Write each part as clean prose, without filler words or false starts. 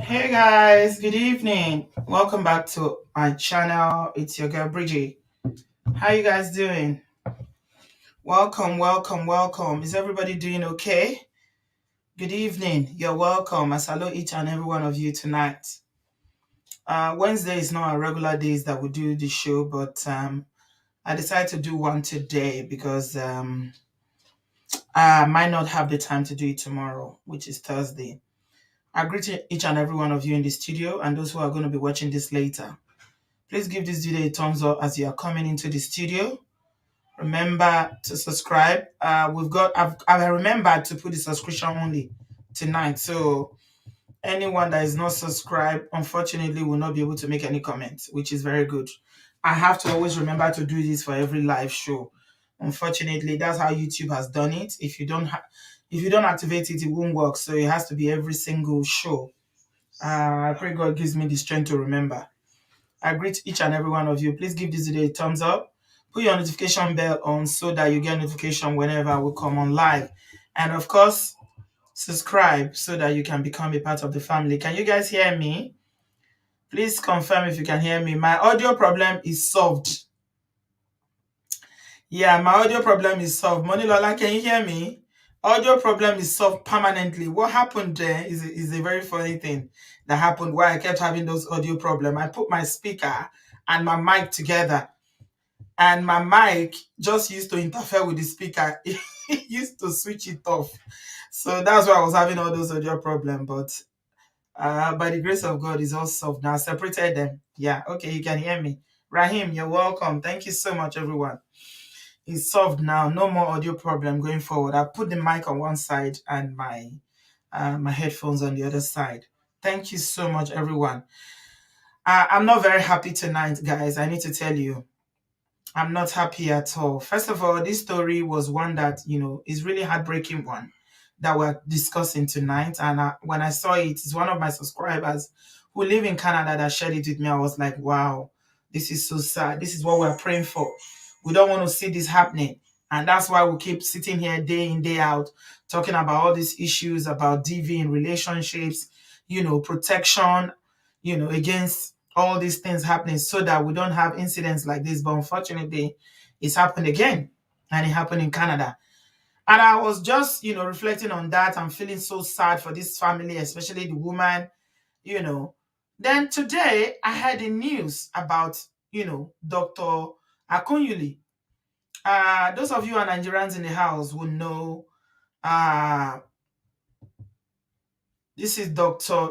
Hey guys, good evening. Welcome back to my channel. It's your girl Bridget. How you guys doing? Welcome, welcome, welcome. Is everybody doing okay? Good evening. You're welcome. I salute each and every one of you tonight. Wednesday is not our regular days that we do the show, but I decided to do one today because I might not have the time to do it tomorrow, which is Thursday. I greet each and every one of you in the studio and those who are going to be watching this later. Please give this video a thumbs up as you are coming into the studio. Remember to subscribe. I've remembered to put the subscription only tonight. So anyone that is not subscribed, unfortunately, will not be able to make any comments, which is very good. I have to always remember to do this for every live show. Unfortunately, that's how YouTube has done it. If you don't activate it, it won't work. So it has to be every single show. I pray God gives me the strength to remember. I greet each and every one of you. Please give this video a thumbs up. Put your notification bell on so that you get notification whenever we come on live. And of course, subscribe so that you can become a part of the family. Can you guys hear me? Please confirm if you can hear me. My audio problem is solved. Yeah, my audio problem is solved. Money Lola, can you hear me? Audio problem is solved permanently. What happened there is a very funny thing that happened why I kept having those audio problems. I put my speaker and my mic together, and my mic just used to interfere with the speaker. It used to switch it off. So that's why I was having all those audio problems. But by the grace of God, it's all solved now. I separated them. Yeah, okay, you can hear me. Rahim, you're welcome. Thank you so much, everyone. It's solved now. No more audio problem going forward. I put the mic on one side and my headphones on the other side. Thank you so much, everyone. I'm not very happy tonight, guys. I need to tell you. I'm not happy at all. First of all, this story was one that, is really heartbreaking one that we're discussing tonight. And when I saw it, it's one of my subscribers who live in Canada that shared it with me. I was like, wow, this is so sad. This is what we're praying for. We don't want to see this happening. And that's why we keep sitting here day in, day out, talking about all these issues about DV in relationships, protection, against all these things happening so that we don't have incidents like this. But unfortunately, it's happened again, and it happened in Canada. And I was just, reflecting on that. I'm feeling so sad for this family, especially the woman, Then today I heard the news about, Dr. Akunyili. Those of you who are Nigerians in the house will know this is Dr.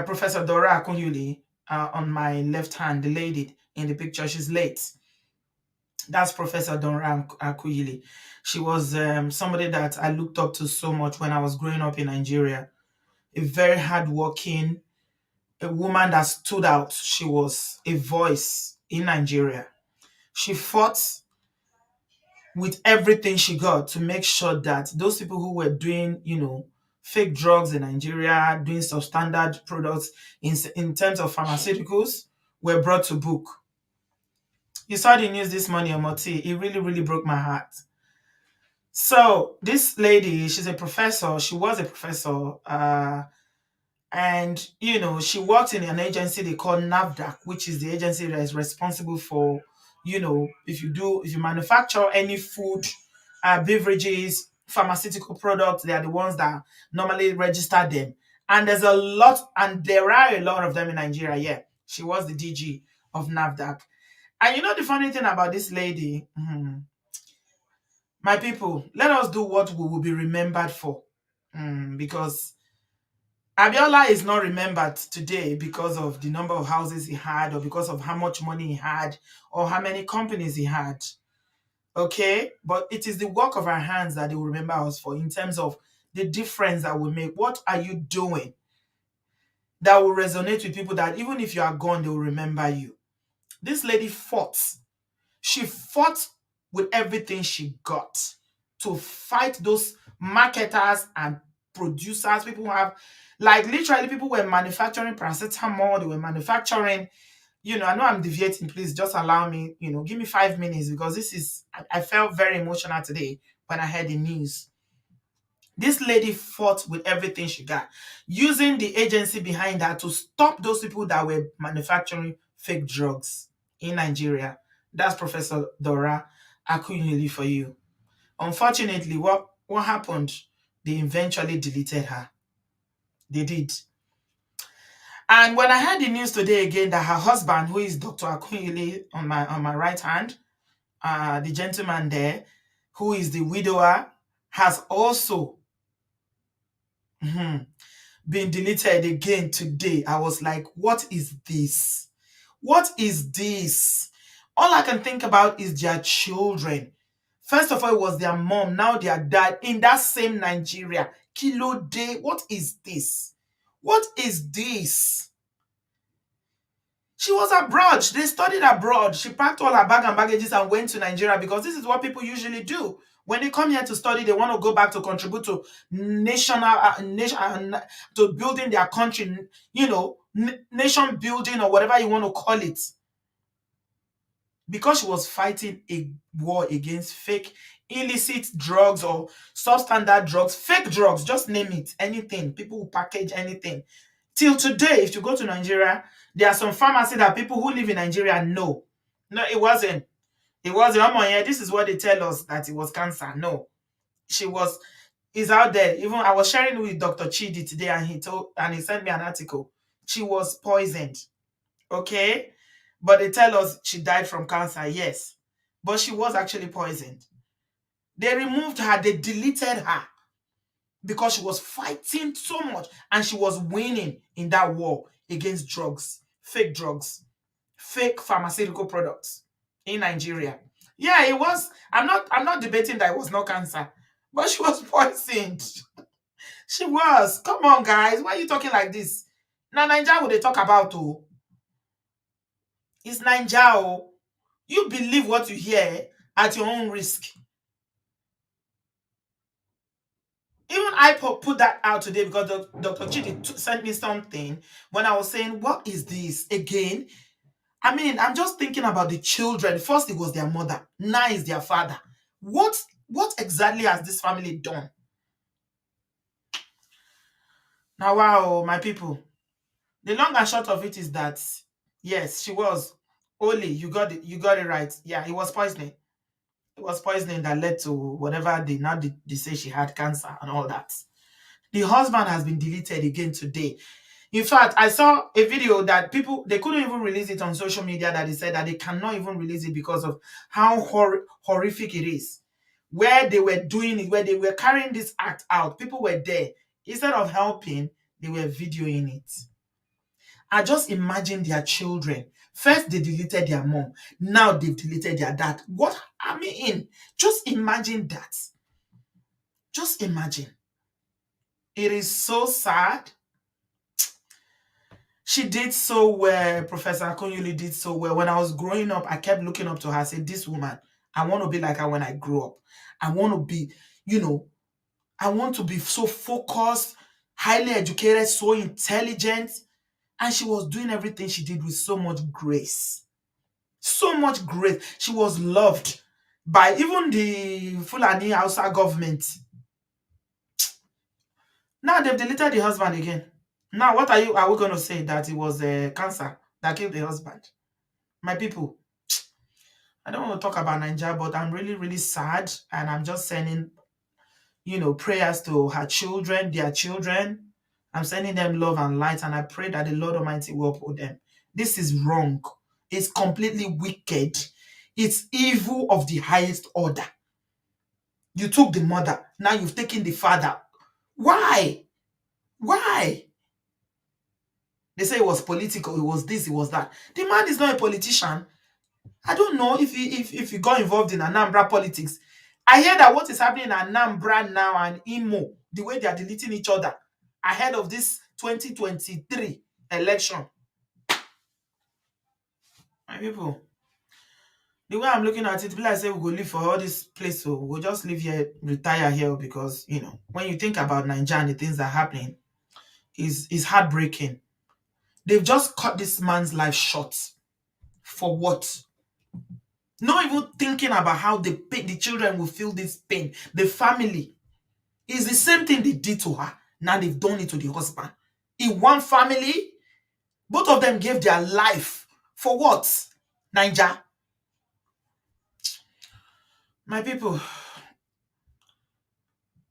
Professor Dora Akunyili. On my left hand, the lady in the picture, she's late. That's Professor Dora Akunyili. She was somebody that I looked up to so much when I was growing up in Nigeria. A very hardworking, a woman that stood out. She was a voice in Nigeria. She fought with everything she got to make sure that those people who were doing, fake drugs in Nigeria, doing substandard products in terms of pharmaceuticals, were brought to book. You saw the news this morning, Omoti. It really, really broke my heart. So this lady, she's a professor. She was a professor. And, she worked in an agency they call NAFDAC, which is the agency that is responsible for, if you manufacture any food, beverages, pharmaceutical products, they are the ones that normally register them. And there are a lot of them in Nigeria. Yeah, she was the DG of NAFDAC. And the funny thing about this lady, my people, let us do what we will be remembered for. Because Abiola is not remembered today because of the number of houses he had, or because of how much money he had, or how many companies he had. Okay? But it is the work of our hands that they will remember us for, in terms of the difference that we make. What are you doing that will resonate with people, that even if you are gone, they will remember you? This lady fought. She fought with everything she got to fight those marketers and producers. People who have, like, literally, people were manufacturing paracetamol, they were manufacturing, I know I'm deviating. Please just allow me, give me 5 minutes, because this is, I felt very emotional today when I heard the news. This lady fought with everything she got, using the agency behind her to stop those people that were manufacturing fake drugs in Nigeria. That's Professor Dora Akunyili for you. Unfortunately, what happened? They eventually deleted her. They did. And when I heard the news today again that her husband, who is Dr. Akunyili on my right hand, the gentleman there, who is the widower, has also been deleted again today. I was like, what is this? What is this? All I can think about is their children. First of all, it was their mom, now their dad in that same Nigeria. Kilo day. What is this? What is this? She was abroad. They studied abroad. She packed all her bag and baggages and went to Nigeria, because this is what people usually do. When they come here to study, they want to go back to contribute to to building their country, nation building, or whatever you want to call it. Because she was fighting a war against fake, illicit drugs or substandard drugs, fake drugs, just name it, anything. People who package anything. Till today, if you go to Nigeria, there are some pharmacies that people who live in Nigeria know. No, it wasn't. It wasn't. Oh, yeah, this is what they tell us, that it was cancer. No, is out there. Even I was sharing with Dr. Chidi today, and he sent me an article. She was poisoned. Okay, but they tell us she died from cancer. Yes, but she was actually poisoned. They removed her. They deleted her, because she was fighting so much and she was winning in that war against drugs, fake pharmaceutical products in Nigeria. Yeah, it was. I'm not debating that it was not cancer, but she was poisoned. She was. Come on, guys. Why are you talking like this? Now, Nigeria, what they talk about, oh, it's Nigeria. Oh. You believe what you hear at your own risk. Even I put that out today, because Dr. Chidi sent me something when I was saying, what is this again? I mean, I'm just thinking about the children. First, it was their mother. Now it's their father. What exactly has this family done? Now, wow, my people. The long and short of it is that, yes, she was. Oli, you got it right. Yeah, it was poisoning. It was poisoning that led to whatever they say she had cancer and all that. The husband has been deleted again today. In fact, I saw a video that they couldn't even release it on social media, that they said that they cannot even release it because of how horrific it is. Where they were doing it, where they were carrying this act out, people were there. Instead of helping, they were videoing it. I just imagine their children. First, they deleted their mom. Now they've deleted their dad. What? I mean, just imagine that. Just imagine. It is so sad. She did so well. Professor Akunyili did so well. When I was growing up, I kept looking up to her. I said, this woman, I want to be like her when I grow up. I want to be, I want to be so focused, highly educated, so intelligent. And she was doing everything she did with so much grace. So much grace. She was loved by even the Fulani Hausa government. Now they've deleted the husband again. Now, what are we going to say? That it was cancer that killed the husband? My people, I don't want to talk about Nigeria, but I'm really, really sad. And I'm just sending, prayers to her children, their children. I'm sending them love and light. And I pray that the Lord Almighty will uphold them. This is wrong. It's completely wicked. It's evil of the highest order. You took the mother. Now you've taken the father. Why? Why? They say it was political, it was this, it was that. The man is not a politician. I don't know if he got involved in Anambra politics. I hear that what is happening in Anambra now and Imo, the way they are deleting each other ahead of this 2023 election. My people, The way I'm looking at it, people like say we go live for all this place, so we'll just live here, retire here, because when you think about Nigeria and the things that are happening, is heartbreaking. They've just cut this man's life short. For what? Not even thinking about how the children will feel this pain. The family is the same thing they did to her. Now they've done it to the husband. In one family, both of them gave their life for what? Niger. My people,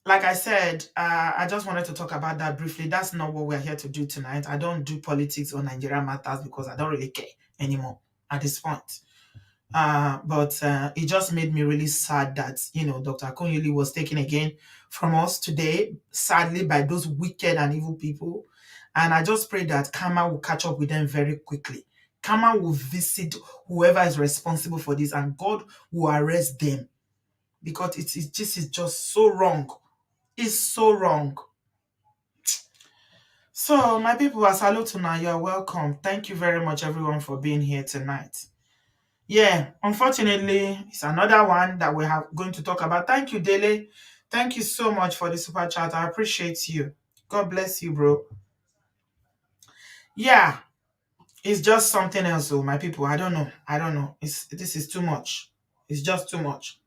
like I said, I just wanted to talk about that briefly. That's not what we're here to do tonight. I don't do politics or Nigerian matters because I don't really care anymore at this point. But it just made me really sad that, Dr. Akunyili was taken again from us today, sadly, by those wicked and evil people. And I just pray that karma will catch up with them very quickly. Karma will visit whoever is responsible for this, and God will arrest them, because this is just so wrong. It's so wrong. So, my people, I salute to now. You're welcome. Thank you very much, everyone, for being here tonight. Yeah, unfortunately, it's another one that we are going to talk about. Thank you, Dele. Thank you so much for the super chat. I appreciate you. God bless you, bro. Yeah, it's just something else, oh, my people. I don't know. I don't know. This is too much. It's just too much.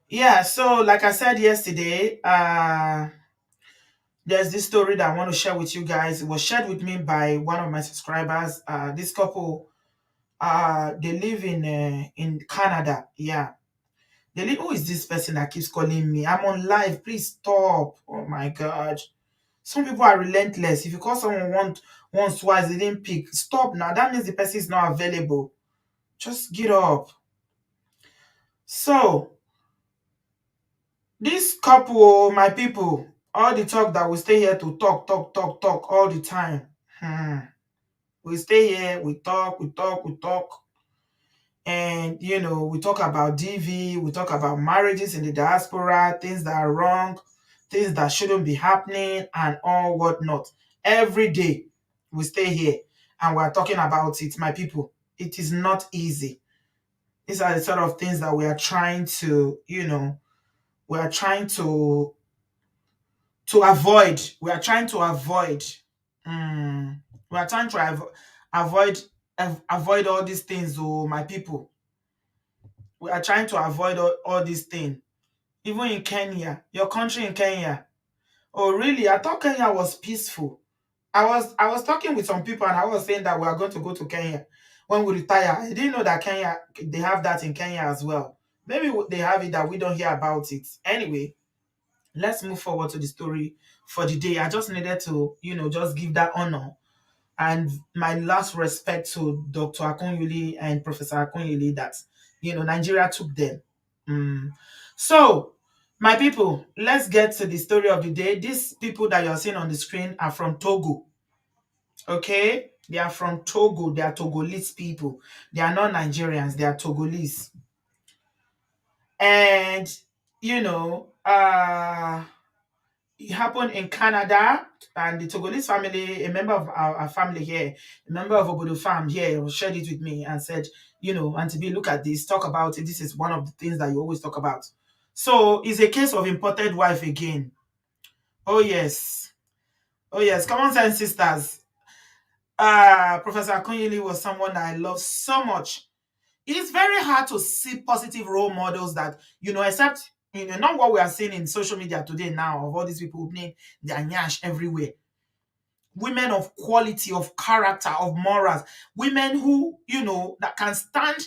Yeah, so like I said yesterday, there's this story that I want to share with you guys. It was shared with me by one of my subscribers. This couple, they live in Canada. Yeah. Who is this person that keeps calling me? I'm on live. Please stop. Oh my God. Some people are relentless. If you call someone once, twice, they didn't pick. Stop now. That means the person is not available. Just get up. So, this couple, my people, all the talk that we stay here to talk all the time. We stay here, we talk. And, we talk about DV, we talk about marriages in the diaspora, things that are wrong, things that shouldn't be happening, and all whatnot. Every day, we stay here and we're talking about it, my people. It is not easy. These are the sort of things that we are trying to, we are trying to avoid. We are trying to avoid. We are trying to avoid avoid all these things, oh, my people. We are trying to avoid all these things. Even in Kenya, your country in Kenya. Oh, really? I thought Kenya was peaceful. I was talking with some people and I was saying that we are going to go to Kenya when we retire. I didn't know that they have that in Kenya as well. Maybe they have it that we don't hear about it. Anyway, let's move forward to the story for the day. I just needed to, just give that honor and my last respect to Dr. Akunyili and Professor Akunyili that, Nigeria took them. So, my people, let's get to the story of the day. These people that you're seeing on the screen are from Togo. Okay? They are from Togo. They are Togolese people. They are not Nigerians. They are Togolese. And, it happened in Canada, and the Togolese family, a member of our family here, a member of Obodo Farm here, shared it with me and said, Auntie B, look at this, talk about it. This is one of the things that you always talk about. So it's a case of imported wife again. Oh, yes. Oh, yes. Common sense sisters. Professor Akunyili was someone that I love so much. It's very hard to see positive role models that, except, not what we are seeing in social media today now, of all these people opening their nyash everywhere. Women of quality, of character, of morals. Women who, that can stand,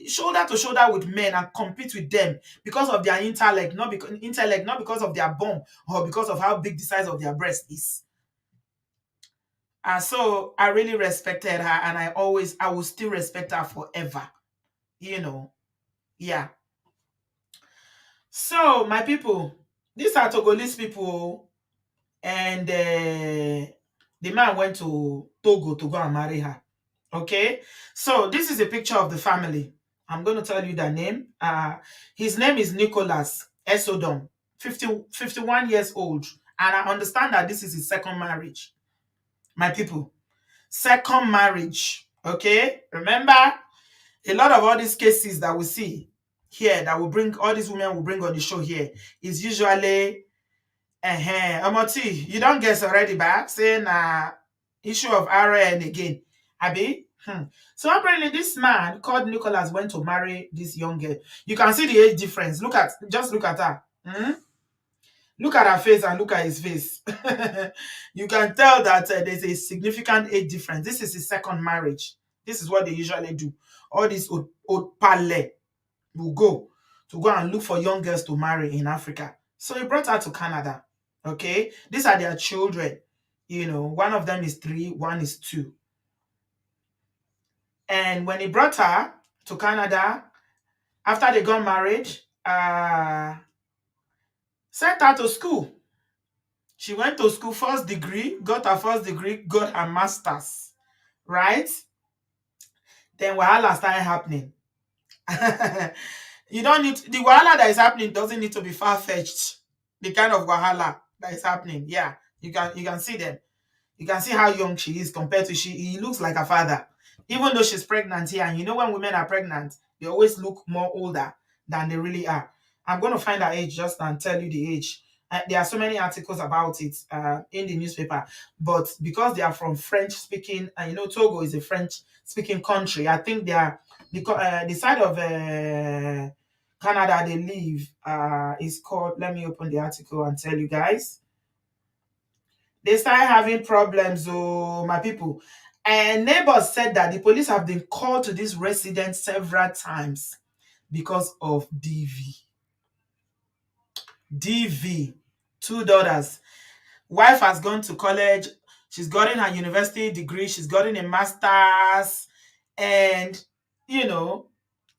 shoulder to shoulder with men and compete with them because of their intellect, not because of their bum or because of how big the size of their breast is. And so I really respected her, and I will still respect her forever. Yeah. So, my people, these are Togolese people, and the man went to Togo to go and marry her. Okay, so this is a picture of the family. I'm going to tell you the name. His name is Nicholas Esodom, 51 years old, and I understand that this is his second marriage. My people, second marriage. Okay, remember, A lot of all these cases that we see here, that will bring all these women will bring on the show here, is usually Omoti, you don't guess already back saying issue of RN again. Abi? So apparently this man called Nicholas went to marry this young girl. You can see the age difference. Just look at her. Look at her face and look at his face. You can tell that there's a significant age difference. This is his second marriage. This is what they usually do. All these old pale will go and look for young girls to marry in Africa. So he brought her to Canada. Okay, these are their children. One of them is 3, one is 2. And when he brought her to Canada, after they got married, sent her to school. She went to school, first degree, got her first degree, got her master's, right? Then wahala started happening. You don't need the wahala that is happening doesn't need to be far-fetched. The kind of wahala that is happening, yeah, you can see them. You can see how young she is compared to he looks like her father, even though she's pregnant here. And when women are pregnant, they always look more older than they really are. I'm going to find her age just and tell you the age. There are so many articles about it in the newspaper, but because they are from French speaking, and Togo is a French speaking country, I think they are the side of Canada they live is called, let me open the article and tell you guys. They started having problems, my people. And neighbors said that the police have been called to this residence several times because of DV. DV. 2 daughters. Wife has gone to college. She's gotten her university degree. She's gotten a master's. And,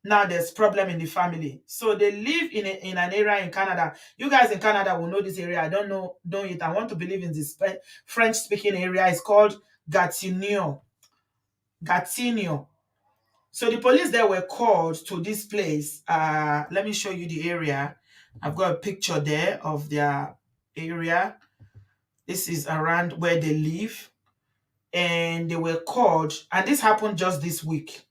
now there's problem in the family. So they live in an area in Canada. You guys in Canada will know this area. I don't know it. I want to believe in this French-speaking area. It's called Gatineau. So the police there were called to this place. Let me show you the area. I've got a picture there of their area. This is around where they live. And they were called, and this happened just this week.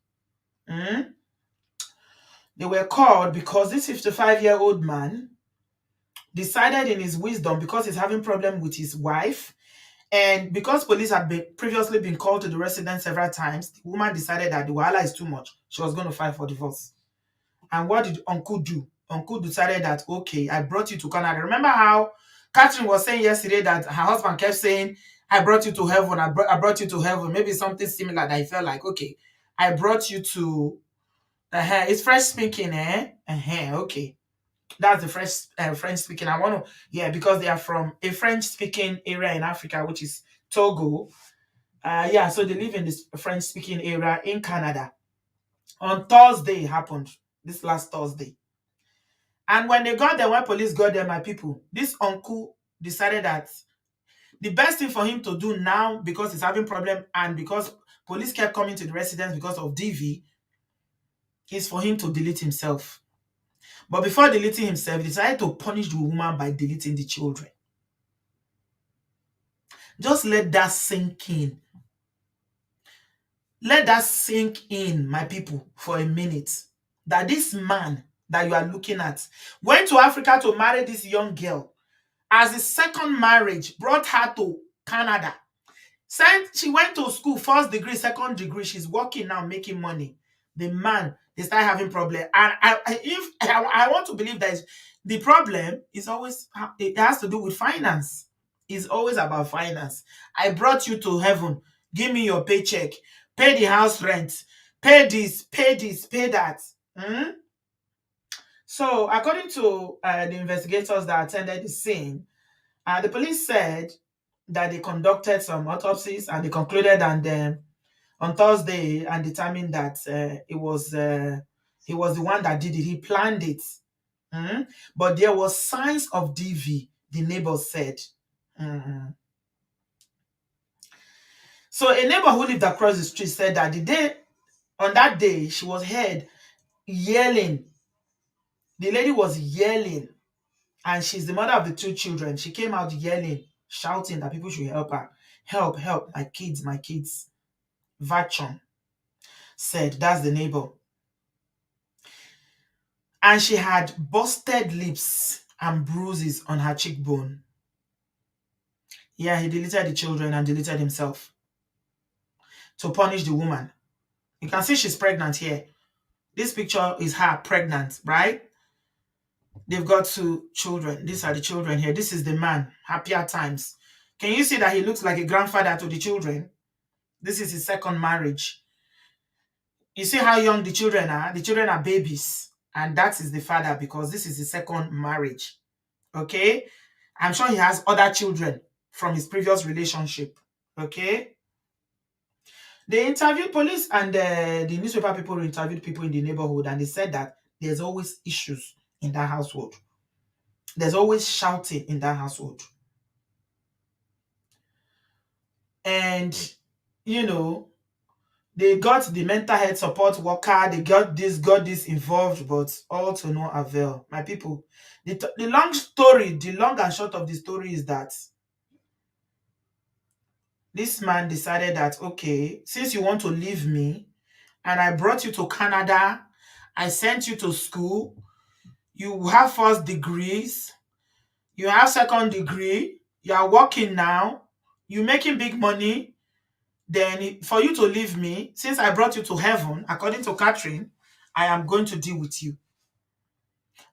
They were called because this 55-year-old man decided in his wisdom, because he's having problem with his wife, and because police had previously been called to the residence several times, the woman decided that the wahala is too much. She was going to file for divorce. And what did Uncle do? Uncle decided that, okay, I brought you to Canada. Remember how Catherine was saying yesterday that her husband kept saying, I brought you to heaven, I brought you to heaven. Maybe something similar, that I felt like, okay, I brought you to... it's French speaking, okay. That's the French speaking. I want to, because they are from a French speaking area in Africa, which is Togo. So they live in this French speaking area in Canada. On Thursday it happened, this last Thursday. And when they got there, when police got there, my people, this uncle decided that the best thing for him to do now, because he's having problem and because police kept coming to the residence because of DV, is for him to delete himself. But before deleting himself, he decided to punish the woman by deleting the children. Just let that sink in. Let that sink in, my people, for a minute. That this man that you are looking at went to Africa to marry this young girl. As his second marriage, brought her to Canada. She went to school, first degree, second degree. She's working now, making money. The man, they start having problem. And I want to believe that the problem is always, it has to do with finance. It's always about finance. I brought you to heaven. Give me your paycheck. Pay the house rent. Pay this, pay that. So according to the investigators that attended the scene, the police said that they conducted some autopsies and they concluded on Thursday and determined that he was the one that did it. He planned it. But there was signs of DV, the neighbors said. So a neighbor who lived across the street said that on that day, she was heard yelling. The lady was yelling, and she's the mother of the 2 children. She came out yelling, shouting that people should help her. Help, my kids. Vachon said, that's the neighbor. And she had busted lips and bruises on her cheekbone. Yeah, he deleted the children and deleted himself to punish the woman. You can see she's pregnant here. This picture is her pregnant, right? They've got 2 children. These are the children here. This is the man. Happier times. Can you see that he looks like a grandfather to the children? This is his second marriage. You see how young the children are? The children are babies. And that is the father because this is his second marriage. Okay? I'm sure he has other children from his previous relationship. Okay? They interviewed police and the newspaper people interviewed people in the neighborhood, and they said that there's always issues in that household. There's always shouting in that household. And, you know, they got the mental health support worker, they got this involved, but all to no avail. My people, the long and short of the story is that this man decided that, okay, since you want to leave me, and I brought you to Canada, I sent you to school, you have first degrees, you have second degree, you are working now, you're making big money, then for you to leave me, since I brought you to heaven, according to Catherine, I am going to deal with you.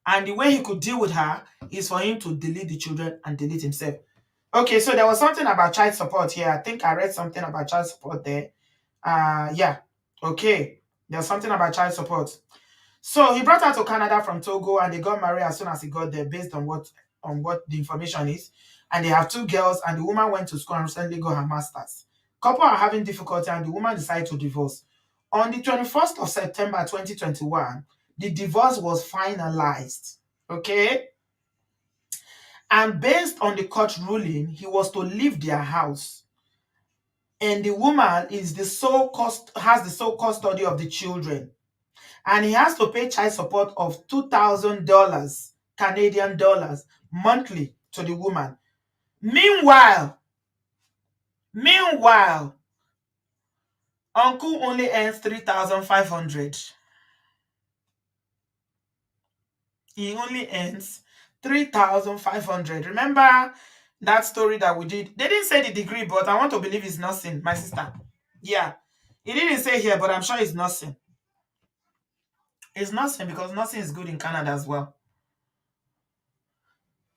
And the way he could deal with her is for him to delete the children and delete himself. Okay, so there was something about child support here. I think I read something about child support there. Yeah. Okay. There's something about child support. So he brought her to Canada from Togo, and they got married as soon as he got there, based on what the information is. And they have 2 girls, and the woman went to school and recently got her master's. Couple are having difficulty, and the woman decided to divorce. On the 21st of September 2021, the divorce was finalized. Okay? And based on the court ruling, he was to leave their house. And the woman is has the sole custody of the children. And he has to pay child support of $2,000 Canadian dollars monthly to the woman. Meanwhile, uncle only earns 3,500. He only earns 3,500. Remember that story that we did? They didn't say the degree, but I want to believe it's nursing, my sister. Yeah. It didn't say here, but I'm sure it's nursing. It's nursing because nursing is good in Canada as well.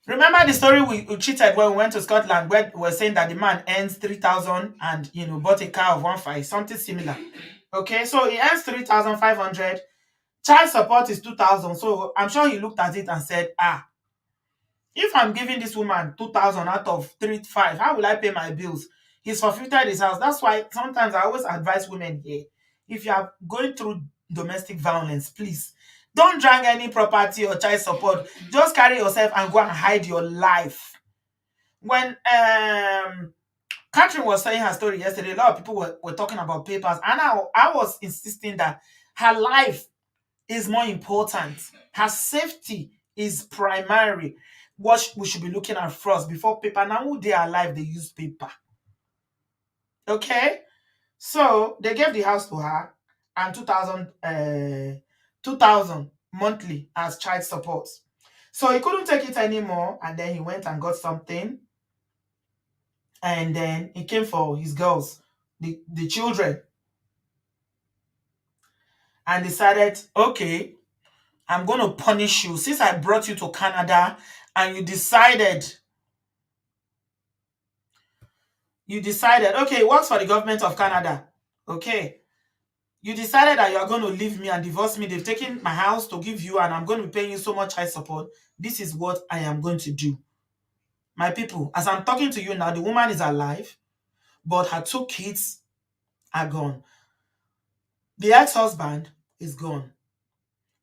Remember the story we cheated when we went to Scotland, where we were saying that the man earns 3,000 and bought a car of 1.5, something similar. Okay, so he earns 3,500. Child support is 2,000. So I'm sure he looked at it and said, if I'm giving this woman 2,000 out of 3,500, how will I pay my bills? He's forfeited his house. That's why sometimes I always advise women here, if you are going through domestic violence, please don't drag any property or child support. Just carry yourself and go and hide your life. When Catherine was saying her story yesterday, a lot of people were talking about papers, and I was insisting that her life is more important. Her safety is primary. What we should be looking at first before paper. Now, who they are alive, they use paper. Okay? So they gave the house to her and 2,000 monthly as child support. So he couldn't take it anymore, and then he went and got something. And then he came for his girls, the children, and decided, okay, I'm going to punish you. Since I brought you to Canada and you decided, okay, it works for the government of Canada. Okay. You decided that you are going to leave me and divorce me. They've taken my house to give you, and I'm going to be paying you so much child support. This is what I am going to do. My people, as I'm talking to you now, the woman is alive, but her 2 kids are gone. The ex-husband is gone.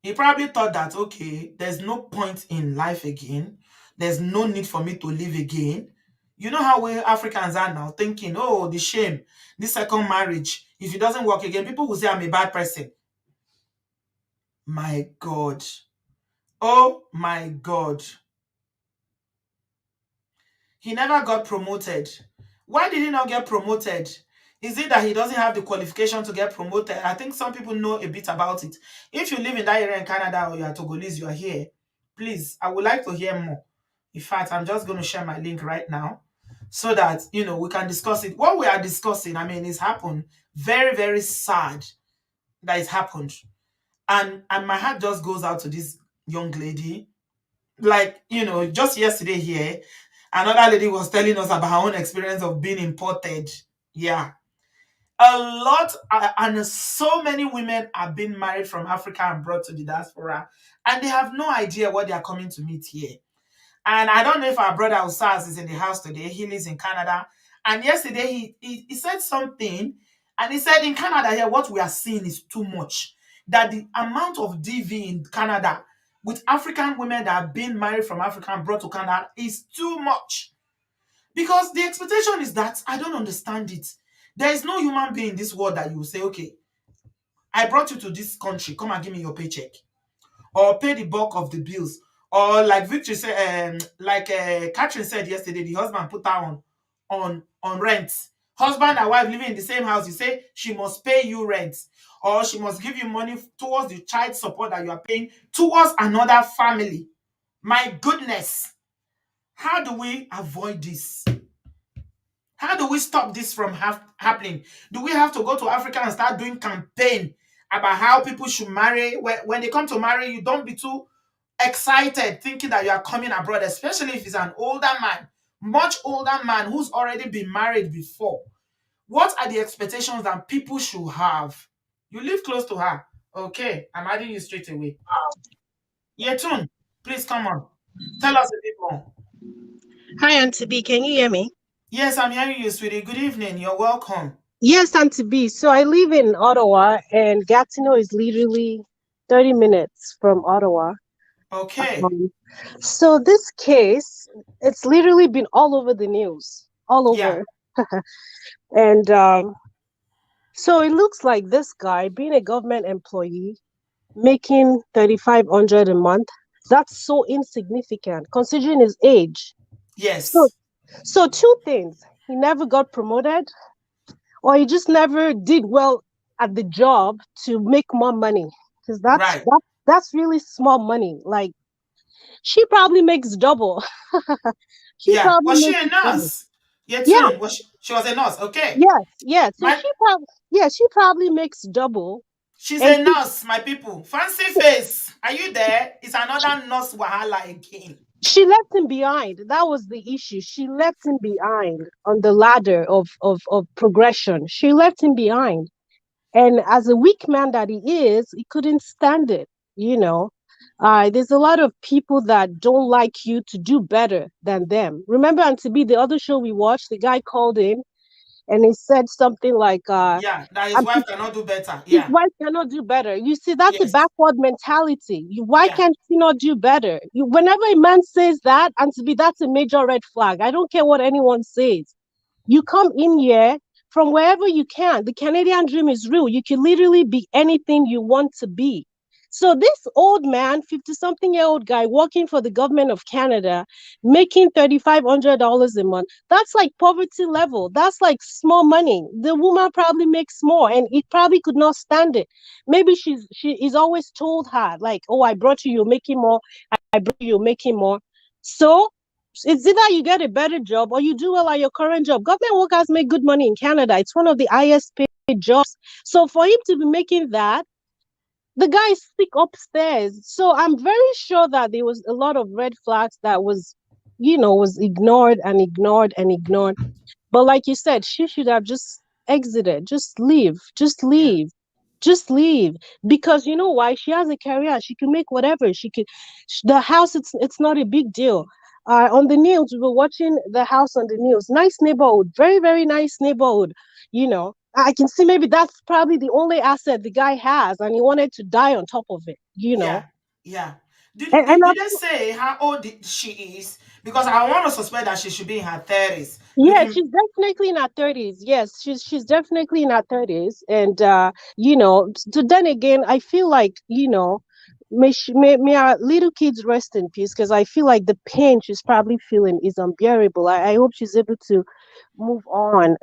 He probably thought that, okay, there's no point in life again. There's no need for me to live again. You know how we Africans are now, thinking, oh, the shame, this second marriage, if it doesn't work again, people will say I'm a bad person. My God. Oh my God. He never got promoted. Why did he not get promoted? Is it that he doesn't have the qualification to get promoted? I think some people know a bit about it. If you live in that area in Canada or you are Togolese, you are here, please, I would like to hear more. In fact, I'm just going to share my link right now so that, we can discuss it. What we are discussing, I mean, it's happened. Very, very sad that it's happened. And my heart just goes out to this young lady. Like, just yesterday here, another lady was telling us about her own experience of being imported. Yeah, a lot, and so many women are being married from Africa and brought to the diaspora, and they have no idea what they are coming to meet here. And I don't know if our brother Usaz is in the house today. He lives in Canada. And yesterday he said something, and he said in Canada here, what we are seeing is too much. That the amount of DV in Canada with African women that are being married from Africa and brought to Canada is too much. Because the expectation is that I don't understand it. There is no human being in this world that you will say, okay, I brought you to this country, come and give me your paycheck, or pay the bulk of the bills, or like Victory said, like Catherine said yesterday, the husband put her on rent. Husband and wife living in the same house, you say she must pay you rent, or she must give you money towards the child support that you are paying towards another family. My goodness, how do we avoid this? How do we stop this from happening? Do we have to go to Africa and start doing campaign about how people should marry? When they come to marry, you don't be too excited thinking that you are coming abroad, especially if it's an older man, much older man who's already been married before. What are the expectations that people should have? You live close to her. Okay, I'm adding you straight away. Yetun, please come on. Tell us a bit more. Hi, Auntie B. Can you hear me? Yes, I'm hearing you, sweetie. Good evening. You're welcome. Yes, Auntie B. So I live in Ottawa, and Gatineau is literally 30 minutes from Ottawa. Okay. Um, so this case, it's literally been all over the news, all Yeah. over. And so it looks like this guy, being a government employee, making 3,500 a month, that's so insignificant considering his age. So, Yes. so two things. He never got promoted, or he just never did well at the job to make more money, because Right. that's really small money. Like, she probably makes double. She Yeah. probably Was she makes a double. nurse? Yeah. Yetun, she was a nurse. Okay. Yes, yes. So My she probably makes double. she's And a nurse, my people. Fancy face. Are you there? It's another nurse wahala again. she left him behind. That was the issue. She left him behind on the ladder of progression. She left him behind. And as a weak man that he is, he couldn't stand it, you know. There's a lot of people that don't like you to do better than them. Remember, on B, the other show we watched, the guy called in and he said something like, Yeah, that his wife cannot do better. his Yeah. wife cannot do better. You see, that's a Yes. backward mentality. Why Yeah. can't she not do better? Whenever a man says that, and to be, that's a major red flag. I don't care what anyone says. You come in here from wherever you can. The Canadian dream is real. You can literally be anything you want to be. So this old man, 50-something-year-old guy working for the government of Canada, making $3,500 a month, that's like poverty level. That's like small money. The woman probably makes more, and it probably could not stand it. Maybe she's always told her, like, oh, I brought you, you're making more. I brought you, you're making more. So it's either you get a better job or you do well at your current job. Government workers make good money in Canada. It's one of the highest paid jobs. So for him to be making that, the guy is sick upstairs. So I'm very sure that there was a lot of red flags that was ignored and ignored and ignored. But like you said, she should have just exited, just leave, just Yeah. leave, just leave. Because you know why? She has a career. She can make whatever. She could. The house, it's not a big deal. On the news, we were watching the house on the news. Nice neighborhood, very, very nice neighborhood. I can see maybe that's probably the only asset the guy has, and he wanted to die on top of it. Yeah. Yeah. Did, And did, did they say how old she is? Because I want to suspect that she should be in her 30s. yeah, Looking. she's definitely in her 30s. Yes, she's definitely in her 30s. And so then again, I feel like, may our little kids rest in peace, because I feel like the pain she's probably feeling is unbearable. I hope she's able to move on.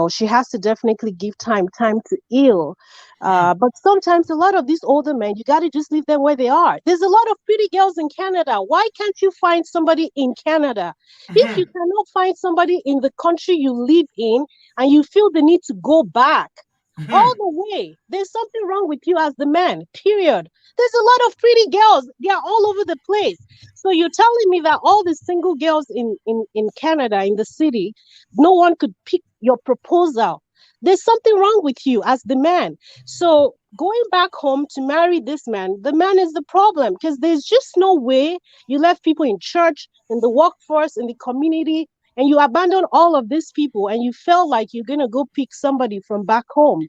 She has to definitely give time to heal. Yeah. But sometimes a lot of these older men, you got to just leave them where they are. There's a lot of pretty girls in Canada. Why can't you find somebody in Canada? If you Mm-hmm. cannot find somebody in the country you live in and you feel the need to go back all Mm-hmm. the way, there's something wrong with you as the man, period. There's a lot of pretty girls. They are all over the place. So you're telling me that all the single girls in Canada, in the city, no one could pick your proposal. There's something wrong with you as the man. So going back home to marry this man, the man is the problem, because there's just no way you left people in church, in the workforce, in the community, and you abandon all of these people and you felt like you're going to go pick somebody from back home.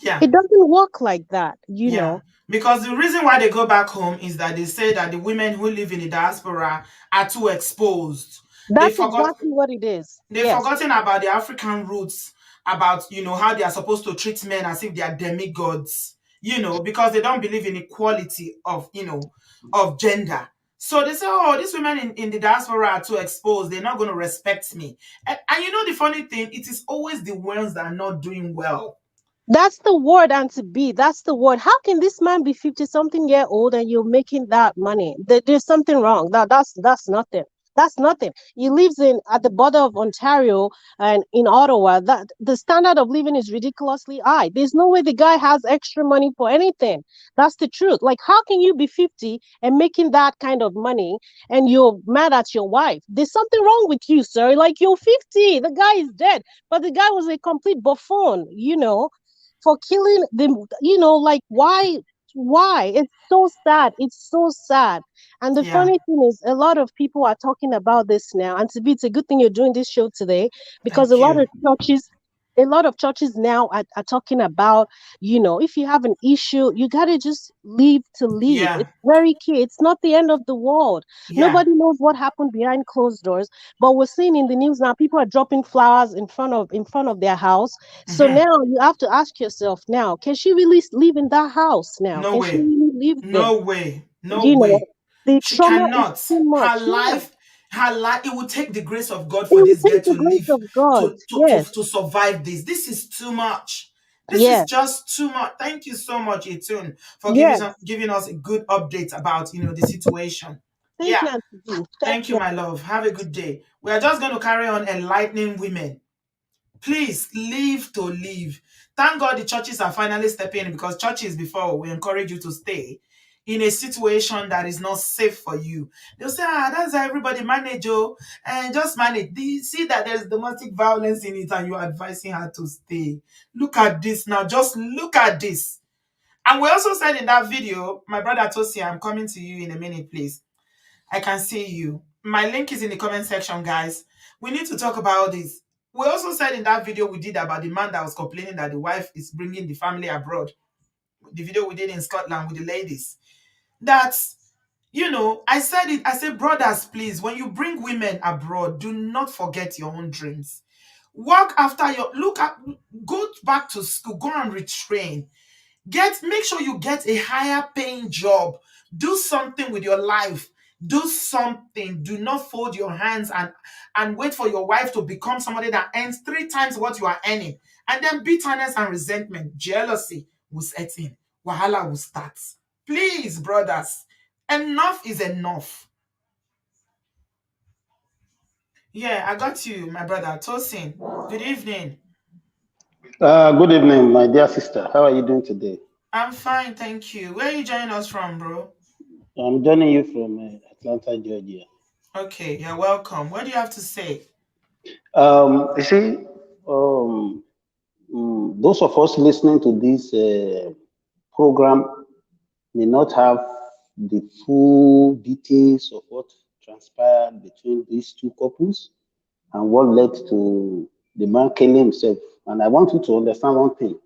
Yeah. It doesn't work like that. Yeah. Because the reason why they go back home is that they say that the women who live in the diaspora are too exposed. They That's forgot exactly what it is. they've Yes. forgotten about the African roots, about how they are supposed to treat men as if they are demigods, because they don't believe in equality of gender. So they say, oh, these women in the diaspora are too exposed, they're not going to respect me. And the funny thing, it is always the ones that are not doing well. That's the word, and to be. That's the word. How can this man be 50 something year old and you're making that money? There's something wrong. That's nothing. That's nothing. He lives in at the border of Ontario and in Ottawa. That the standard of living is ridiculously high. There's no way the guy has extra money for anything. That's the truth. Like, how can you be 50 and making that kind of money and you're mad at your wife? There's something wrong with you, sir. Like, you're 50. The guy is dead. But the guy was a complete buffoon, for killing them. Like, why? It's so sad. It's so sad. And the Yeah. funny thing is, a lot of people are talking about this now. And to be, it's a good thing you're doing this show today, because Thank you. a lot of churches now are talking about, if you have an issue, you got to just leave to leave. Yeah. It's very key. It's not the end of the world. Yeah. Nobody knows what happened behind closed doors, but we're seeing in the news now, people are dropping flowers in front of their house. So Hmm. now you have to ask yourself, now, can she really live in that house now? No Can she way. really live there? No way. No You know, way. the She trauma is cannot. too much. Her Yeah. life, it will take the grace of God It for will this girl take to the grace live, of God. to Yes. survive this. This is too much. This is Yes. just too much. Thank you so much, Etun, for Yes. giving us a good update about the situation. Thank Yeah. you, Auntie B. Thank Thank you, you. my love. Have a good day. We are just going to carry on enlightening women. Please live to live. Thank God the churches are finally stepping in, because churches before we encourage you to stay in a situation that is not safe for you. They'll say, that's how everybody manage, and just manage. Do you see that there's domestic violence in it and you're advising her to stay? Look at this now. Just look at this. And we also said in that video, my brother Tosi, I'm coming to you in a minute, please. I can see you. My link is in the comment section, guys. We need to talk about this. We also said in that video we did about the man that was complaining that the wife is bringing the family abroad. The video we did in Scotland with the ladies. That, I said it. I said, brothers, please, when you bring women abroad, do not forget your own dreams. Work after go back to school, go and retrain. Make sure you get a higher paying job. Do something with your life. Do something. Do not fold your hands and wait for your wife to become somebody that earns 3 times what you are earning, and then bitterness and resentment, jealousy will set in. Wahala will start. Please, brothers, enough is enough. Yeah, I got you, my brother Tosin. Good evening. Good evening, my dear sister. How are you doing today? I'm fine, thank you. Where are you joining us from, bro? I'm joining you from Atlanta, Georgia. Okay, you're welcome. What do you have to say? You see, um, those of us listening to this program may not have the full details of what transpired between these two couples and what led to the man killing himself. And I want you to understand one thing.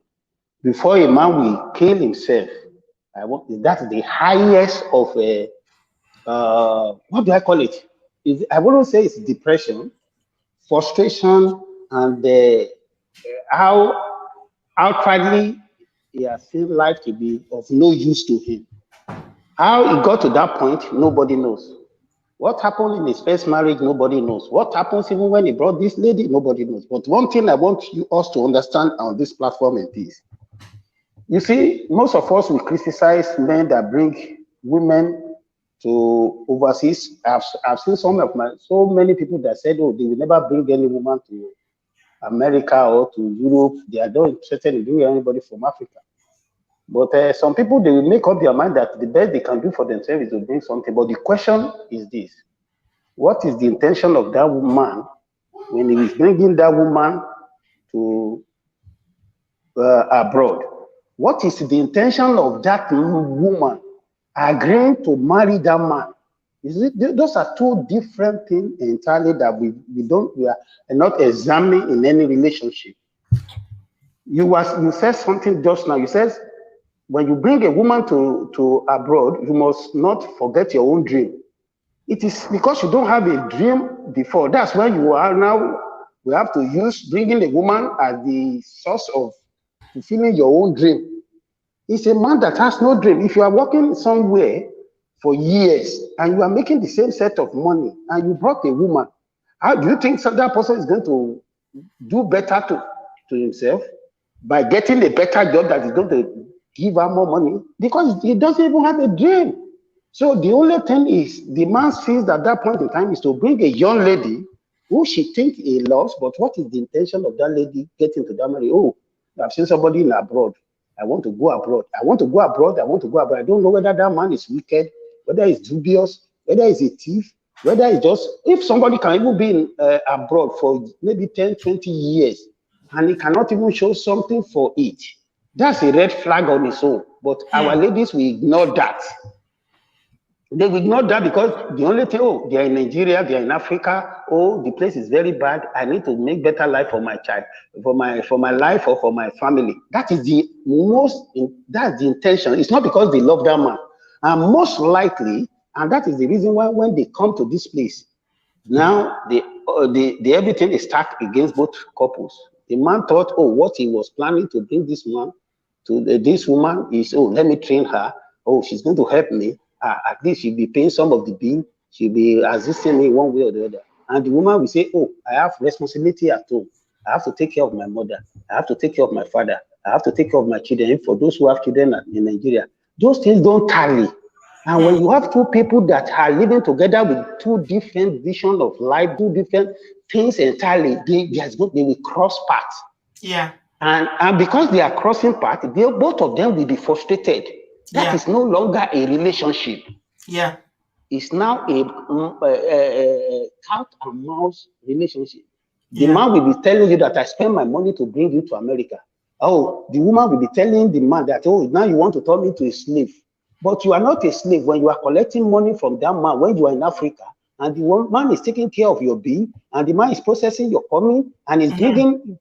Before a man will kill himself, that's the highest of what do I call it? I wouldn't say it's depression, frustration, and how outrightly he has seen life to be of no use to him. How it got to that point, nobody knows. What happened in his first marriage, nobody knows. What happens even when he brought this lady, nobody knows. But one thing I want you us to understand on this platform is this. You see, most of us will criticize men that bring women to overseas. I've seen so many people that said, oh, they will never bring any woman to America or to Europe. They are not interested in bringing anybody from Africa. But some people, they will make up their mind that the best they can do for themselves is to bring something. But the question is this: what is the intention of that woman when he is bringing that woman to abroad? What is the intention of that woman agreeing to marry that man? Those are two different things entirely that we are not examining in any relationship. You said something just now. You said when you bring a woman to abroad, you must not forget your own dream. It is because you don't have a dream before. That's why you are now. We have to use bringing a woman as the source of fulfilling your own dream. It's a man that has no dream. If you are working somewhere for years and you are making the same set of money and you brought a woman, how do you think that person is going to do better to himself by getting a better job that is going to give her more money? Because he doesn't even have a dream. So the only thing is the man sees at that point in time is to bring a young lady who she thinks he loves, but what is the intention of that lady getting to that marriage? Oh, I've seen somebody in abroad. I want to go abroad. I want to go abroad. I want to go abroad. I don't know whether that man is wicked, whether he's dubious, whether he's a thief, whether it's just, if somebody can even be in, abroad for maybe 10, 20 years, and he cannot even show something for it, that's a red flag on its own. But our ladies will ignore that. They will ignore that because the only thing, oh, they are in Nigeria, they are in Africa, oh, the place is very bad. I need to make better life for my child, for my life or for my family. That is that's the intention. It's not because they love that man. And most likely, and that is the reason why when they come to this place, now the everything is stacked against both couples. The man thought, oh, what he was planning to bring this man to this woman is, oh, let me train her. Oh, she's going to help me. At least she'll be paying some of the bill. She'll be assisting me one way or the other. And the woman will say, oh, I have responsibility at home. I have to take care of my mother. I have to take care of my father. I have to take care of my children. For those who have children in Nigeria, those things don't tally. And when you have two people that are living together with two different visions of life, two different things entirely, they will cross paths. Yeah. And because they are crossing paths, both of them will be frustrated. That is no longer a relationship. Yeah. It's now a cat and mouse relationship. The man will be telling you that I spend my money to bring you to America. Oh, the woman will be telling the man that, oh, now you want to turn me to a slave. But you are not a slave when you are collecting money from that man when you are in Africa, and the man is taking care of your bill, and the man is processing your coming, and is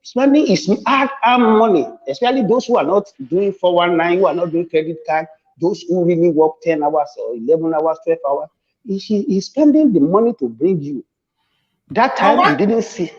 spending his hard money, especially those who are not doing 419, who are not doing credit card, those who really work 10 hours or 11 hours, 12 hours. He's spending the money to bring you. That time you didn't see.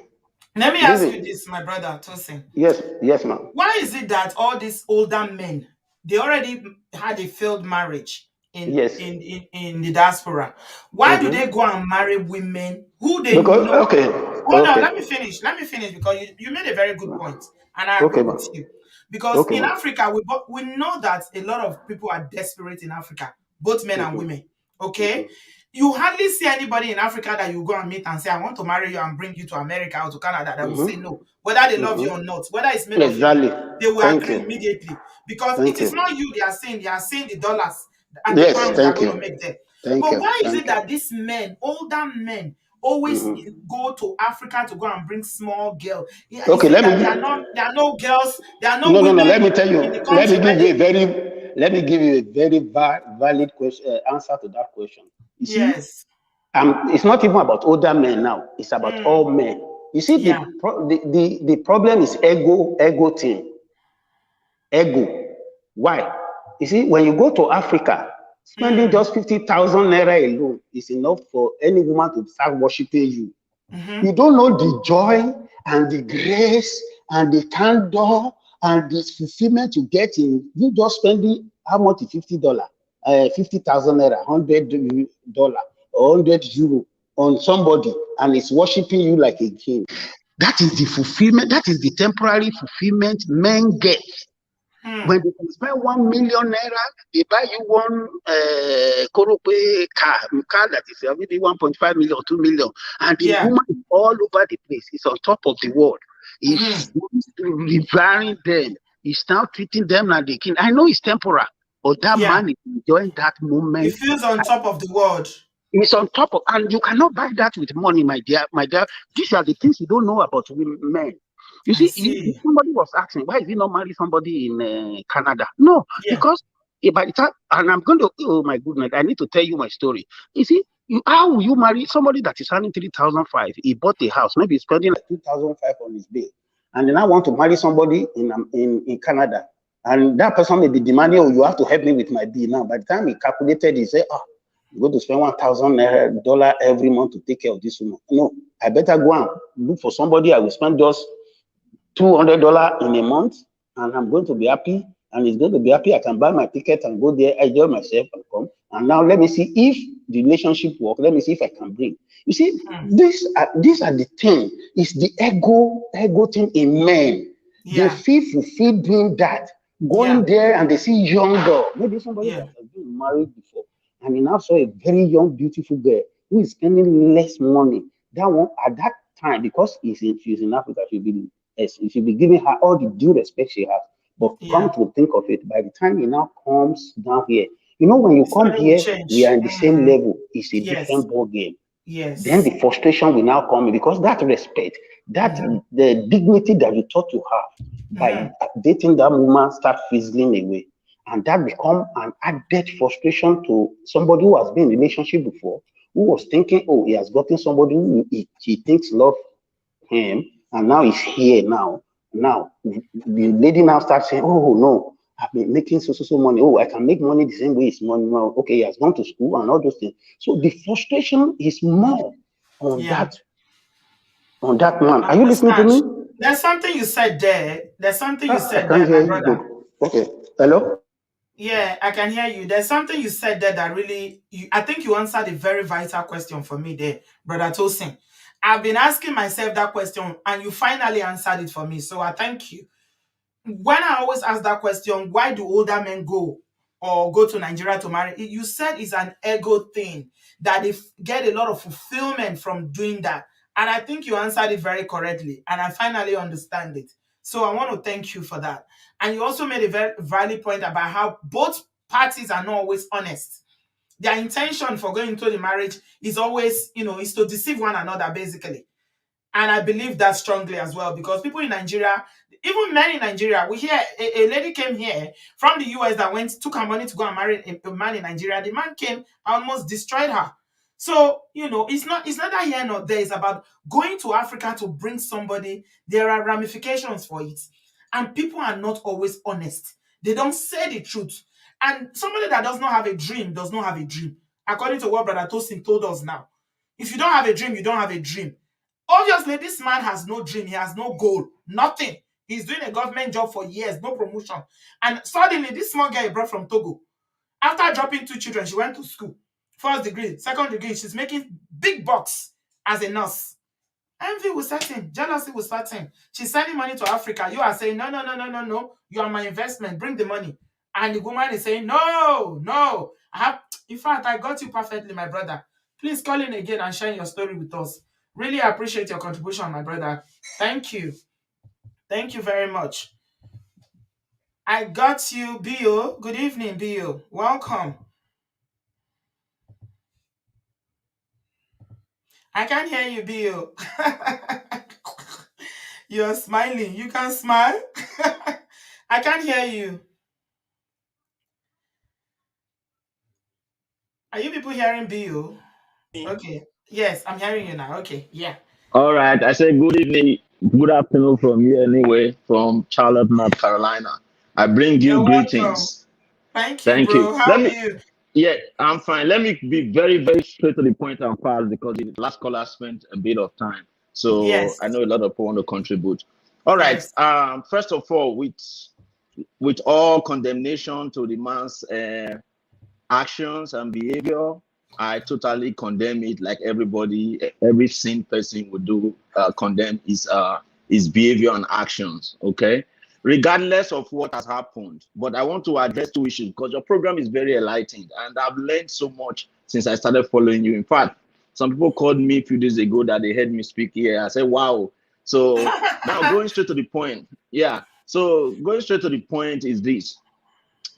Let me ask you this, my brother Tosin. Yes, ma'am. Why is it that all these older men, they already had a failed marriage in the diaspora? Why do they go and marry women who they know? Hold on, let me finish because you made a very good point, and I agree with you. Because in Africa, we know that a lot of people are desperate in Africa, both men and women. Okay? You hardly see anybody in Africa that you go and meet and say, I want to marry you and bring you to America or to Canada, that will say no, whether they love you or not, whether it's made of you, they will agree immediately. Because it is not you they are seeing the dollars and the pounds they are going to make there. But why is it that these men, older men, always go to Africa to go and bring small girls? There are no girls, there are no women. No, let me tell you. In the country, Let me give you a very valid question, answer to that question. You see, it's not even about older men now. It's about all men. You see, the problem is ego thing. Ego. Why? You see, when you go to Africa, spending just 50,000 naira alone is enough for any woman to start worshiping you. You don't know the joy and the grace and the candor and the fulfillment you get in you just spending how much is $50. 50,000 naira, $100 or €100 on somebody, and is worshiping you like a king. That is the fulfillment. That is the temporary fulfillment men get. When they can spend 1 million naira, they buy you one Korope car that is maybe 1.5 million, 2 million, and the woman is all over the place. It's on top of the world. He's revering them. He's now treating them like the king. I know it's temporal, but that man is enjoying that moment. He feels on top of the world. It's on top of, and you cannot buy that with money, my dear. These are the things you don't know about men. You see, somebody was asking, why is he not marry somebody in Canada? No, because by the time, and I'm going to, oh my goodness, I need to tell you my story. You see, how will you marry somebody that is earning 3,500? He bought a house, maybe he's spending like 2,500 on his bill, and then I want to marry somebody in Canada, and that person may be demanding, oh, you have to help me with my bill now. By the time he calculated, he said, oh, you're going to spend $1,000 every month to take care of this woman. No, I better go and look for somebody. I will spend just $200 in a month, and I'm going to be happy, and he's going to be happy. I can buy my ticket and go there, enjoy myself, and come. And now let me see if the relationship works. Let me see if I can bring. You see, these are the thing. It's the ego thing in men. They feel fulfilled doing that, going there, and they see young girl, maybe somebody that has been married before, and he now saw a very young, beautiful girl who is spending less money. That one at that time, because she's in Africa, she should be giving her all the due respect she has. But come to think of it, by the time he now comes down here, you know, when you come here, we are in the same level. It's a different ball game. Then the frustration will now come in, because that respect, that the dignity that you thought you have by dating that woman start fizzling away. And that become an added frustration to somebody who has been in a relationship before, who was thinking, oh, he has gotten somebody who he thinks love him, and now he's here now. Now, the lady now starts saying, oh, no, I've been making so money. Oh, I can make money the same way it's money now. Okay, he has gone to school and all those things. So the frustration is more on that man. Are you listening to me? There's something you said there. There's something you said there, my brother. Okay. Hello? Yeah, I can hear you. There's something you said there that really, I think you answered a very vital question for me there, Brother Tosin. I've been asking myself that question, and you finally answered it for me. So I thank you. When I always ask that question, why do older men go to Nigeria to marry? You said it's an ego thing, that they get a lot of fulfillment from doing that. And I think you answered it very correctly. And I finally understand it. So I want to thank you for that. And you also made a very valid point about how both parties are not always honest. Their intention for going into the marriage is always, is to deceive one another, basically. And I believe that strongly as well, because people in Nigeria, even men in Nigeria, we hear a lady came here from the US that took her money to go and marry a man in Nigeria. The man came and almost destroyed her. So, it's not that here nor there. It's about going to Africa to bring somebody. There are ramifications for it. And people are not always honest. They don't say the truth. And somebody that does not have a dream does not have a dream. According to what Brother Tosin told us now. If you don't have a dream, you don't have a dream. Obviously, this man has no dream. He has no goal. Nothing. He's doing a government job for years, no promotion. And suddenly, this small girl he brought from Togo, after dropping 2 children, she went to school. First degree, second degree, she's making big bucks as a nurse. Envy will set in. Jealousy will set in. She's sending money to Africa. You are saying, no. You are my investment. Bring the money. And the woman is saying, no. In fact, I got you perfectly, my brother. Please call in again and share your story with us. Really appreciate your contribution, my brother. Thank you. Thank you very much. I got you, Bio. Good evening, Bio. Welcome. I can't hear you, Bio. You're smiling. You can smile. I can't hear you. Are you people hearing Bio? Okay. Yes, I'm hearing you now. Okay. Yeah. All right. I said good evening, good afternoon from here anyway, from Charlotte, North Carolina. I bring you You're greetings. Welcome. Thank you, bro. How are you? Yeah, I'm fine. Let me be very, very straight to the point and fast, because the last caller spent a bit of time. So yes. I know a lot of people want to contribute. All right. Yes. First of all, with all condemnation to the man's actions and behavior, I totally condemn it. Like everybody, every sane person would do, condemn his behavior and actions. Okay, regardless of what has happened. But I want to address two issues because your program is very enlightening, and I've learned so much since I started following you. In fact, some people called me a few days ago that they heard me speak here. I said, "Wow!" So now going straight to the point. Yeah. So going straight to the point is this: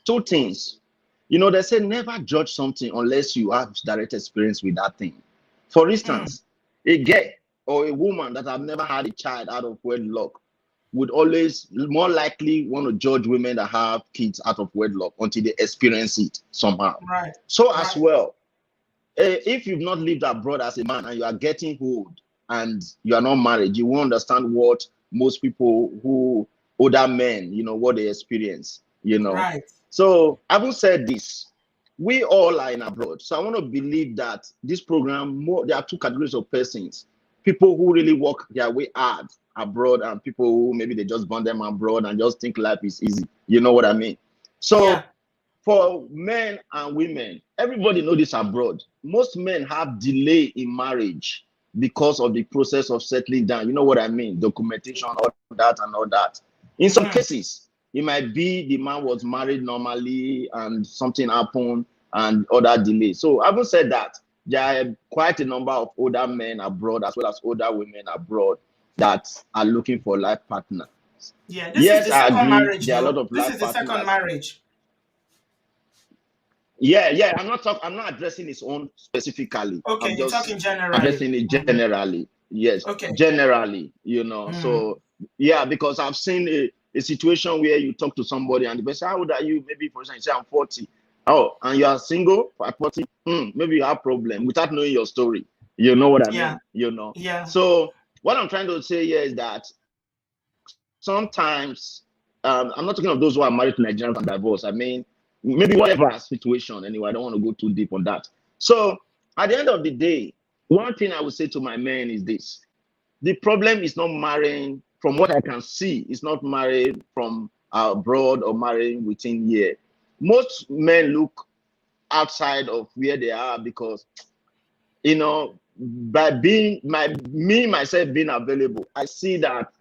two things. They say never judge something unless you have direct experience with that thing. For instance, a girl or a woman that have never had a child out of wedlock would always more likely want to judge women that have kids out of wedlock until they experience it somehow. Right. So as well, if you've not lived abroad as a man and you are getting old and you are not married, you won't understand what most people who older men, what they experience, Right. So having said this, we all are in abroad. So I want to believe that this program, there are two categories of persons: people who really work their way hard abroad, and people who maybe they just born them abroad and just think life is easy. You know what I mean? So for men and women, everybody know this abroad. Most men have delay in marriage because of the process of settling down. You know what I mean? Documentation, all that and all that. In some cases, it might be the man was married normally and something happened and other delays. So having said that, there are quite a number of older men abroad as well as older women abroad that are looking for life partners. Yeah, this is the second marriage. There are a lot of this life is the partners. second marriage. Yeah. I'm not addressing his own specifically. Okay, I'm you're just talking generally. addressing it generally. Yes. Okay. Generally, So yeah, because I've seen a situation where you talk to somebody and the person, how old are you? Maybe for example, you say I'm 40. Oh, and you are single at 40. Maybe you have problem without knowing your story. You know what I mean? Yeah. So what I'm trying to say here is that sometimes I'm not talking of those who are married to Nigerians and divorced. I mean, maybe whatever situation. Anyway, I don't want to go too deep on that. So at the end of the day, one thing I would say to my men is this: the problem is not marrying. From what I can see, it's not married from abroad or marrying within here. Most men look outside of where they are because, by being myself being available, I see that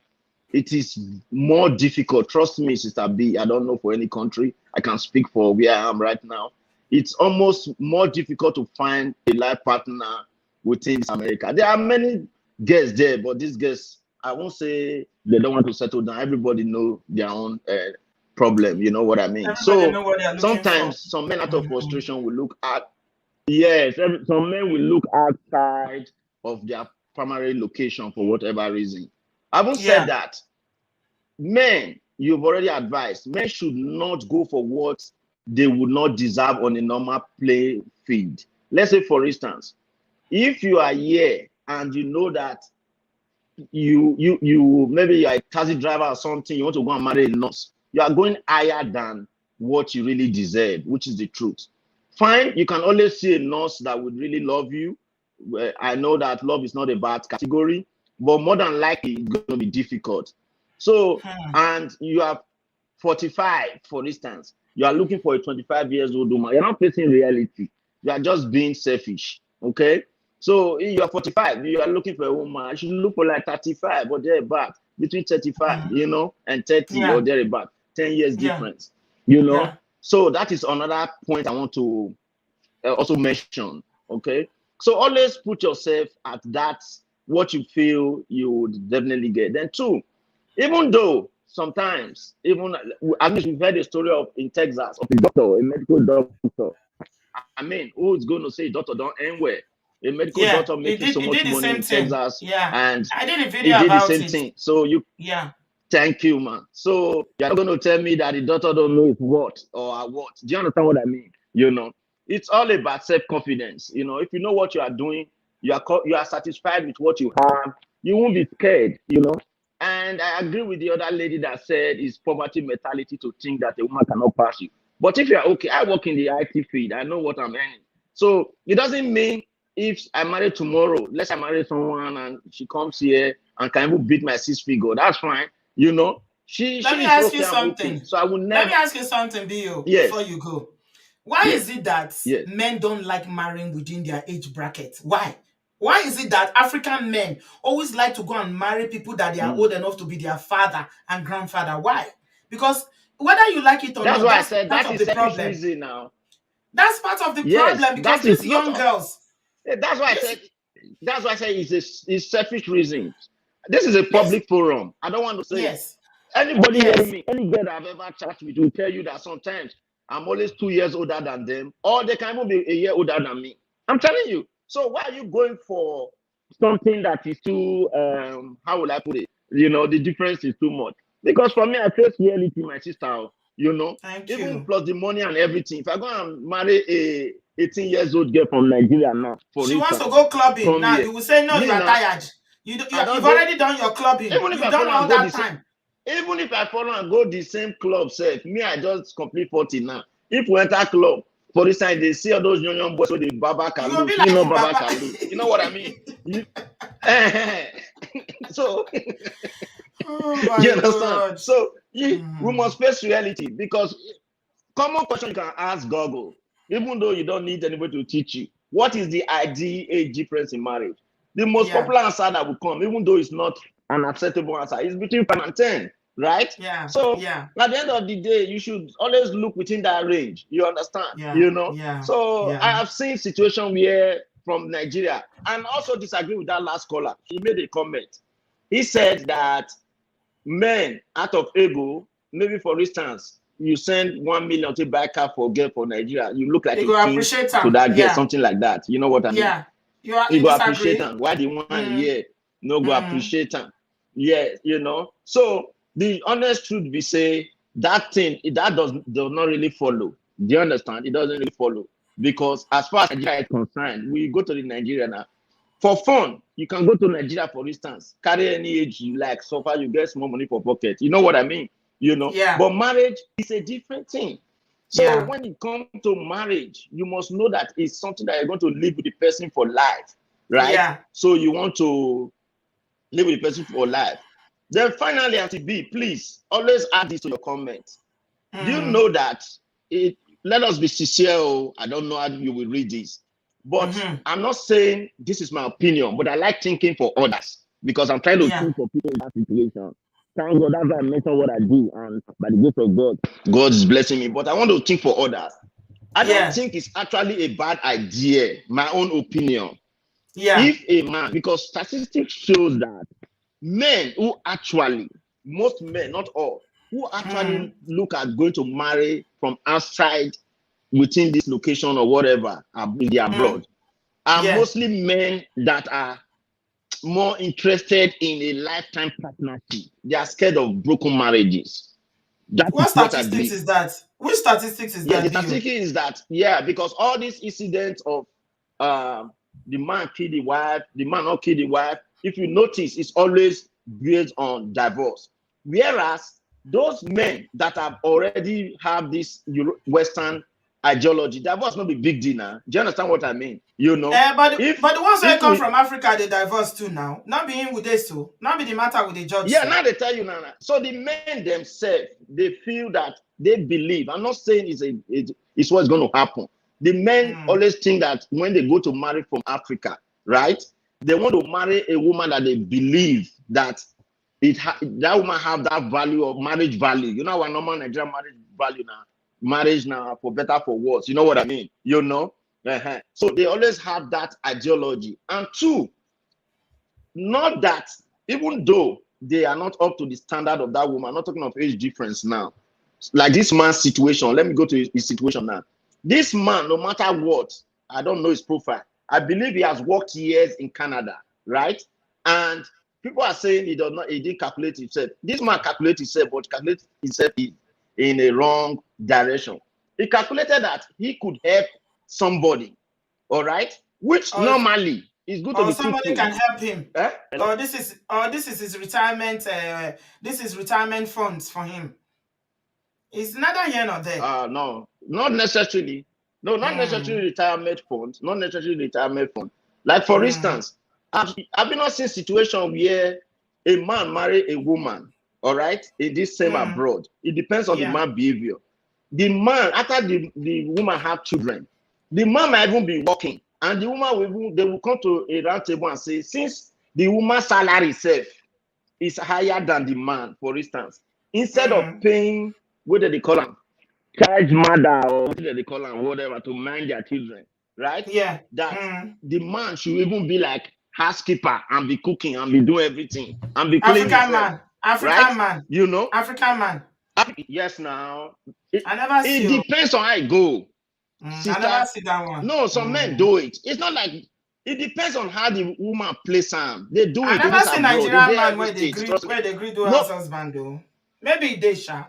it is more difficult. Trust me, Sister B, I don't know for any country. I can speak for where I am right now. It's almost more difficult to find a life partner within America. There are many girls there, but these girls, I won't say they don't want to settle down. Everybody know their own problem. You know what I mean? Everybody know what they are looking sometimes for. some men out of frustration will look at, yes, some men will look outside of their primary location for whatever reason. Having said that, men, you've already advised, men should not go for what they would not deserve on a normal play field. Let's say, for instance, if you are here and you know that you maybe you're a taxi driver or something, you want to go and marry a nurse, you are going higher than what you really deserve, which is the truth. Fine, you can always see a nurse that would really love you. I know that love is not a bad category, but more than likely it's going to be difficult. So, and you are 45, for instance, you are looking for a 25 years old woman. You're not facing reality. You are just being selfish. Okay. So you are 45, you are looking for a woman. You should look for like 35 or thereabout, between 35, and 30 or thereabout. 10 years difference, So that is another point I want to also mention. Okay. So always put yourself at that, what you feel you would definitely get. Then two, even though sometimes, I mean, we've heard a story of in Texas of a doctor, a medical doctor. I mean, who is going to say doctor don't end well? A medical doctor making so much money in Texas. And I did a video about it. Thing. So thank you, man. So you're not going to tell me that the doctor don't know his what or what. Do you understand what I mean? It's all about self-confidence. If you know what you are doing, you are satisfied with what you have, you won't be scared, And I agree with the other lady that said it's poverty mentality to think that a woman cannot pass you. But if you're okay, I work in the IT field, I know what I'm earning. So it doesn't mean if I marry tomorrow, let's say I marry someone and she comes here and can even beat my 6 figure, that's fine. Let me ask you something. Okay. So I will never. Let me ask you something, Bio, before you go. Why Yes. is it that Yes. men don't like marrying within their age bracket? Why? Why is it that African men always like to go and marry people that they are old enough to be their father and grandfather? Why? Because whether you like it or That's not, why I that's said part that of is the selfish problem. reason now. That's part of the Yes, problem because that is these not. young girls. That's why I This, said. That's why I say it's selfish reasons. This is a this, public forum. I don't want to say it. yes, Anybody hearing yes. me, any girl I've ever chatted with will tell you that sometimes I'm always 2 years older than them, or they can even be a year older than me. I'm telling you. So why are you going for something that is too how will I put it? The difference is too much. Because for me, I face reality, my sister. Thank Even you. plus the money and everything. If I go and marry a 18 years old girl from Nigeria now, for She wants to instance, go clubbing. come Now here. you will say no, you Me are now, tired. I don't You've dey. already done your clubbing. Even if You've I done follow all and go that the same, time. even if I follow and go the same club, self, me, I just complete 40 now. If we enter club, for instance, they see all those young boys with the Baba You will be Kalu. Me like no him, Baba Baba. Kalu. You know what I mean? So, Oh you my understand? God. So, we must face reality because common question you can ask Google, even though you don't need anybody to teach you. What is the ideal age difference in marriage? The most Yeah. popular answer that will come, even though it's not an acceptable answer, is between 5 and 10, right? Yeah. So Yeah. at the end of the day, you should always look within that range. You understand? Yeah. Yeah. So I Yeah. have seen situations where from Nigeria, and also disagree with that last caller. He made a comment. He said that men out of ego, maybe for instance, you send 1 million to buy a car for a girl for Nigeria, you look like You a go king appreciate to them. that girl, Yeah. something like that. You know what I mean? Yeah. You You go appreciate disagree? them. Why the one here no go Mm. appreciate them? Yeah, So the honest truth be say that thing that does not really follow. Do you understand? It doesn't really follow because as far as Nigeria is concerned, we go to the Nigeria now. For fun, you can go to Nigeria, for instance, carry any age you like, so far you get small money for pocket. You know what I mean? Yeah. But marriage is a different thing. So Yeah. when it comes to marriage, you must know that it's something that you're going to live with the person for life, right? Yeah. So you want to live with the person for life. Then finally, Auntie B, please always add this to your comments. Do you know that let us be sincere. I don't know how you will read this, but I'm not saying this is my opinion, but I like thinking for others because I'm trying to think for people in that situation. Thank God that's why I mentioned what I do, and by the grace of God, God is blessing me. But I want to think for others. I don't think it's actually a bad idea, my own opinion. Yeah. If a man, because statistics shows that men who actually, most men, not all, who actually look at going to marry from outside within this location or whatever in the abroad are mostly men that are more interested in a lifetime partnership. They are scared of broken marriages. That What is what I statistics believe. is that? Which statistics is Yeah, that? the statistic is that, because all these incidents of the man kill the wife, the man not kill the wife, if you notice, it's always based on divorce. Whereas those men that have already have this Western ideology, divorce not be big deal now. Do you understand what I mean? But the ones that come we, from Africa, they divorce too now. Not being with this so. Not be the matter with the judge. yeah, so. now they tell you now. So the men themselves, they feel that they believe. I'm not saying it's what's going to happen. The men always think that when they go to marry from Africa, right? They want to marry a woman that they believe that that woman have that value of marriage value. You know our normal Nigerian marriage value now. Marriage now for better for worse. You know what I mean? So they always have that ideology. And two, not that even though they are not up to the standard of that woman, I'm not talking of age difference now. Like this man's situation, let me go to his situation now. This man, no matter what, I don't know his profile. I believe he has worked years in Canada, right? And people are saying he didn't calculate himself. This man calculated himself, but calculated himself in a wrong direction. He calculated that he could help somebody, all right? Which normally is good to be somebody truthful. can help him. Hello? This is his retirement. This is retirement funds for him. It's neither here nor there. No, not necessarily. No, not necessarily retirement fund. Not necessarily retirement fund. Like for instance, I've been not seen situation where a man marry a woman, all right, in this same abroad. It depends on the man's behavior. the man, after the woman have children, the man might even be working, and the woman they will come to a round table and say, since the woman's salary itself is higher than the man, for instance, instead of paying, what do they call them, child mother, or what do they call them, whatever, to mind their children, right? Yeah. That the man should even be like housekeeper and be cooking and be doing everything and be cleaning African himself, man. African right? man. You know, African man. yes. Now I never see it you. depends on how it go, I sister. never see that one. No, some men do it. It's not like, it depends on how the woman plays them. They do I it in never this see abroad. Nigerian They man every state. where they agree do No, house husband though. Maybe they sha.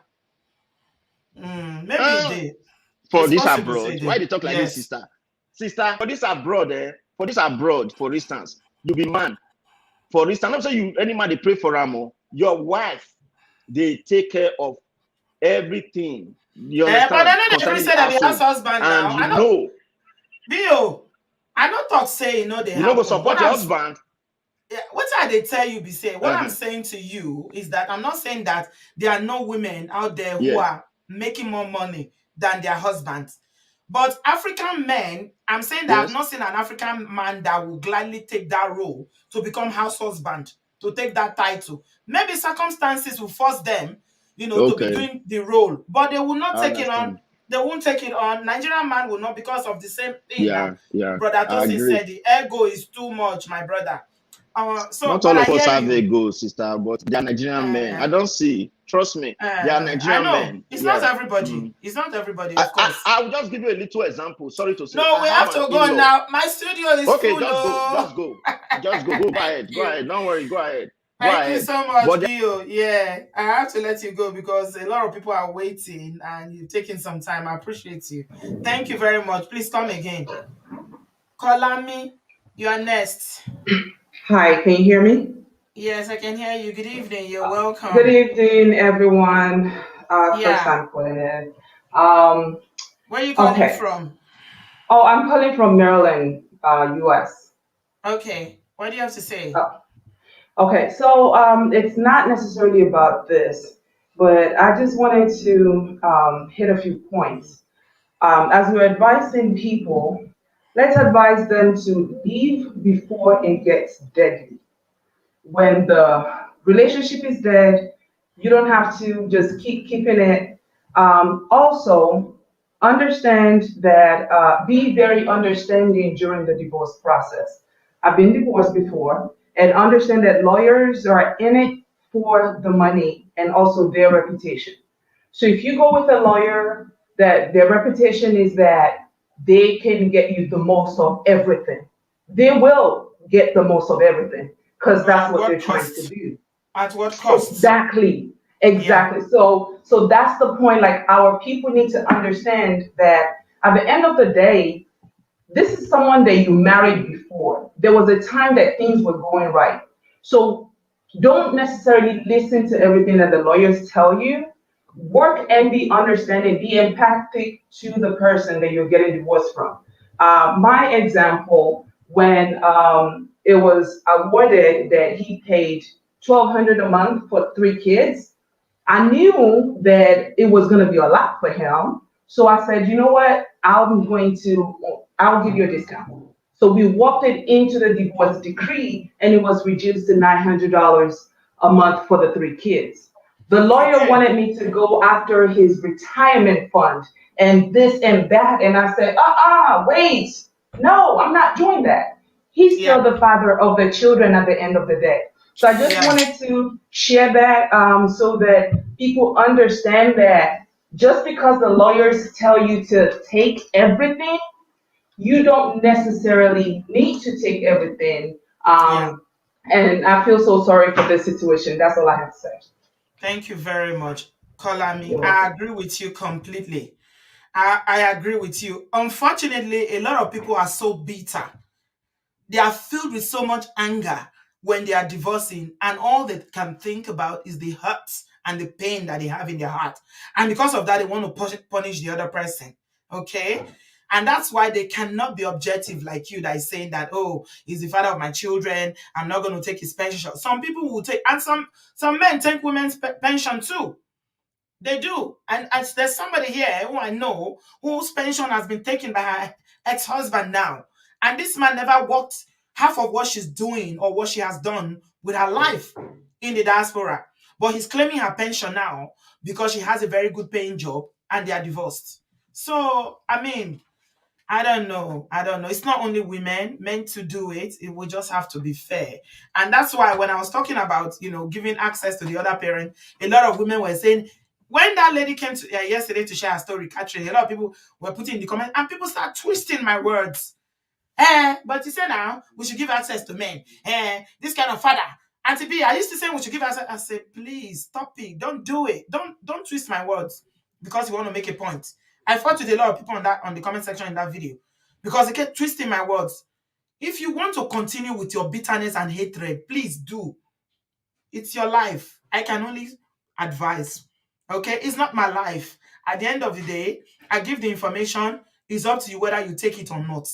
Maybe they. for It's this possible abroad. say Why they. they talk like this, Yes. sister? Sister, for this abroad, for instance, you be man. For instance, I'm saying you any man they pray for Amo, your wife, they take care of everything. You But they understand? know they agree Concerning say the they be house household. husband And now. you I know know, Bio. I don't talk say they you know, go happen. support your husband. What I they tell you be say, what I'm Uh-huh. saying to you is that I'm not saying that there are no women out there who Yeah. are making more money than their husbands. But African men, I'm saying that I've Yes. not seen an African man that will gladly take that role to become house husband, to take that title. Maybe circumstances will force them, to be Okay. doing the role, but they will not I take it on. understand. They won't take it on. Nigerian man will not, because of the same thing that Yeah. Brother I Tosin agree. said. The ego is too much, my brother. So, Not but all I of us hear have a you. goal, sister, but they are Nigerian men. I Uh, don't see. Trust me, they are I Nigerian know men. it's not Yeah. everybody. It's not everybody, I, of I course. I will just give you a little example. Sorry to say, No, I we have have an to go in-law. now. My studio is Okay, full. just go, Oh, just go, just go. Go ahead, go you. ahead. Don't worry, go ahead, go Thank you ahead. so much, But Bio. Yeah, I have to let you go because a lot of people are waiting and you're taking some time. I appreciate you. Thank you very much. Please come again. Kolami, you are next. Hi, can you hear me? Yes, I can hear you. Good evening. You're Good welcome. evening, everyone. First Yeah. time calling in. Um, Where are you calling okay. from? Oh, I'm calling from Maryland, US. Okay. What do you have to say? Uh, okay, so it's not necessarily about this, but I just wanted to hit a few points. As we're advising people, let's advise them to leave before it gets deadly. When the relationship is dead, you don't have to just keep keeping it. Also, understand that be very understanding during the divorce process. I've been divorced before, and understand that lawyers are in it for the money and also their reputation. So if you go with a lawyer that their reputation is that they can get you the most of everything, they will get the most of everything because But that's at what what they're trying to cost? do. At what cost? Exactly. Yeah. Exactly. So that's the point. Like our people need to understand that at the end of the day, this is someone that you married before. There was a time that things were going right. So don't necessarily listen to everything that the lawyers tell you. Work and be understanding, be empathic to the person that you're getting divorced from. My example, when it was awarded that he paid 1,200 a month for 3 kids, I knew that it was going to be a lot for him. So I said, you know what? I'll give you a discount. So we walked it into the divorce decree and it was reduced to $900 a month for the 3 kids. The lawyer Okay. wanted me to go after his retirement fund and this and that. And I said, wait, no, I'm not doing that. He's Yeah. still the father of the children at the end of the day. So I just Yeah. wanted to share that so that people understand that just because the lawyers tell you to take everything, you don't necessarily need to take everything. Yeah. And I feel so sorry for this situation. That's all I have to say. Thank you very much, Kolami. You're I welcome. agree with you completely. I agree with you. Unfortunately, a lot of people are so bitter. They are filled with so much anger when they are divorcing, and all they can think about is the hurt and the pain that they have in their heart. And because of that, they want to punish the other person. Okay? And that's why they cannot be objective like you that is saying that, oh, he's the father of my children. I'm not going to take his pension. Some people will take, and some men take women's pension too. They do. And as there's somebody here who I know whose pension has been taken by her ex-husband now. And this man never worked half of what she's doing or what she has done with her life in the diaspora. But he's claiming her pension now because she has a very good paying job and they are divorced. So, I mean, I don't know. I don't know. It's not only women meant to do it. It will just have to be fair. And that's why when I was talking about, giving access to the other parent, a lot of women were saying, when that lady came to yesterday to share her story, Catherine, a lot of people were putting in the comment and people start twisting my words. But you say now we should give access to men. This kind of father. Auntie B, I used to say we should give access. I said, please stop it. Don't do it. Don't twist my words because you want to make a point. I fought with a lot of people on the comment section in that video because they kept twisting my words. If you want to continue with your bitterness and hatred, please do. It's your life. I can only advise. Okay, it's not my life. At the end of the day, I give the information. It's up to you whether you take it or not.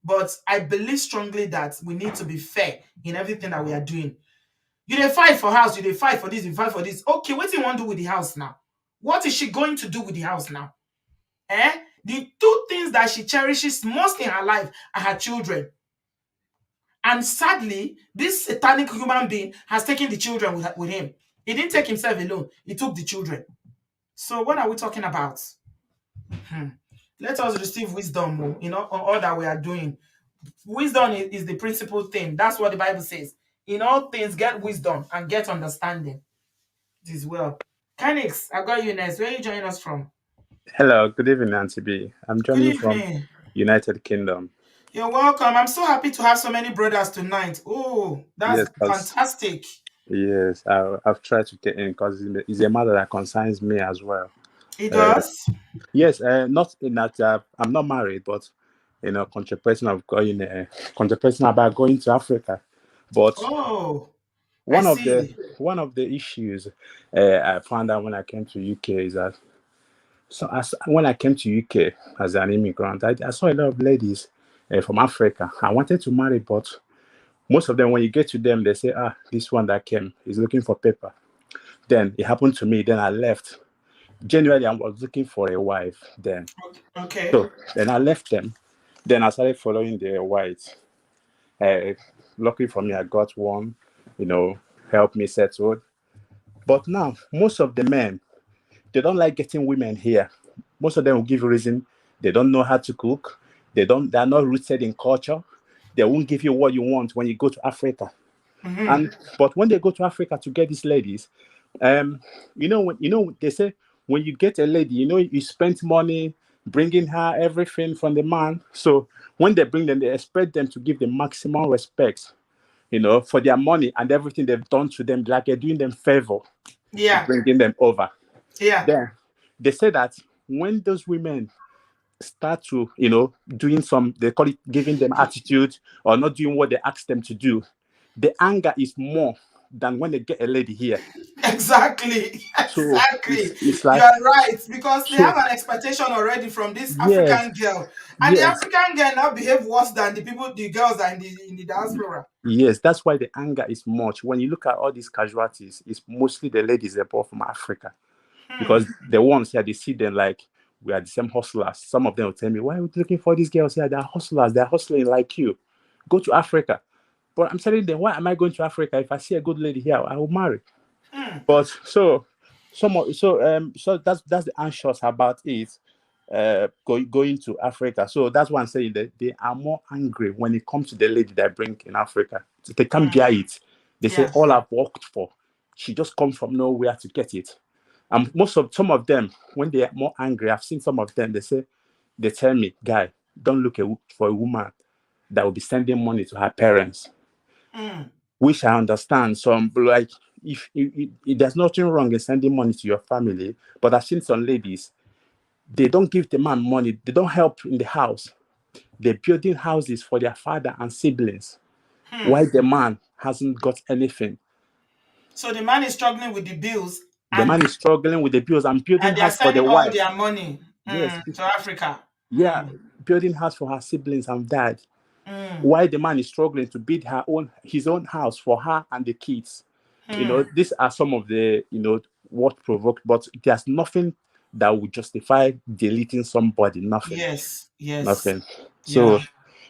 But I believe strongly that we need to be fair in everything that we are doing. You dey fight for house, you dey fight for this, you fight for this. Okay, what do you want to do with the house now? What is she going to do with the house now? The two things that she cherishes most in her life are her children. And sadly, this satanic human being has taken the children with him. He didn't take himself alone. He took the children. So what are we talking about? Let us receive wisdom, on all that we are doing. Wisdom is the principal thing. That's what the Bible says. In all things, get wisdom and get understanding. It is well. Canix, I got you next. Where are you joining us from? Hello, good evening, Nancy B. I'm Good joining from evening. United Kingdom. You're welcome. I'm so happy to have so many brothers tonight. Oh, that's Yes, fantastic. yes, I've tried to get in because it's a matter that concerns me as well. It Uh, does? yes, not in that I'm not married, but contemplating about going to Africa. But Oh, I one of the see. one of the issues I found out when I came to UK is that when I came to UK as an immigrant, I saw a lot of ladies from Africa. I wanted to marry, but most of them, when you get to them, they say, this one that came is looking for paper. Then it happened to me. Then I left. Genuinely, I was looking for a wife then. Okay. So then I left them. Then I started following the whites. Luckily for me, I got one, help me settle. But now, most of the men, they don't like getting women here. Most of them will give reason. They don't know how to cook. They're not rooted in culture. They won't give you what you want when you go to Africa. But when they go to Africa to get these ladies, they say when you get a lady, you spend money bringing her everything from the man. So when they bring them, they expect them to give the maximum respect, for their money and everything they've done to them, like they're doing them favor, Yeah. bringing them over. Yeah. Then they say that when those women start to, doing they call it giving them attitude or not doing what they ask them to do, the anger is more than when they get a lady here. Exactly. So Exactly. it's You like, are right because they have so an expectation already from this yes, African girl, and the yes, African girl now behave worse than the girls are in the diaspora. yes. That's why the anger is much. When you look at all these casualties, it's mostly the ladies they brought from Africa because the ones here they see them like we are the same hustlers. Some of them will tell me, "Why are we looking for these girls here? They're hustlers. They're hustling like you. Go to Africa." But I'm telling them, why am I going to Africa? If I see a good lady here, I will marry. But so that's the anxious about it, going to Africa. So that's why I'm saying that they are more angry when it comes to the lady that bring in Africa. So they can't bear it. They say Yeah. all I've worked for, she just comes from nowhere to get it. And some of them, when they are more angry, I've seen some of them. They tell me, guy, don't look for a woman that will be sending money to her parents. Which I understand. Some like if there's nothing wrong in sending money to your family, but I've seen some ladies, they don't give the man money, they don't help in the house. They're building houses for their father and siblings, while the man hasn't got anything. So the man is struggling with the bills, The man is struggling with the bills and building they are house for the sending all wife. their money Yes, to Africa. yeah, building house for her siblings and dad. While the man is struggling to build his own house for her and the kids. These are some of the what provoked, but there's nothing that would justify deleting somebody. Nothing. Yes, yes, Nothing. So, yeah.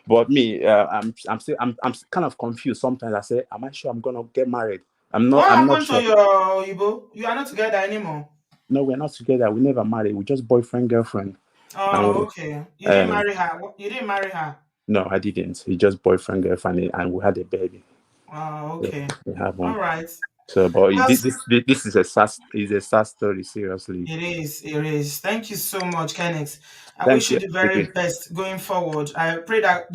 but me, I'm still, I'm kind of confused sometimes. I say, am I sure I'm gonna get married? What I'm not happened to sure. your Ibo? You are not together anymore. No, we're not together. We never married. We just boyfriend girlfriend. And Oh, okay. You didn't um, marry her. You didn't marry her. no, I didn't. We just boyfriend girlfriend, and we had a baby. Oh, So okay. we have All one. right. So, but Well, this is a sad story. Seriously. it is. It is. Thank you so much, Kenneth. I Thank wish you you. the Thank very you. best going forward. I pray that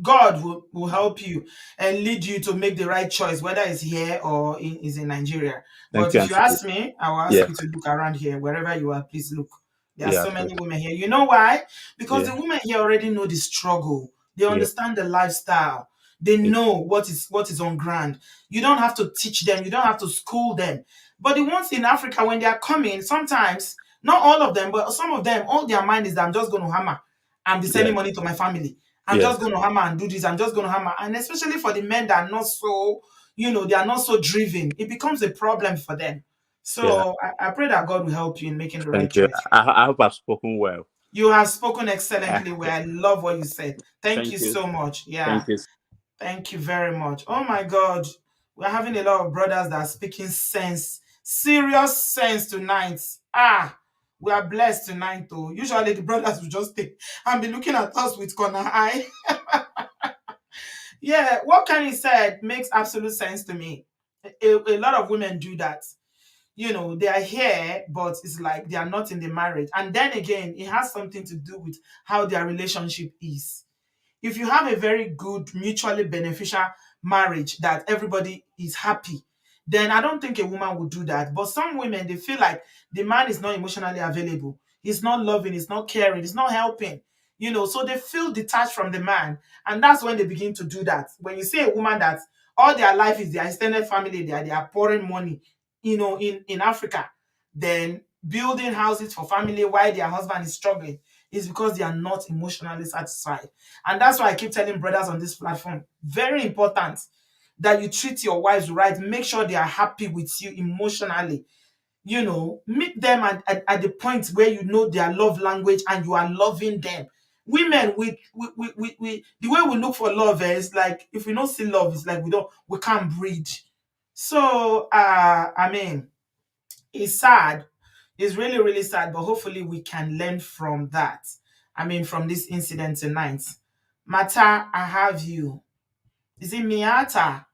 God will help you and lead you to make the right choice, whether it's here or is in Nigeria. Thank But you, if you Auntie. ask me, I will ask Yeah. you to look around here. Wherever you are, please look. There are Yeah. so Sure. many women here. You know why? Because Yeah. the women here already know the struggle. They Yeah. understand the lifestyle. They Yeah. know what is on ground. You don't have to teach them. You don't have to school them. But the ones in Africa, when they are coming, sometimes not all of them, but some of them, all their mind is that I'm just going to hammer and be Yeah. sending money to my family. I'm Yeah. just going to hammer and do this. I'm just going to hammer. And especially for the men that are not so, they are not so driven, it becomes a problem for them. Yeah. So I pray that God will help you in making the right Thank you. choice. I hope I've spoken well. You have spoken excellently well. I love what you said. Thank Thank you you. so much. Thank Yeah. you. Thank you very much. Oh my God. We're having a lot of brothers that are speaking sense, serious sense tonight. Ah, we are blessed tonight, though. Usually the brothers will just stay and be looking at us with corner eye. Yeah, what Kenny said makes absolute sense to me. A lot of women do that. They are here, but it's like they are not in the marriage. And then again, it has something to do with how their relationship is. If you have a very good, mutually beneficial marriage that everybody is happy, then I don't think a woman would do that. But some women, they feel like the man is not emotionally available. He's not loving, he's not caring, he's not helping. So they feel detached from the man. And that's when they begin to do that. When you see a woman that all their life is their extended family, they are pouring money, in Africa, then building houses for family while their husband is struggling, is because they are not emotionally satisfied. And that's why I keep telling brothers on this platform, very important that you treat your wives right. Make sure they are happy with you emotionally. Meet them at the point where you know their love language and you are loving them. Women, we the way we look for love is like, if we don't see love, it's like we can't breathe. So I mean, it's sad. It's really, really sad, but hopefully we can learn from that. I mean, from this incident tonight. Mata, I have you. Is it Miata?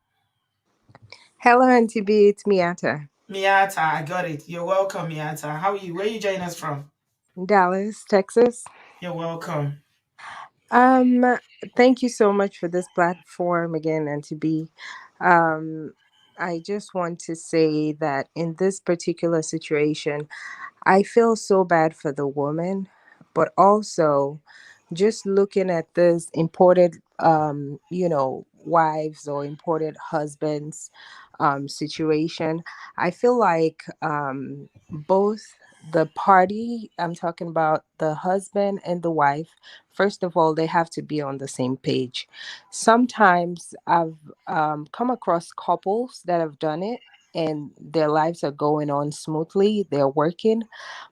Hello, Auntie B. It's Miata. Miata, I got it. You're welcome, Miata. How are you? Where are you joining us from? Dallas, Texas. You're welcome. Um, Thank you so much for this platform again, Auntie B. Um, I just want to say that in this particular situation, I feel so bad for the woman, but also just looking at this imported wives or imported husbands situation, I feel like both the party, I'm talking about the husband and the wife, first of all, they have to be on the same page. Sometimes I've come across couples that have done it and their lives are going on smoothly, they're working,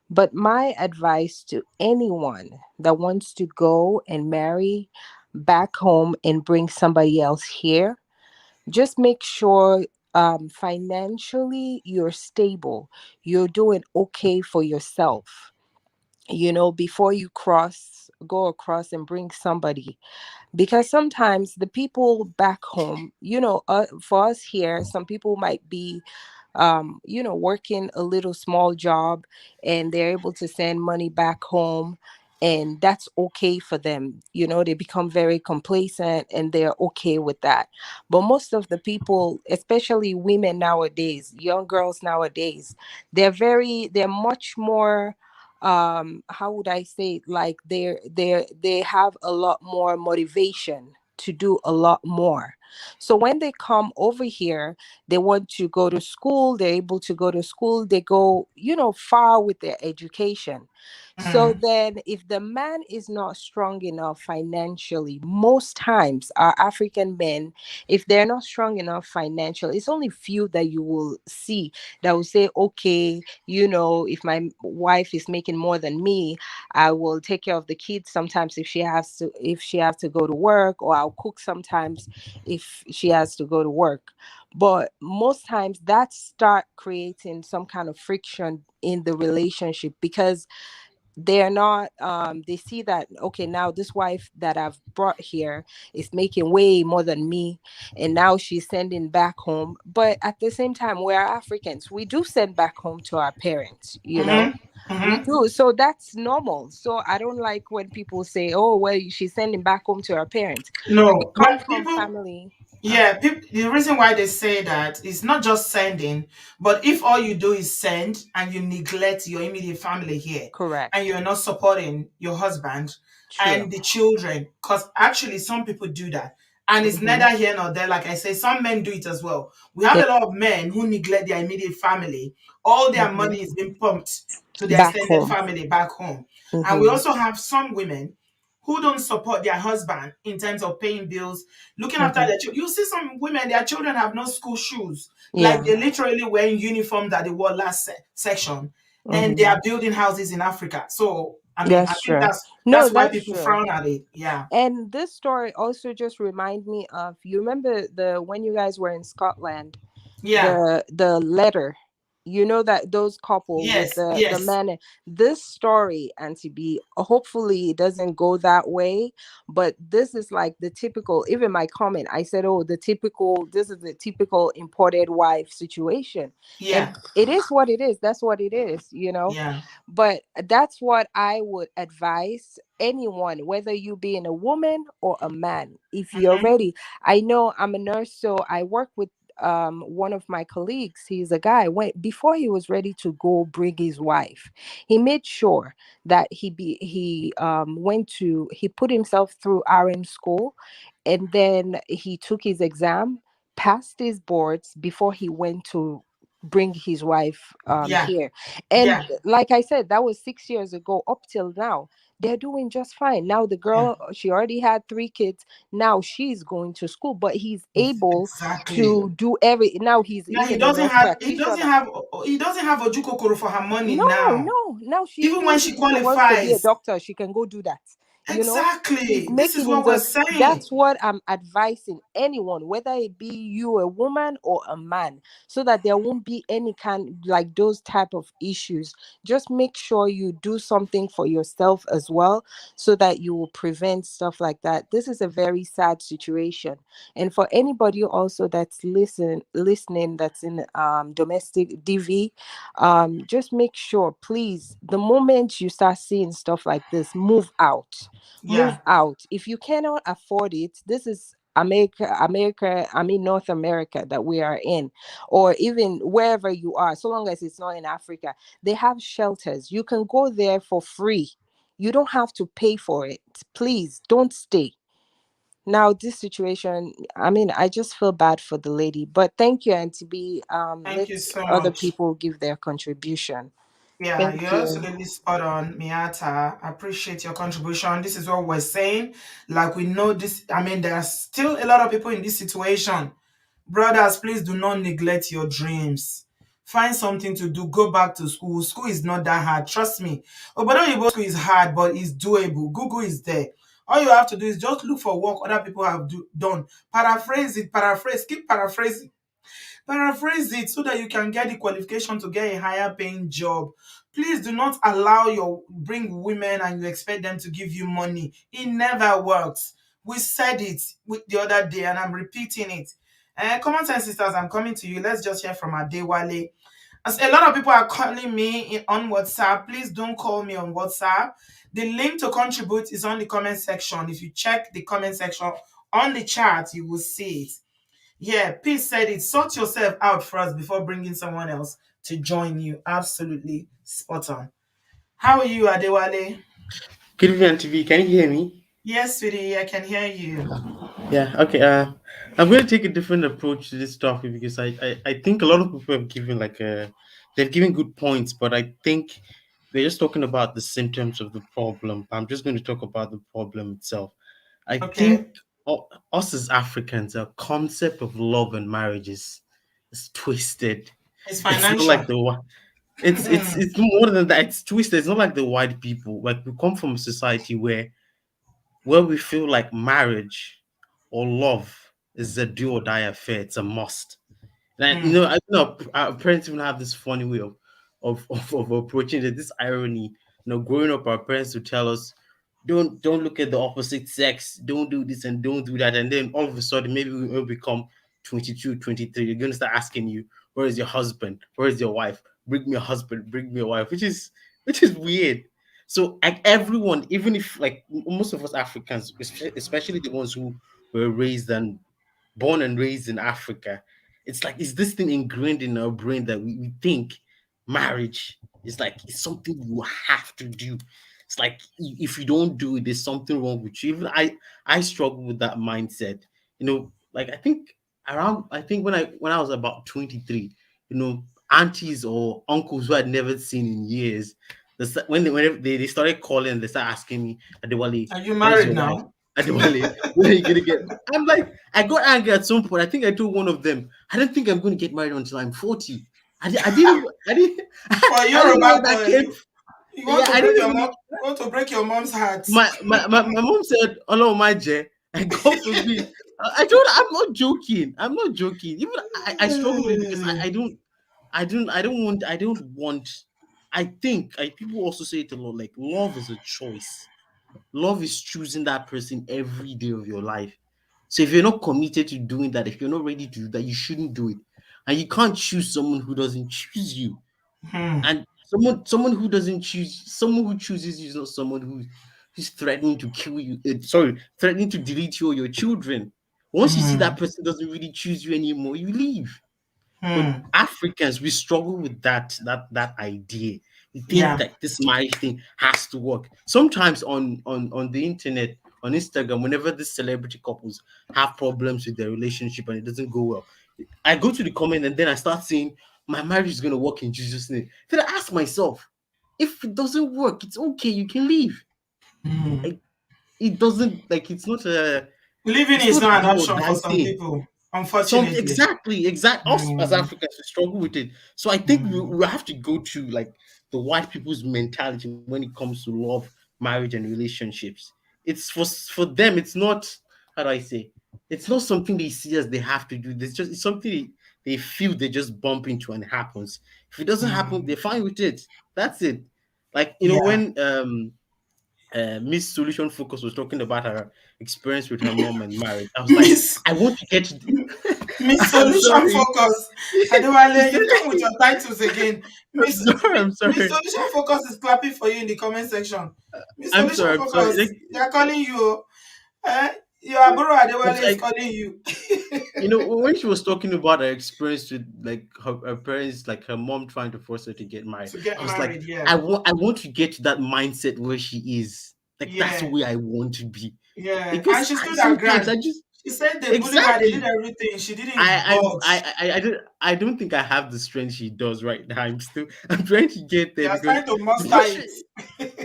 but my advice to anyone that wants to go and marry back home and bring somebody else here, just make sure financially you're stable, you're doing okay for yourself, before you go across and bring somebody. Because sometimes the people back home, for us here, some people might be working a little small job and they're able to send money back home, and that's okay for them. They become very complacent and they're okay with that. But most of the people, especially women nowadays, young girls nowadays, they're much more, how would I say it? Like they have a lot more motivation to do a lot more. So when they come over here, they want to go to school, they're able to go to school, they go, far with their education. So then, if the man is not strong enough financially, most times our African men, if they're not strong enough financially, it's only few that you will see that will say, okay, if my wife is making more than me, I will take care of the kids sometimes if she has to go to work, or I'll cook sometimes if she has to go to work. But most times that start creating some kind of friction in the relationship, because they're not they see that, okay, now this wife that I've brought here is making way more than me, and now she's sending back home. But at the same time, we're Africans, we do send back home to our parents, we do. So that's normal. So I don't like when people say, oh well, she's sending back home to her parents. We No, come when from people, family. yeah, the reason why they say that is not just sending, but if all you do is send and you neglect your immediate family here, Correct. and you're not supporting your husband True. and the children, because actually some people do that, and it's Mm-hmm. neither here nor there. Like I say, some men do it as well. We have Yeah. a lot of men who neglect their immediate family. All their Mm-hmm. money is being pumped to their Back extended home. family back home. And we Mm-hmm. also have some women who don't support their husband in terms of paying bills, looking after Mm-hmm. their children. You see some women, their children have no school shoes. Like Yeah. they literally wearing uniform that they wore last section, and they Mm-hmm. are building houses in Africa. So I mean, I That's think true. No, that's why that's people true. frown at it. Yeah. And this story also just remind me of, you remember the when you guys were in Scotland, Yeah. the letter, that those couple with Yes. the Yes. man. This story, Auntie B, hopefully it doesn't go that way, but this is like the typical, even my comment, I said, oh, this is the typical imported wife situation. Yeah. And it is what it is. That's what it is. Yeah. But that's what I would advise anyone, whether you being a woman or a man, if you're Mm-hmm. ready. I know I'm a nurse, so I work with one of my colleagues. He's a guy, when before he was ready to go bring his wife, he made sure that he put himself through RM school, and then he took his exam, passed his boards before he went to bring his wife Yeah. here. And Yeah. like I said, that was 6 years ago. Up till now, they're doing just fine. Now the Yeah. girl, she already had 3 kids. Now she's going to school, but he's able Exactly. to do now he's Now even a nurse practitioner. he doesn't have ojukokoro for her money No, now. no. Now she Even when feels she she even wants to be a qualifies. doctor, she can go do that. He's Exactly. This is making what his we're own. saying. That's what I'm advising anyone, whether it be you a woman or a man, so that there won't be any kind like those type of issues. Just make sure you do something for yourself as well, so that you will prevent stuff like that. This is a very sad situation. And for anybody also that's listening, that's in domestic DV, just make sure, please, the moment you start seeing stuff like this, move out. Yeah. Move out. If you cannot afford it, this is America, I mean North America that we are in, or even wherever you are, so long as it's not in Africa, they have shelters. You can go there for free. You don't have to pay for it. Please don't stay. Now this situation, I mean, I just feel bad for the lady. But thank you, Auntie B. Thank Let you so other much. people give their contribution. Yeah, Thank you're you. absolutely spot on, Miata. I appreciate your contribution. This is what we're saying. Like we know this, I mean, there are still a lot of people in this situation. Brothers, please do not neglect your dreams. Find something to do. Go back to school. School is not that hard. Trust me. Obodooyinbo school is hard, but it's doable. Google is there. All you have to do is just look for work other people have done. Paraphrase it. Keep paraphrasing. Paraphrase it so that you can get the qualification to get a higher paying job. Please do not allow your bring women and you expect them to give you money. It never works. We said it the other day and I'm repeating it. Come on, sisters, I'm coming to you. Let's just hear from Adewale. As a lot of people are calling me on WhatsApp, please don't call me on WhatsApp. The link to contribute is on the comment section. If you check the comment section on the chat, you will see it. Yeah, Peace said it. Sort yourself out first before bringing someone else to join you. Absolutely spot on. How are you, Adewale? Good evening, TV. Can you hear me? Yes, sweetie, I can hear you. Yeah, okay. I'm going to take a different approach to this topic because I think a lot of people have given they've given good points, but I think they're just talking about the symptoms of the problem. I'm just going to talk about the problem itself. I Okay. think us as Africans, our concept of love and marriage is twisted. It's It's not like financial. the one. It's more than that. It's twisted. It's not like the white people. Like we come from a society where we feel like marriage or love is a do or die affair. It's a must. And I know our parents even have this funny way of approaching it. This irony, growing up, our parents would tell us, don't look at the opposite sex, don't do this and don't do that. And then all of a sudden, maybe we will become 22, 23. You're gonna start asking you, where is your husband? Where is your wife? Bring me a husband, bring me a wife, which is weird. So like everyone, even if like most of us Africans, especially the ones who were raised and born and raised in Africa, it's like it's this thing ingrained in our brain that we think marriage is like it's something you have to do. It's like if you don't do it, there's something wrong with you. Even I struggle with that mindset. Like I think when I was about 23, aunties or uncles who I'd never seen in years, whenever they started calling, they start asking me, Adewale, Are you where's married your wife? now? Adewale, when are you gonna get? I'm like, I got angry at some point. I think I told one of them, I don't think I'm going to get married until I'm 40. I didn't, For I didn't know Yoruba where that boy, came. you want Yeah, to I break didn't your even mom, know. you want to break your mom's heart. My mom said, "Oh no, my J," and God forbid. I told her, I'm not joking. I'm not joking. Even I struggle with it because I don't want. I think people also say it a lot. Like love is a choice. Love is choosing that person every day of your life. So if you're not committed to doing that, if you're not ready to do that, you shouldn't do it. And you can't choose someone who doesn't choose you. Hmm. And someone who doesn't choose, someone who chooses you is not someone who's threatening to kill you. Threatening to delete you or your children. Once you see that Hmm. person doesn't really choose you anymore, you leave. But Hmm. Africans, we struggle with that idea. We think Yeah. that this marriage thing has to work. Sometimes on the internet, on Instagram, whenever these celebrity couples have problems with their relationship and it doesn't go well, I go to the comment and then I start saying, my marriage is gonna work in Jesus' name. Then I ask myself, if it doesn't work, it's okay, you can leave. Hmm. Like it doesn't like Living it's is not a not an do or option for die some thing. people, Some unfortunately. exact us as Hmm. Africans we struggle with it. So I think Hmm. we have to go to like the white people's mentality when it comes to love, marriage, and relationships. It's for them. It's not how do I say? It's not something they see as they have to do. It's something they feel they just bump into and it happens. If it doesn't happen, Hmm. they're fine with it. That's it. Like Yeah. when Miss Solution Focus was talking about her experience with her mom and marriage. I was like, Miss I want to get to Miss I'm Solution sorry. Focus. She Adewale, said, you've come with your titles again. I'm sorry, I'm Miss sorry. Solution Focus is clapping for you in the comment section. Miss I'm Solution sorry, I'm sorry. Focus, Like, they are calling you. Eh? Your bro Adewale it's is like, calling you when she was talking about her experience with like her parents, like her mom trying to force her to get married, to get I was like, married. Yeah. I want to get to that mindset where she is. Like, that's Yeah. where I want to be. Yeah. And Because she stood her sometimes ground. I just, She said they bullied her, they did exactly. everything. She didn't budge. I don't think I have the strength she does right now. I'm trying to get They there are because trying to the muster pressure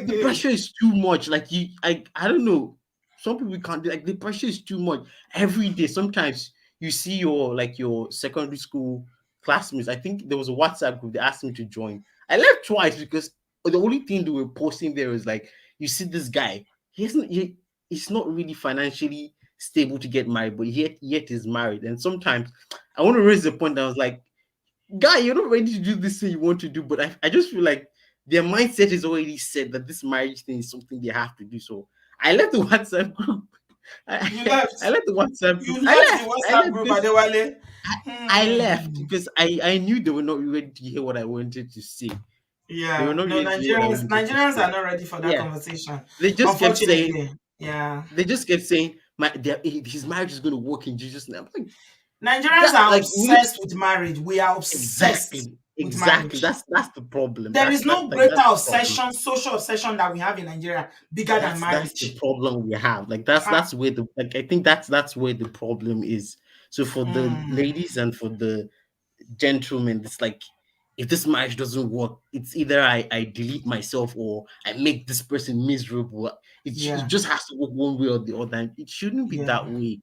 the it. pressure is too much. Like I don't know. Some people can't like the pressure is too much every day. Sometimes you see your secondary school classmates. I think there was a WhatsApp group they asked me to join. I left twice because the only thing they were posting there was like, you see this guy. He's not really financially stable to get married, but yet is married. And sometimes I want to raise the point that I was like, guy, you're not ready to do this thing you want to do, but I just feel like their mindset is already set that this marriage thing is something they have to do. So I left the WhatsApp group. You I left. left the WhatsApp group. You left the I WhatsApp left group, this. Adewale. I left Hmm. because I knew they were not ready to hear what I wanted to say. They were Yeah. not No, ready to hear what I wanted to Nigerians say. are not ready for that Yeah, conversation. they just kept saying, Unfortunately. Yeah. his marriage is going to work in Jesus' name. I'm like, Nigerians that are like we obsessed with marriage. We are obsessed. exactly with Exactly. marriage. That's the problem. There is That's no like greater that's the problem. obsession, social obsession that we have in Nigeria bigger than That's the marriage. problem we have. Like Ha. that's where the like I think that's where the problem is. So for the Mm, ladies and for the gentlemen, it's like if this marriage doesn't work, it's either I delete myself or I make this person miserable. It yeah, just has to work one way or the other. And it shouldn't be yeah, that way.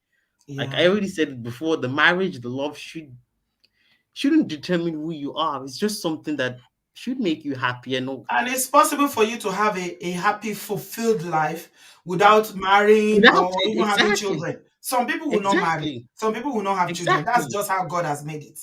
Like I yeah. already said it before, the marriage, the love shouldn't determine who you are. It's just something that should make you happy and no And it's possible for you to have a happy, fulfilled life without marrying without or it. even having Exactly. children. Some people will not marry. Exactly. Some people will not have children. That's Exactly. just how God has made it.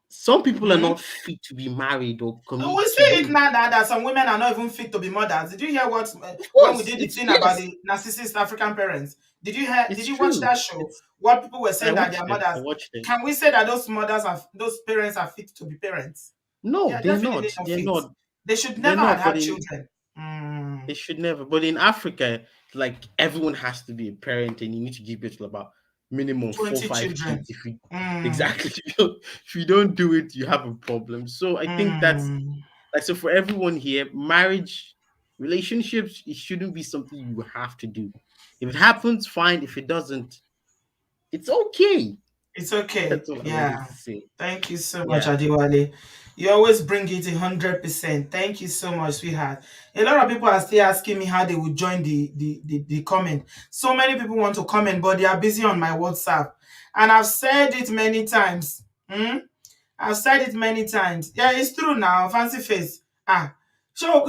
Some people are Hmm? not fit to be married or We commit see to it be. now that some women are not even fit to be mothers. Did you hear what Of when we course, did the it's thing about yes, the narcissist African parents? Did you hear? Did it's you watch true. that show? It's What people were I saying that watched their it. I mothers. watched it. Can we say that those parents are fit to be parents? They No, are they're definitely not. not They're fit. not. They should They're never not. But have in children. Mm, they should never. But in Africa, like everyone has to be a parent, and you need to give birth to about minimum four, 20 five children. kids. If you Mm, exactly if you don't do it, you have a problem. So I think that's mm. like so for everyone here, marriage, relationships, it shouldn't be something you have to do. If it happens, fine. If it doesn't, it's okay. It's okay. That's all I wanted Yeah. to say. Thank you so much, Yeah. Adiwale. You always bring it 100%. Thank you so much, sweetheart. A lot of people are still asking me how they would join the comment. So many people want to comment, but they are busy on my WhatsApp. And I've said it many times. Hmm? I've said it many times. Yeah, it's true now. Fancy face. Ah, show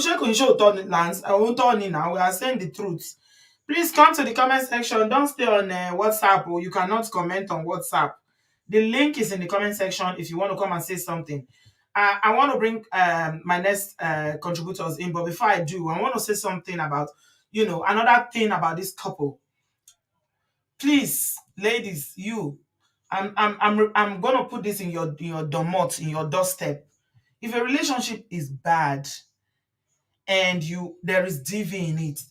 turn lands. I won't turn in now. We are saying the truth. Please come to the comment section. Don't stay on WhatsApp, or you cannot comment on WhatsApp. The link is in the comment section if you want to come and say something. I want to bring my next contributors in, but before I do, I want to say something about, another thing about this couple. Please, ladies, I'm gonna put this in your domot, in your doorstep. If a relationship is bad and there is DV in it,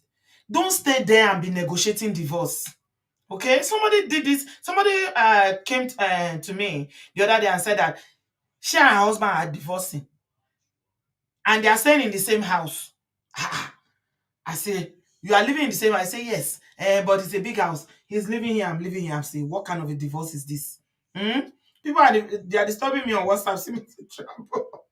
don't stay there and be negotiating divorce. Okay, somebody did this. Somebody came to me the other day and said that she and her husband are divorcing and they are staying in the same house. Ah, I say, you are living in the same house? I say, yes, but it's a big house. He's living here, I'm living here. I'm saying, what kind of a divorce is this? Hmm? People they are disturbing me on WhatsApp. See me to trouble.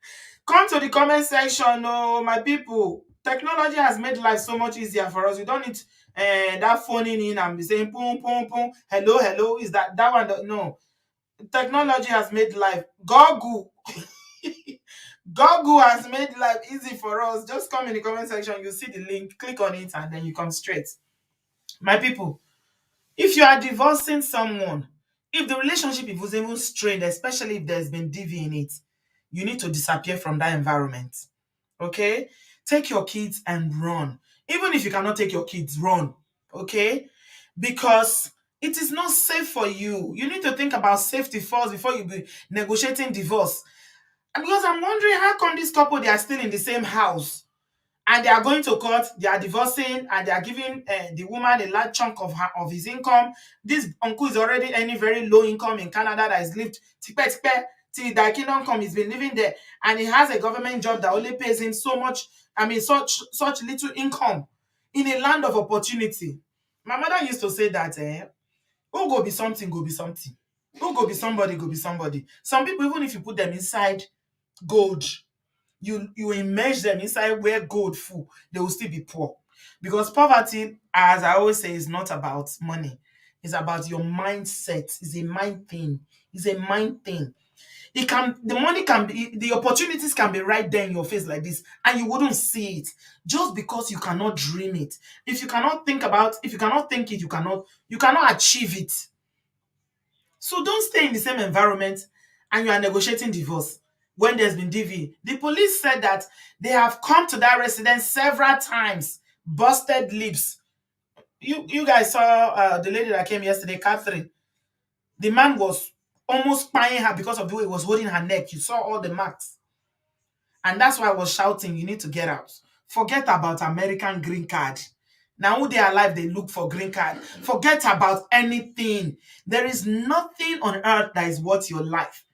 Come to the comment section, oh, my people. Technology has made life so much easier for us. We don't need that phoning in and be saying, boom, boom, boom, hello, hello. Is that one? No. Technology has made life. Google. Google has made life easy for us. Just come in the comment section. You see the link, click on it, and then you come straight. My people, if you are divorcing someone, if the relationship is even strained, especially if there's been DV in it, you need to disappear from that environment. Okay? Take your kids and run. Even if you cannot take your kids, run. Okay? Because it is not safe for you. You need to think about safety first before you be negotiating divorce. And because I'm wondering how come this couple they are still in the same house and they are going to court, they are divorcing, and they are giving the woman a large chunk of his income. This uncle is already earning very low income in Canada that has lived till the kingdom come. He's been living there, and he has a government job that only pays him so much. I mean, such little income in a land of opportunity. My mother used to say that, who go be something, go be something. Who go be somebody, go be somebody. Some people, even if you put them inside gold, you immerse them inside where gold full, they will still be poor. Because poverty, as I always say, is not about money. It's about your mindset. It's a mind thing. It's a mind thing. The money can be, the opportunities can be right there in your face like this, and you wouldn't see it just because you cannot dream it. If you cannot think it, you cannot achieve it. So don't stay in the same environment and you are negotiating divorce when there's been DV. The police said that they have come to that residence several times, busted lips. You guys saw the lady that came yesterday, Catherine. The man was almost spying her because of the way he was holding her neck. You saw all the marks. And that's why I was shouting, you need to get out. Forget about American green card. Now who they are alive, they look for green card. Forget about anything. There is nothing on earth that is worth your life.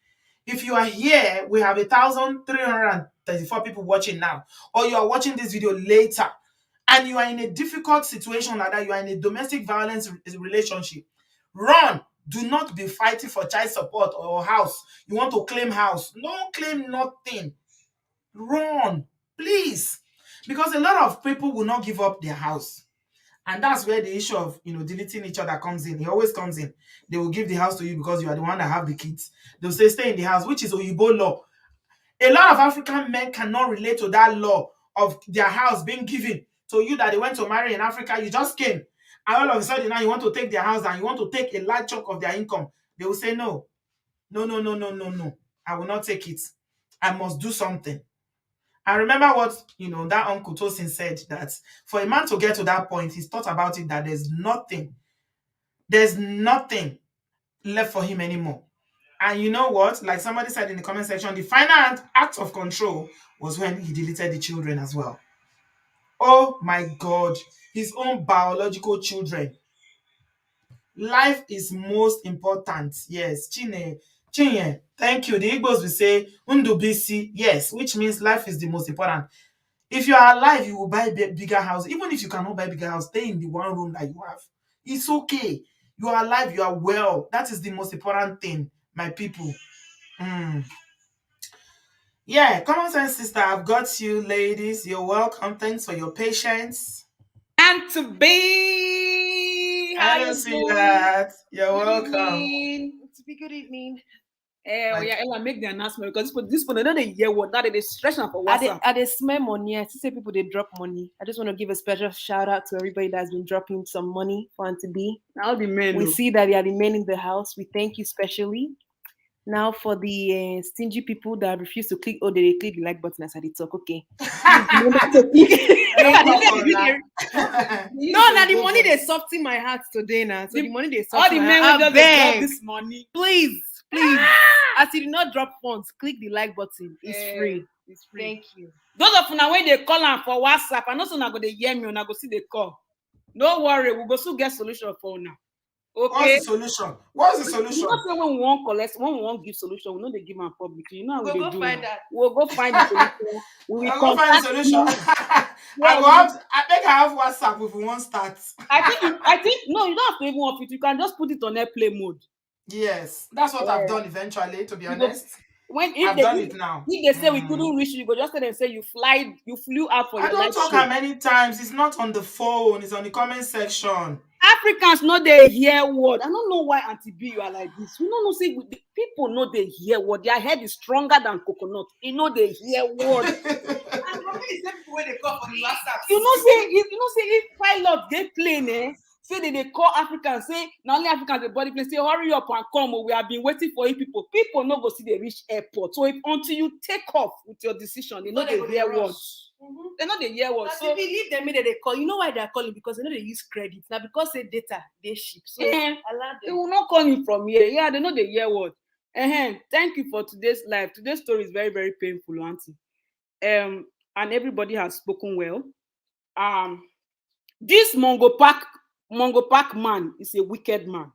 If you are here, we have 1,334 people watching now, or you are watching this video later, and you are in a difficult situation like that, you are in a domestic violence relationship, run. Do not be fighting for child support or house. You want to claim house. Don't claim nothing. Run, please. Because a lot of people will not give up their house. And that's where the issue of deleting each other comes in. It always comes in. They will give the house to you because you are the one that have the kids. They'll say stay in the house, which is Oyibo law. A lot of African men cannot relate to that law of their house being given to you that they went to marry in Africa. You just came. And all of a sudden now you want to take their house and you want to take a large chunk of their income. They will say no. No, no, no, no, no, no. I will not take it. I must do something. And remember what that Uncle Tosin said, that for a man to get to that point, he's thought about it, that there's nothing left for him anymore. And you know what? Like somebody said in the comment section, the final act of control was when he deleted the children as well. Oh my God, his own biological children. Life is most important. Yes, Chinye, thank you. The Igbos will say Undubisi, yes, which means life is the most important. If you are alive, you will buy a bigger house. Even if you cannot buy a bigger house, stay in the one room that you have. It's okay. You are alive, you are well. That is the most important thing, my people. Yeah, common sense sister, I've got you, ladies. You're welcome. Thanks for your patience. And to be, I don't see that. You're welcome. To be, good evening. Yeah, Ella, make the announcement because this one, another year, what that is stretching for WhatsApp. At the small money, I see people they drop money. I just want to give a special shout out to everybody that's been dropping some money for Auntie B. All the men. We see that they are the men in the house. We thank you specially. Now for the stingy people that refuse to click, they click the like button as I did talk. Okay. No, now the money they soften my heart today now. So the money they soften all the men will just drop this money. Please. As you did not drop funds, click the like button. It's free. It's free. Thank you. Those of now when they call on for WhatsApp, and also now go they hear me and I go see the call. No worry, we'll go soon get solution for now. Okay. What's the solution? What's the solution? You know, say when we want collect, when we want give solution, we know they give them publicly. You know how we'll go find that. We'll go find the solution. We'll go find the solution. I think I have WhatsApp if we want start. I think no, you don't have to even off it. You can just put it on airplane mode. Yes, that's what I've done eventually, to be honest. I've done it now. If they say we couldn't reach you, go just tell them say you flew out for your life. I don't talk how many times. It's not on the phone, it's on the comment section. Africans know they hear word. I don't know why Auntie B you are like this. You know, see people know they hear word. Their head is stronger than coconut. You know they hear word. And the same people when they call for the WhatsApp. You know, say if pilot get plane, say they call Africans, say not only Africans the body plane, say hurry up and come. We have been waiting for you people. People no go see they reach airport. So until you take off with your decision, they know they hear words. They know they hear words. So if you leave them, they call. You know why they're calling? Because they know they use credit. Now because they data, they ship. So allow them. They will not call you from here. Yeah, they know they hear word. Thank you for today's live. Today's story is very, very painful, Auntie. And everybody has spoken well. This Mongo Park man is a wicked man.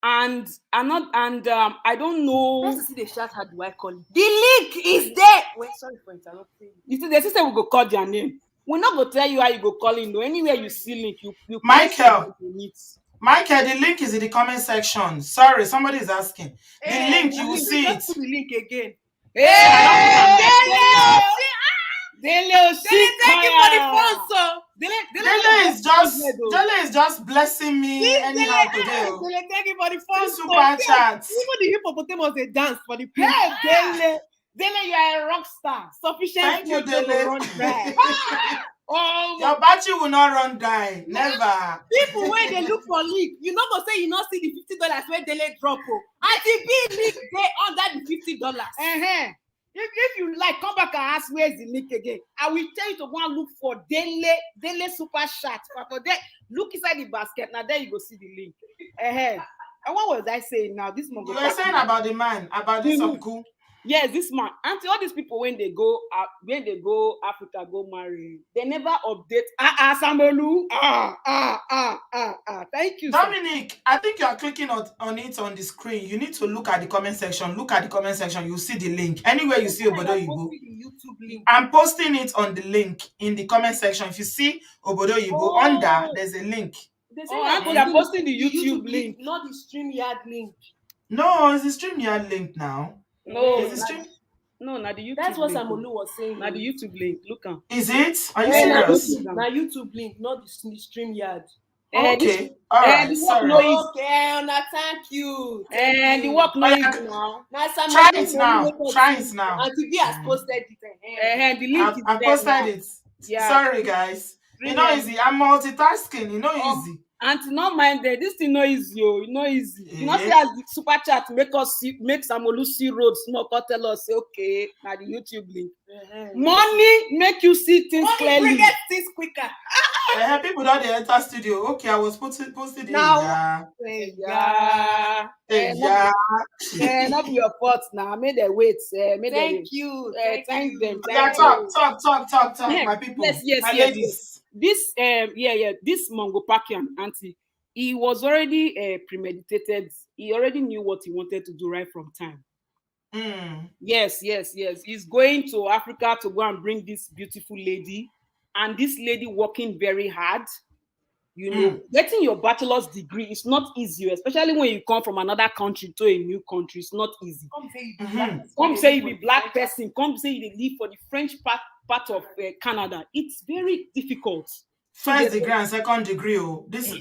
And I don't know. Let's see the chat. How do I call it? The link is there. Wait, sorry for interrupting. You see, the sister will go call their name. We're not gonna tell you how you go call in. Anywhere you see link, you Michael, the link is in the comment section. Sorry, somebody is asking. The link, you will see it. Put the link again. Dele, thank you for the phone, so. Dele is just blessing me anyhow today. Dele, thank you for the phone. Super chat. Even the hippopotamus they dance for the people. Hey, Dele, you are a rock star. Sufficient. Thank you, Dele. Run dry. Your battery will not run dry. Never. People when they look for link, you not go say you not see the $50 where Dele drop. Auntie B link they under the $50. If you like, come back and ask where's the link again. I will tell you to go and look for Dele super chat. For that, look inside the basket. Now there you go see the link. And what was I saying now? This you were saying about the man, about this uncle. Yes, this man. Auntie, all these people when they go Africa, go marry, they never update. Samolu. Thank you, sir. Dominic, I think you are clicking on it on the screen. You need to look at the comment section. Look at the comment section. You'll see the link. Anywhere you see Obodoyibo, I'm posting it on the link in the comment section. If you see Obodoyibo under, there's a link. Auntie, I'm posting the YouTube link, not the StreamYard link. No, it's the StreamYard link now. No, It's the stream. No, not the YouTube. That's what link. Samolu was saying. Now the YouTube link. Look on. Is it? Are you Yeah, serious? Now YouTube link, not the StreamYard. Okay. All right. Sorry. Okay, thank you. And the work no easy now. Try it now. Try it now. Auntie B has posted it. And the link is I there posted now. it. Yeah. Sorry, guys. You know easy. I'm multitasking. You know easy. Auntie, not mind that this thing no easy, you know easy. You know, see as the super chat make Samolu see roads, no tell us, okay, now the YouTube link. Money make you see things clearly. Money get things quicker. People don't enter studio. Okay, I was posted now. Not be your fault now. May they wait. Thank you. Thank them. Talk, my people. Yes. Ladies. This this Mongo Pakian auntie, he was already premeditated. He already knew what he wanted to do right from time. Yes. He's going to Africa to go and bring this beautiful lady, and this lady working very hard. You know, getting your bachelor's degree is not easy, especially when you come from another country to a new country. It's not easy. Come say you be black person. Come say you live for the French part of Canada. It's very difficult. First degree and second degree. Oh, this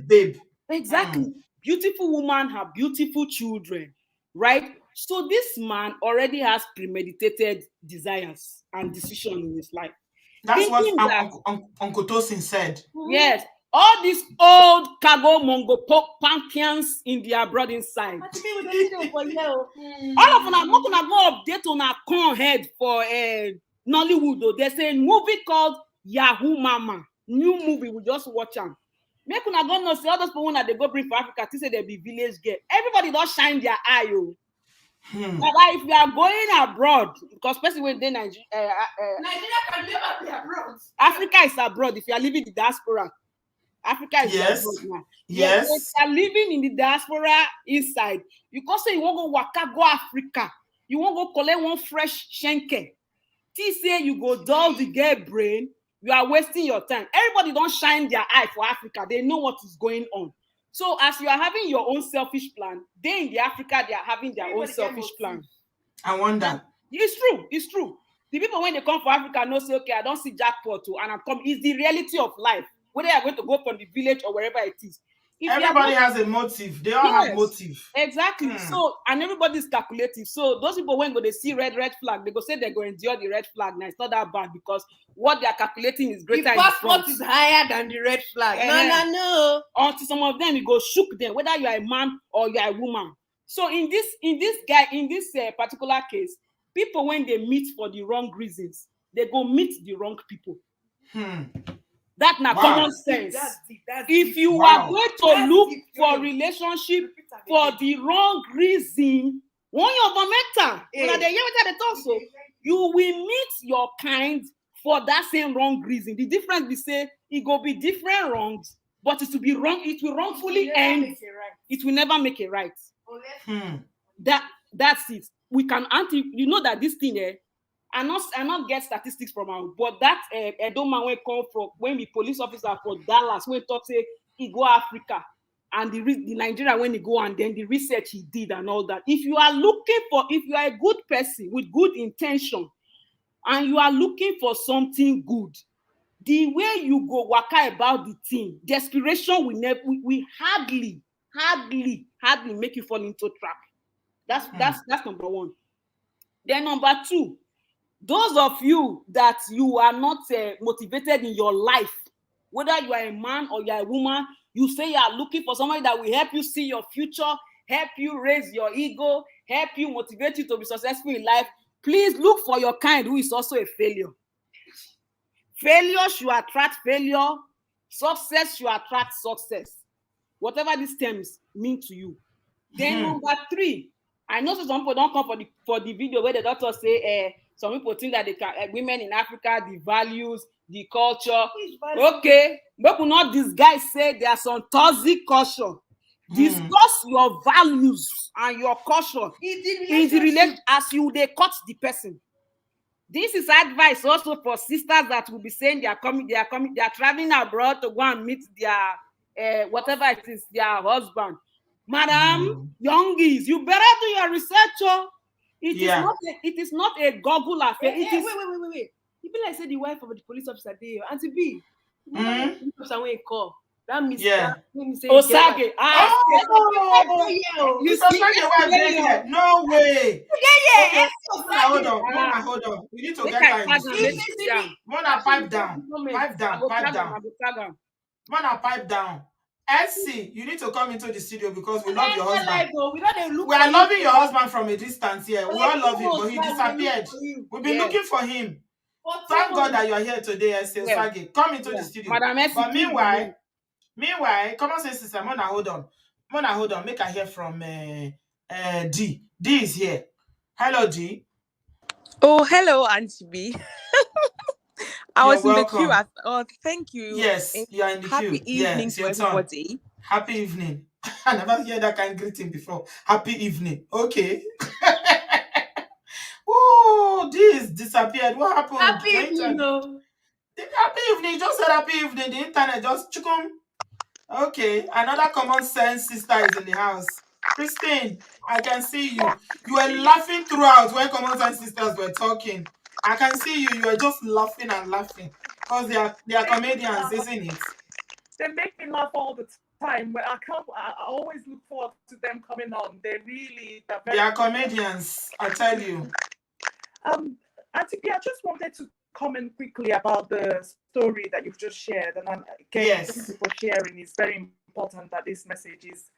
babe. Exactly. Beautiful woman have beautiful children, right? So this man already has premeditated desires and decision in his life. That's what Uncle Tosin said. Yes. All these old cargo Mongo Pankians in their abroad inside. All of them are not gonna go update on a con head for Nollywood. Though. There's a movie called Yahoo Mama. New movie, we just watch them. Make una go know see all those people that they go bring for Africa to say they be village girl. Everybody don't shine their eye, yo. If you are going abroad, because especially when they Nigeria can never be abroad. Africa is abroad. If you are living in the diaspora, Africa is abroad now. Yes. If you are living in the diaspora inside, you can say you won't go waka go Africa. You won't go collect one fresh shenke. T say you go dull the girl brain. You are wasting your time. Everybody don't shine their eye for Africa. They know what is going on. So as you are having your own selfish plan, they in the Africa, they are having their own selfish plan. I wonder. It's true. The people when they come for Africa know say, okay, I don't see jackpot too, and I'm coming. It's the reality of life. Whether they are going to go from the village or wherever it is. Everybody has a motive. They all have motive. Exactly. So, and everybody's calculative. So those people when they see red flag, they go say they're going to endure the red flag. Now it's not that bad because what they are calculating is greater. The passport is higher than the red flag. No. Until some of them, it go shook them, whether you are a man or you are a woman. So in this particular case, people when they meet for the wrong reasons, they go meet the wrong people. That's not common sense. If you are going to look for relationship for the wrong reason, you will meet your kind for that same wrong reason. The difference be say it go be different wrongs, but it will be wrong. It will wrongfully end. It will never make it right. That's it. We can you know that this thing I not get statistics from her, but that Edo man when come from when the police officer for Dallas when talk say he go Africa and the Nigeria when he go and then the research he did and all that. If you are a good person with good intention and you are looking for something good, the way you go waka about the thing, desperation will hardly make you fall into trap. That's number one. Then number two. Those of you that you are not motivated in your life, whether you are a man or you are a woman, you say you are looking for somebody that will help you see your future, help you raise your ego, help you motivate you to be successful in life. Please look for your kind who is also a failure. Failure should attract failure. Success should attract success. Whatever these terms mean to you. Then number three, I know some people don't come for the video where the doctor say some people think that they can women in Africa, the values, the culture. Okay, but we not this guy say there are some toxic culture. Discuss your values and your culture in the relation as you they cut the person. This is advice also for sisters that will be saying they are traveling abroad to go and meet their whatever it is, their husband. Madam, youngies, you better do your research. Oh. It is not a Google affair. Wait. You be like say the wife of the police officer there, Auntie B. Police officer when he call. That means Osage. You see your wife there? No way. Okay, hold on. We need to get her in the studio. Mona, pipe down. Mona, pipe down. SC, you need to come into the studio because we love your husband. We are loving your husband from a distance here. We all love him, but he disappeared. We've been looking for him. Thank God that you are here today, SC Osage. Come into the studio. But meanwhile, come on, say, Sister Mona, hold on. Make I hear from D. D is here. Hello, D. Oh, hello, Auntie B. I was in the queue. Thank you. Yes, you are in the queue. Happy evening to everybody. Happy evening. I never heard that kind of greeting before. Happy evening. Okay. Oh, this disappeared. What happened? Happy evening. Happy evening. Just said happy evening. The internet just chukum. Okay. Another common sense sister is in the house. Christine, I can see you. You were laughing throughout when common sense sisters were talking. I can see you. You were just laughing and laughing because they are comedians, isn't it? They make me laugh all the time. But I always look forward to them coming on. They are comedians. I tell you. Auntie B, I just wanted to comment quickly about the story that you've just shared, and thank you for sharing. It's very important that this message is,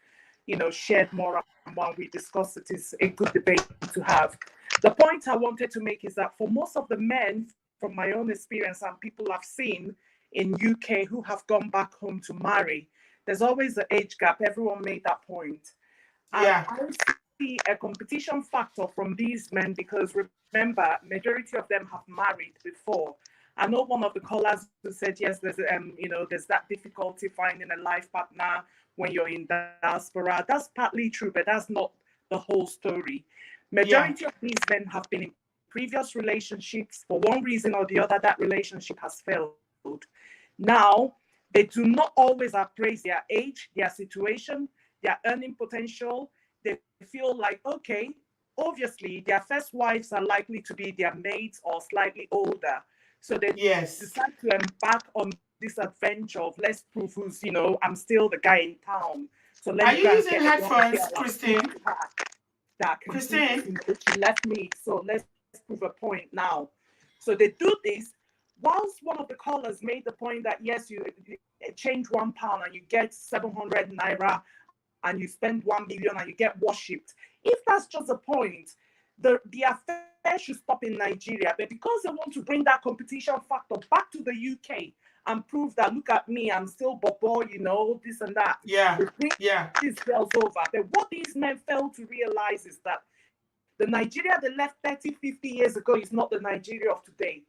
shared more and more we discuss it. Is a good debate to have. The point I wanted to make is that for most of the men, from my own experience and people I've seen in UK who have gone back home to marry, there's always an age gap. Everyone made that point. Yeah. I see a competition factor from these men because remember, majority of them have married before. I know one of the callers who said yes, there's that difficulty finding a life partner when you're in diaspora. That's partly true, but that's not the whole story. Majority of these men have been in previous relationships. For one reason or the other, that relationship has failed. Now, they do not always appraise their age, their situation, their earning potential. They feel like, okay, obviously, their first wives are likely to be their maids or slightly older. So they decide to embark on this adventure of let's prove who's, I'm still the guy in town. So are you using headphones, Christine? Christine, she left me. So let's prove a point now. So they do this. Whilst one of the callers made the point that yes, you change £1 and you get 700 naira, and you spend 1 million and you get worshipped. If that's just a point, the affair should stop in Nigeria. But because they want to bring that competition factor back to the UK and prove that, look at me, I'm still bobo, this and that. These girls over. But what these men fail to realize is that the Nigeria they left 30, 50 years ago is not the Nigeria of today.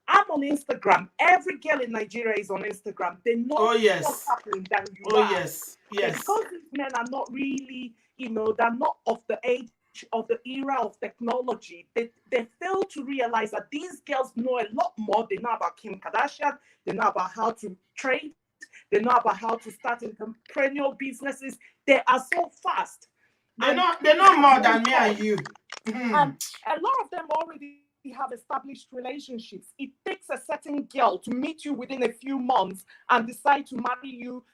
I'm on Instagram. Every girl in Nigeria is on Instagram. They know what's happening than you are. Yes. Because these men are not really, they're not of the age of the era of technology. They fail to realize that these girls know a lot more. They know about Kim Kardashian. They know about how to trade. They know about how to start entrepreneurial businesses. They are so fast. They know more than me and you. And a lot of them already have established relationships. It takes a certain girl to meet you within a few months and decide to marry you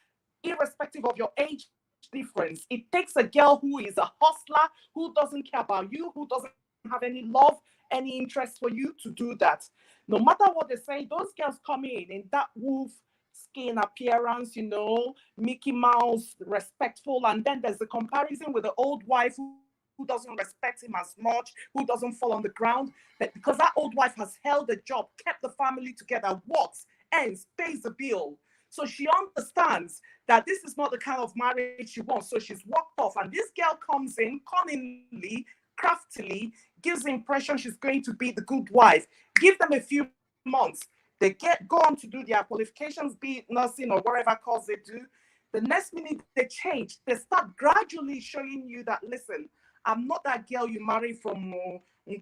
irrespective of your age difference. It takes a girl who is a hustler, who doesn't care about you, who doesn't have any love, any interest for you to do that. No matter what they say, those girls come in that wolf skin appearance, Mickey Mouse, respectful, and then there's a comparison with the old wife who doesn't respect him as much, who doesn't fall on the ground, but because that old wife has held the job, kept the family together, works, ends, pays the bill. So she understands that this is not the kind of marriage she wants. So she's walked off, and this girl comes in cunningly, craftily gives the impression she's going to be the good wife. Give them a few months. They go on to do their qualifications, be it nursing or whatever course they do. The next minute they change. They start gradually showing you that, listen, I'm not that girl you marry from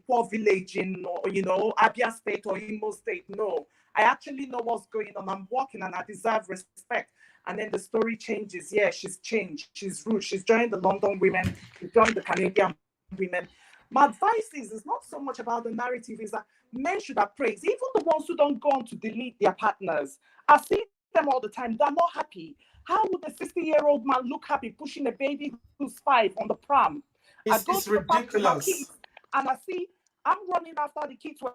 poor village in, Abia State or Imo State. No, I actually know what's going on. I'm working and I deserve respect. And then the story changes. Yeah, she's changed. She's rude. She's joined the London women. She's joined the Canadian women. My advice is, it's not so much about the narrative, is that men should appraise. Even the ones who don't go on to delete their partners. I see them all the time. They're not happy. How would a 60-year-old man look happy pushing a baby who's 5 on the pram? It's ridiculous. Kids, and I see, I'm running after the kids were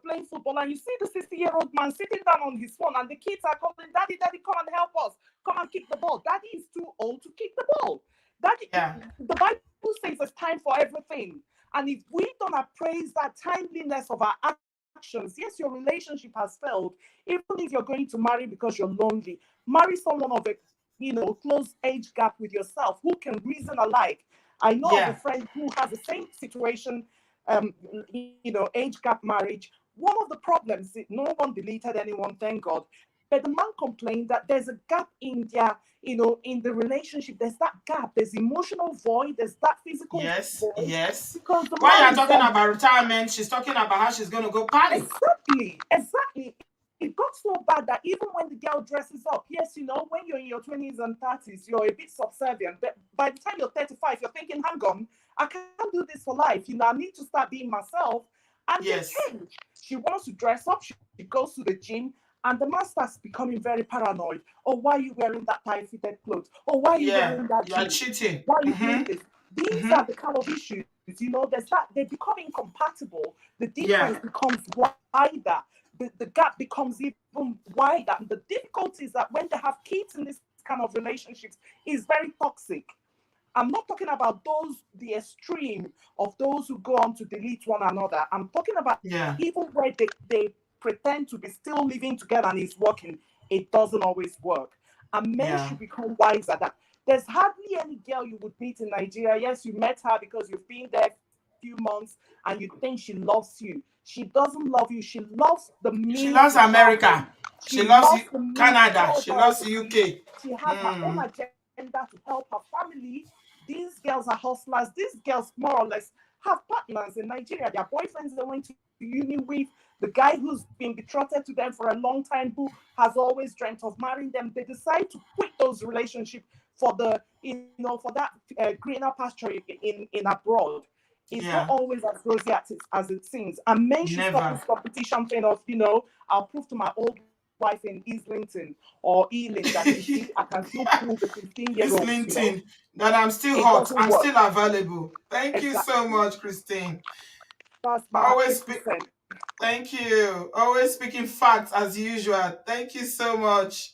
playing football, and you see the 60-year-old man sitting down on his phone, and the kids are calling, Daddy, Daddy, come and help us. Come and kick the ball. Daddy is too old to kick the ball. Daddy, the Bible says it's time for everything. And if we don't appraise that timeliness of our actions, yes, your relationship has failed. Even if you're going to marry because you're lonely, marry someone of a close age gap with yourself who can reason alike. I know of a friend who has the same situation, age gap marriage. One of the problems, no one deleted anyone, thank God. But the man complained that there's a gap in their, in the relationship. There's that gap. There's emotional void. There's that physical void. Yes. Because while you're talking about retirement, she's talking about how she's going to go party. Exactly. It got so bad that even when the girl dresses up, yes, when you're in your 20s and 30s, you're a bit subservient. But by the time you're 35, you're thinking, hang on, I can't do this for life. I need to start being myself. And they change. She wants to dress up. She goes to the gym. And the man starts becoming very paranoid. Oh, why are you wearing that tight-fitted clothes? Oh, why are you wearing that? You're cheating. Why are you doing this? These are the kind of issues, there's that, they become incompatible. The difference becomes wider. The gap becomes even wider. And the difficulty is that when they have kids in this kind of relationships, is very toxic. I'm not talking about the extreme of those who go on to delete one another. I'm talking about even where they pretend to be still living together and it's working. It doesn't always work. And men should become wiser that there's hardly any girl you would meet in Nigeria. Yes, you met her because you've been there a few months and you think she loves you. She doesn't love you. She loves the means. She loves America. She loves Canada. She loves the UK. She has her own agenda to help her family. These girls are hustlers. These girls more or less have partners in Nigeria. Their boyfriends they went to uni with, the guy who's been betrothed to them for a long time, who has always dreamt of marrying them. They decide to quit those relationships for the, for that greener pasture in abroad. It's not always as rosy as it seems. And men should stop this competition thing of, I'll prove to my old wife in Islington or Ealing that I can still prove the 15-year-old. Islington, that I'm still hot, I'm still available. Thank you so much, Christine. Thank you. Always speaking facts as usual. Thank you so much.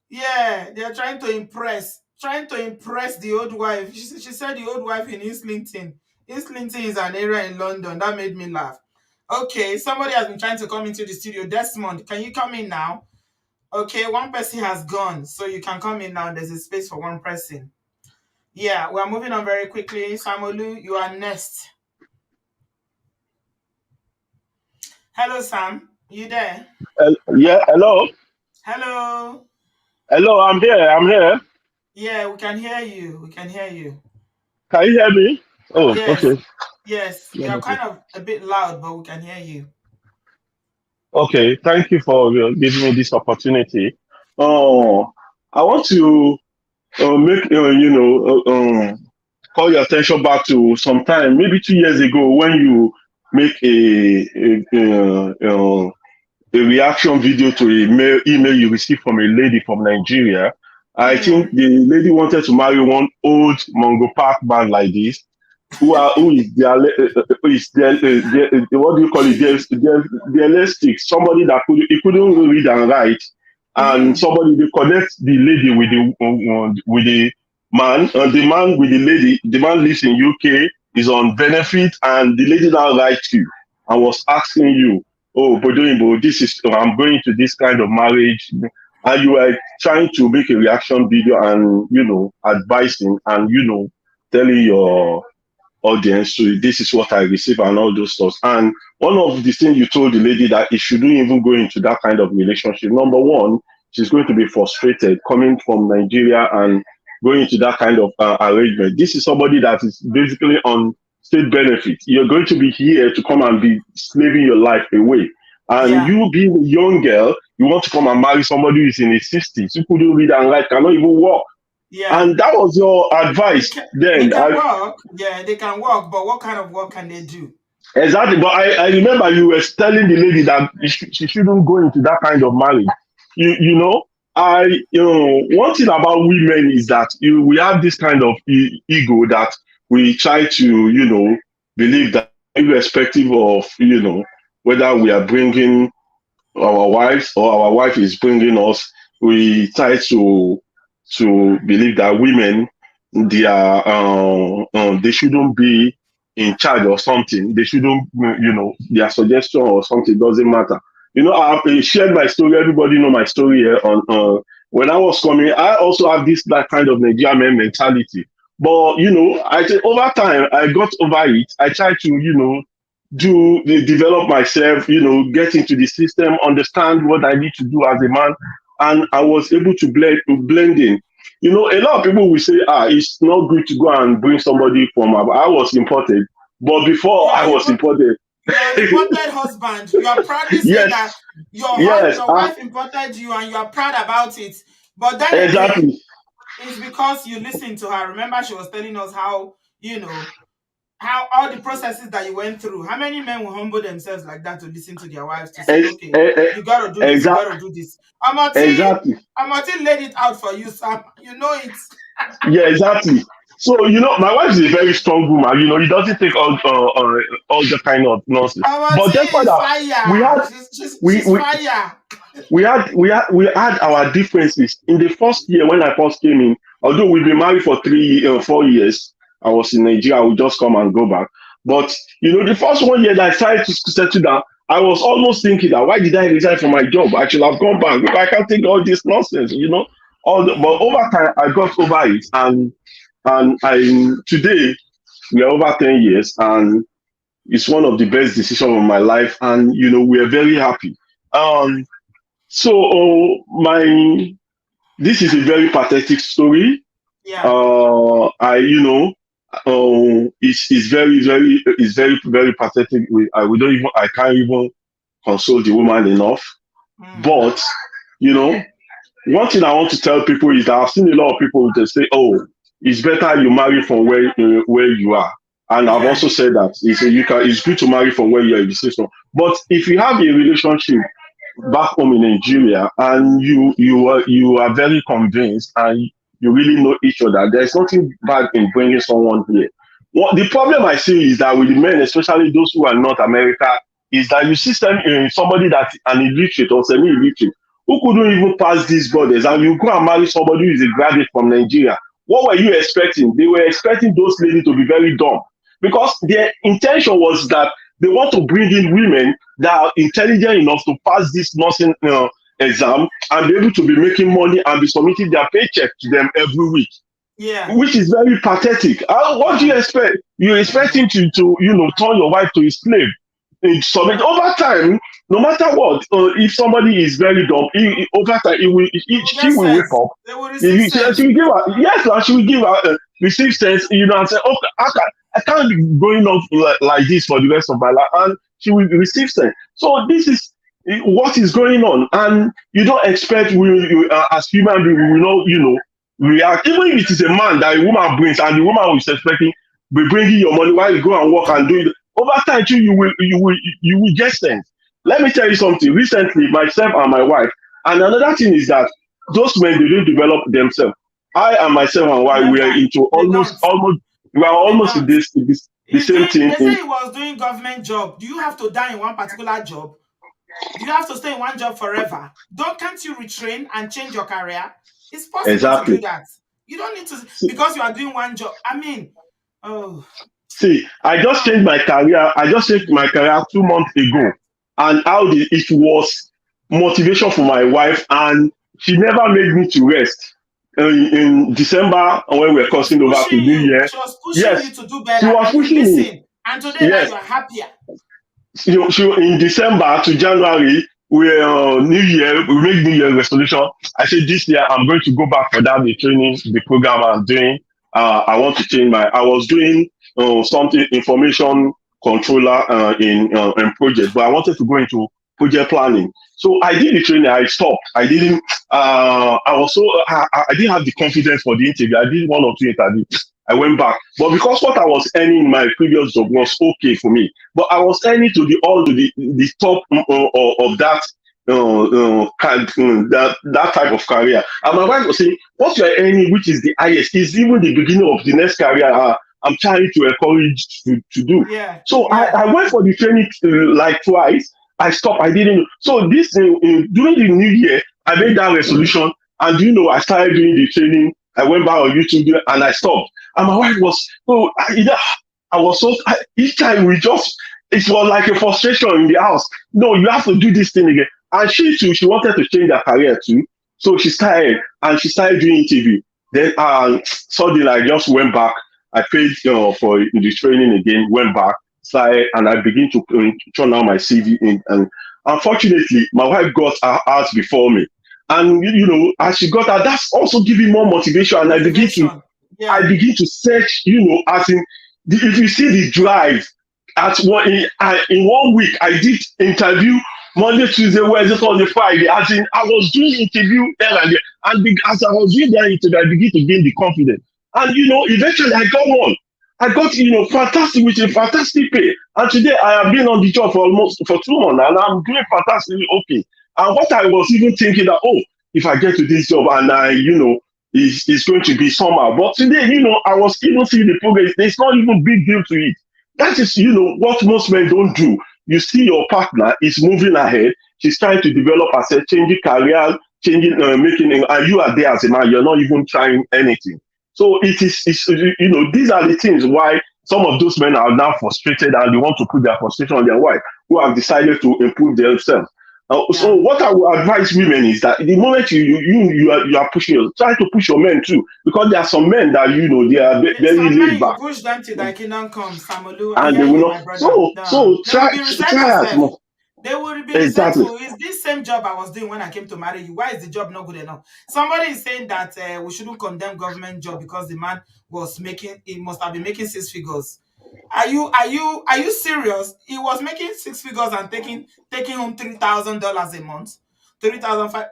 Yeah, they're trying to impress the old wife. She said the old wife in Islington. Islington is an area in London. That made me laugh. Okay, somebody has been trying to come into the studio. Desmond, can you come in now? Okay, one person has gone, so you can come in now. There's a space for one person. Yeah, we're moving on very quickly. Samolu, you are next. Hello, Sam. You there? Yeah, hello. Hello. Hello, I'm here. Yeah, we can hear you. Can you hear me? Oh, yes. Okay. Yes, you're kind of a bit loud, but we can hear you. Okay, thank you for giving me this opportunity. I want to make call your attention back to some time, maybe 2 years ago, when you make a reaction video to a email you received from a lady from Nigeria. I think the lady wanted to marry one old Mongo Park band like this, who is their what do you call it? Their elastic, somebody that couldn't read and write, and somebody they connect the lady with the man, and the man with the lady. The man lives in UK, is on benefit, and the lady now writes you and was asking you, oh, Bodoyinbo, I'm going to this kind of marriage, and you are trying to make a reaction video and advising and telling your audience. So this is what I receive and all those stuff. And one of the things you told the lady that it shouldn't even go into that kind of relationship. Number one, she's going to be frustrated coming from Nigeria and going into that kind of arrangement. This is somebody that is basically on state benefit. You're going to be here to come and be slaving your life away. And you being a young girl, you want to come and marry somebody who is in his 60s, who couldn't read and write, cannot even walk. And that was your advice then. They can work. Yeah, they can work, but what kind of work can they do? Exactly. But I remember you were telling the lady that she shouldn't go into that kind of marriage. You know, one thing about women is that we have this kind of ego that we try to, believe that irrespective of, whether we are bringing our wives or our wife is bringing us, we try to believe that women, they shouldn't be in charge or something. They shouldn't, their suggestion or something doesn't matter. I shared my story. Everybody know my story here. When I was coming, I also have that kind of Nigerian mentality. But I think over time I got over it. I tried to, develop myself, get into the system, understand what I need to do as a man, and I was able to blend in. A lot of people will say, it's not good to go and bring somebody from. I was imported, but before I was imported. You're an imported husband. You are proudly saying that your wife imported you, and you are proud about it. But then again, it's because you listened to her. Remember, she was telling us how how all the processes that you went through. How many men will humble themselves like that to listen to their wives to say, okay, you gotta do this, you gotta do this. Amati laid it out for you, Sam. You know it. Yeah, exactly. So my wife is a very strong woman. It doesn't take all the kind of nonsense. But despite that, she's fire. we had our differences in the first year when I first came in. Although we've been married for 4 years, I was in Nigeria. I would just come and go back. But the first 1 year that I tried to settle down, I was almost thinking that why did I resign from my job? I should have gone back. I can't take all this nonsense. But over time I got over it, and today we are over 10 years, and it's one of the best decisions of my life, and we are very happy. This is a very pathetic story. It's very, very pathetic. I can't even console the woman enough. But one thing I want to tell people is that I've seen a lot of people that say, "Oh, it's better you marry from where you are," and I've also said that it's good to marry from where you are in the system. But if you have a relationship back home in Nigeria and you are very convinced and you really know each other, there's nothing bad in bringing someone here. The problem I see is that with the men, especially those who are not America, is that you see somebody that's an illiterate or semi-illiterate who couldn't even pass these borders, and you go and marry somebody who is a graduate from Nigeria. What were you expecting? They were expecting those ladies to be very dumb, because their intention was that they want to bring in women that are intelligent enough to pass this nursing exam and be able to be making money and be submitting their paycheck to them every week. Which is very pathetic. What do you expect? You expect him to turn your wife to a slave. Submit over time, no matter what. If somebody is very dumb, over time she will wake up. She will give her, she will give her receive sense, and say, okay, I can't be going on like this for the rest of my life, and she will receive sense. So this is what is going on, and you don't expect as human beings we will react. Even if it is a man that a woman brings, and the woman who is expecting be bringing your money while you go and work and do it. Over time, too, you will get sense. Let me tell you something. Recently, myself and my wife, and another thing is that those men, they don't develop themselves. I and myself and wife, we are into almost in the same thing. They say he was doing government job. Do you have to die in one particular job? Do you have to stay in one job forever? Can't you retrain and change your career? It's possible to do that. You don't need to, because you are doing one job. I mean, See, I just changed my career. I just changed my career 2 months ago, and it was motivation for my wife, and she never made me to rest. in December when we were crossing over to New Year. She was pushing you Yes, to do she better, was and you pushing me. listen. And today now Yes, you are happier. she in December to January, we New Year, we make New Year resolution. I said this year I'm going to go back for that the training, the program I'm doing. I want to change I was doing something information controller in project, but I wanted to go into project planning. So I did the training. I stopped. I didn't. I was so I didn't have the confidence for the interview. I did one or two interviews. I went back, but because what I was earning in my previous job was okay for me, but I was earning to the top of that that type of career. And my wife was saying, "What you are earning, which is the highest, is even the beginning of the next career. I'm trying to encourage to do." Yeah. So Yeah. I went for the training like twice. I stopped. I didn't. So this during the new year, I made that resolution, and I started doing the training. I went back on YouTube and I stopped. And my wife was, I was so, each time it was like a frustration in the house. No, you have to do this thing again. And she too, she wanted to change her career too. So she started doing interview. Then suddenly I just went back. I paid for the training again, went back, started, and I began to turn out my CV in. And unfortunately, my wife got her house before me. And as she got her, that's also giving more motivation. And I begin to search, as in if you see the drive in 1 week, I did interview Monday, Tuesday, Wednesday, Thursday, Friday. As in, I was doing interview there and there. And as I was doing that interview, I began to gain the confidence. And eventually I got one. I got fantastic with a fantastic pay. And today I have been on the job for 2 months and I'm doing fantastically okay. And what I was even thinking that, if I get to this job and it's going to be somehow. But today, I was even seeing the progress. There's not even big deal to it. That is, what most men don't do. You see your partner is moving ahead. She's trying to develop herself, changing career, making, and you are there as a man. You're not even trying anything. So these are the things why some of those men are now frustrated and they want to put their frustration on their wife who have decided to improve themselves. So what I would advise women is that the moment you are pushing, try to push your men too, because there are some men that they are very laid back. You push them till thy kingdom come, Samolu. And they will not. So try as much. They will be resentful. It's this same job I was doing when I came to marry you. Why is the job not good enough? Somebody is saying that we shouldn't condemn government job because the man must have been making 6 figures. Are you serious? He was making 6 figures and taking home $3,000 a month, 3,500.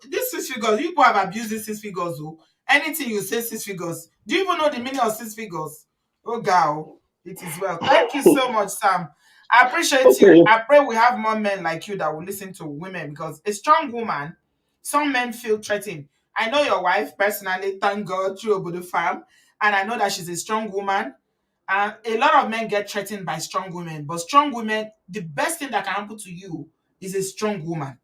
These 6 figures, you people have abused these 6 figures. Anything you say 6 figures. Do you even know the meaning of 6 figures? Oh, girl, it is well. Thank you so much, Sam. I appreciate you. I pray we have more men like you that will listen to women, because a strong woman, some men feel threatened. I know your wife personally, thank God, through Obodo Farm, and I know that she's a strong woman. And a lot of men get threatened by strong women, but strong women, the best thing that can happen to you is a strong woman,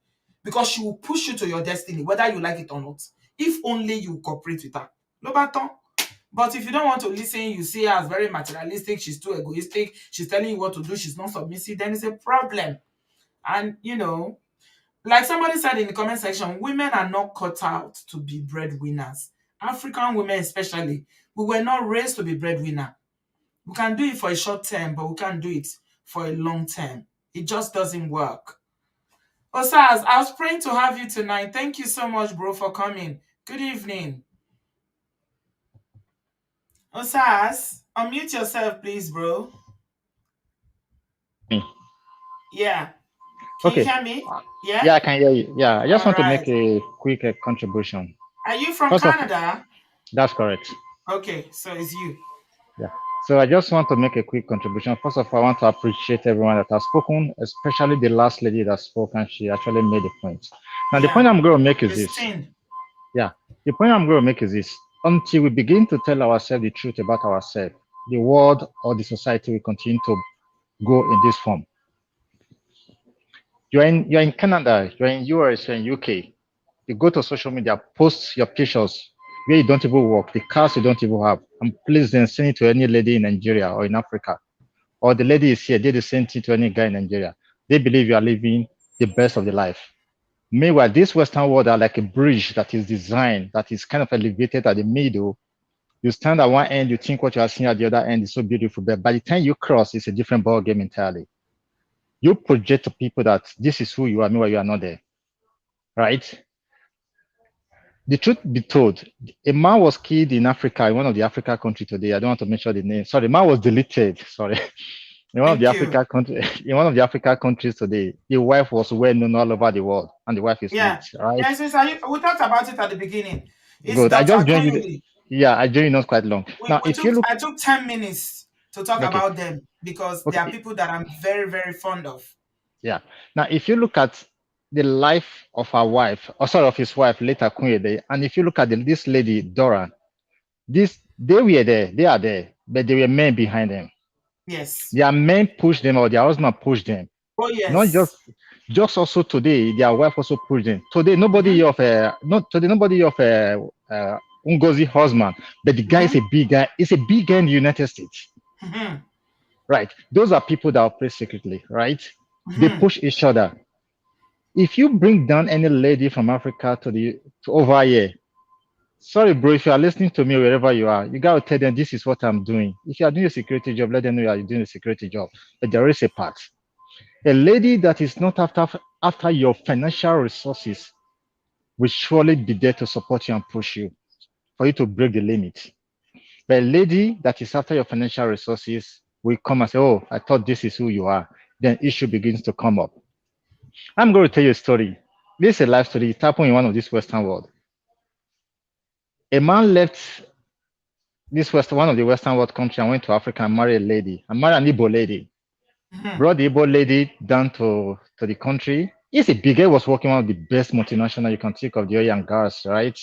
because she will push you to your destiny, whether you like it or not, if only you cooperate with her. No baton. But if you don't want to listen, you see her as very materialistic, she's too egoistic, she's telling you what to do, she's not submissive, then it's a problem. And like somebody said in the comment section, women are not cut out to be breadwinners. African women especially, we were not raised to be breadwinner. We can do it for a short term, but we can't do it for a long term. It just doesn't work. Osaz, I was praying to have you tonight. Thank you so much, bro, for coming. Good evening. Osaz, unmute yourself, please, bro. Yeah. Can you hear me? Yeah? Yeah, I can hear you. Yeah, I just want to make a quick contribution. Are you from Canada? That's correct. Okay, so it's you. Yeah. So I just want to make a quick contribution. First of all, I want to appreciate everyone that has spoken, especially the last lady that spoke, and she actually made a point. Now, the point I'm going to make is this. Yeah, the point I'm going to make is this. Until we begin to tell ourselves the truth about ourselves, the world or the society will continue to go in this form. You're in Canada, you're in US, you're in UK. You go to social media, post your pictures where you don't even work, the cars you don't even have, and please then send it to any lady in Nigeria or in Africa. Or the lady is here, they do the same thing to any guy in Nigeria. They believe you are living the best of the life. Meanwhile, this Western world are like a bridge that is designed, that is kind of elevated at the middle. You stand at one end, you think what you are seeing at the other end is so beautiful, but by the time you cross, it's a different ball game entirely. You project to people that this is who you are, meanwhile you are not there, right? The truth be told, a man was killed in Africa, in one of the Africa countries today. I don't want to mention the name. Sorry, the man was deleted. Sorry. In one of the Africa country, in one of the Africa countries today, the wife was well known all over the world, and the wife is late, right? Yes, we talked about it at the beginning. It's Good. I Dr. just joined you. Akunyili. Yeah, I joined you not quite long. Now, if you look, I took 10 minutes to talk okay, about them because they are people that I'm very, very fond of. yeah. Now, if you look at the life of our wife, or sorry, of his wife, later Akunyili, and if you look at this lady, Dora, they were there, they are there, but there were men behind them. Yes. Their men pushed them or their husband pushed them. Oh, yes. Not just also today, their wife also pushed them. Today, nobody of Ngozi husband, but the guy is a big guy. It's a big guy in the United States. Right. Those are people that operate secretly, right? They push each other. If you bring down any lady from Africa to over here, sorry, bro, if you are listening to me wherever you are, you got to tell them this is what I'm doing. If you are doing a security job, let them know you are doing a security job. But there is a part. A lady that is not after your financial resources will surely be there to support you and push you for you to break the limit. But a lady that is after your financial resources will come and say, oh, I thought this is who you are. Then issue begins to come up. I'm going to tell you a story. This is a life story. It happened in one of these Western world. A man left one of the Western world countries and went to Africa and married a lady. And married an Igbo lady. Brought the Igbo lady down to the country. He's a big guy, was working one of the best multinational you can think of, the oil and gas, right?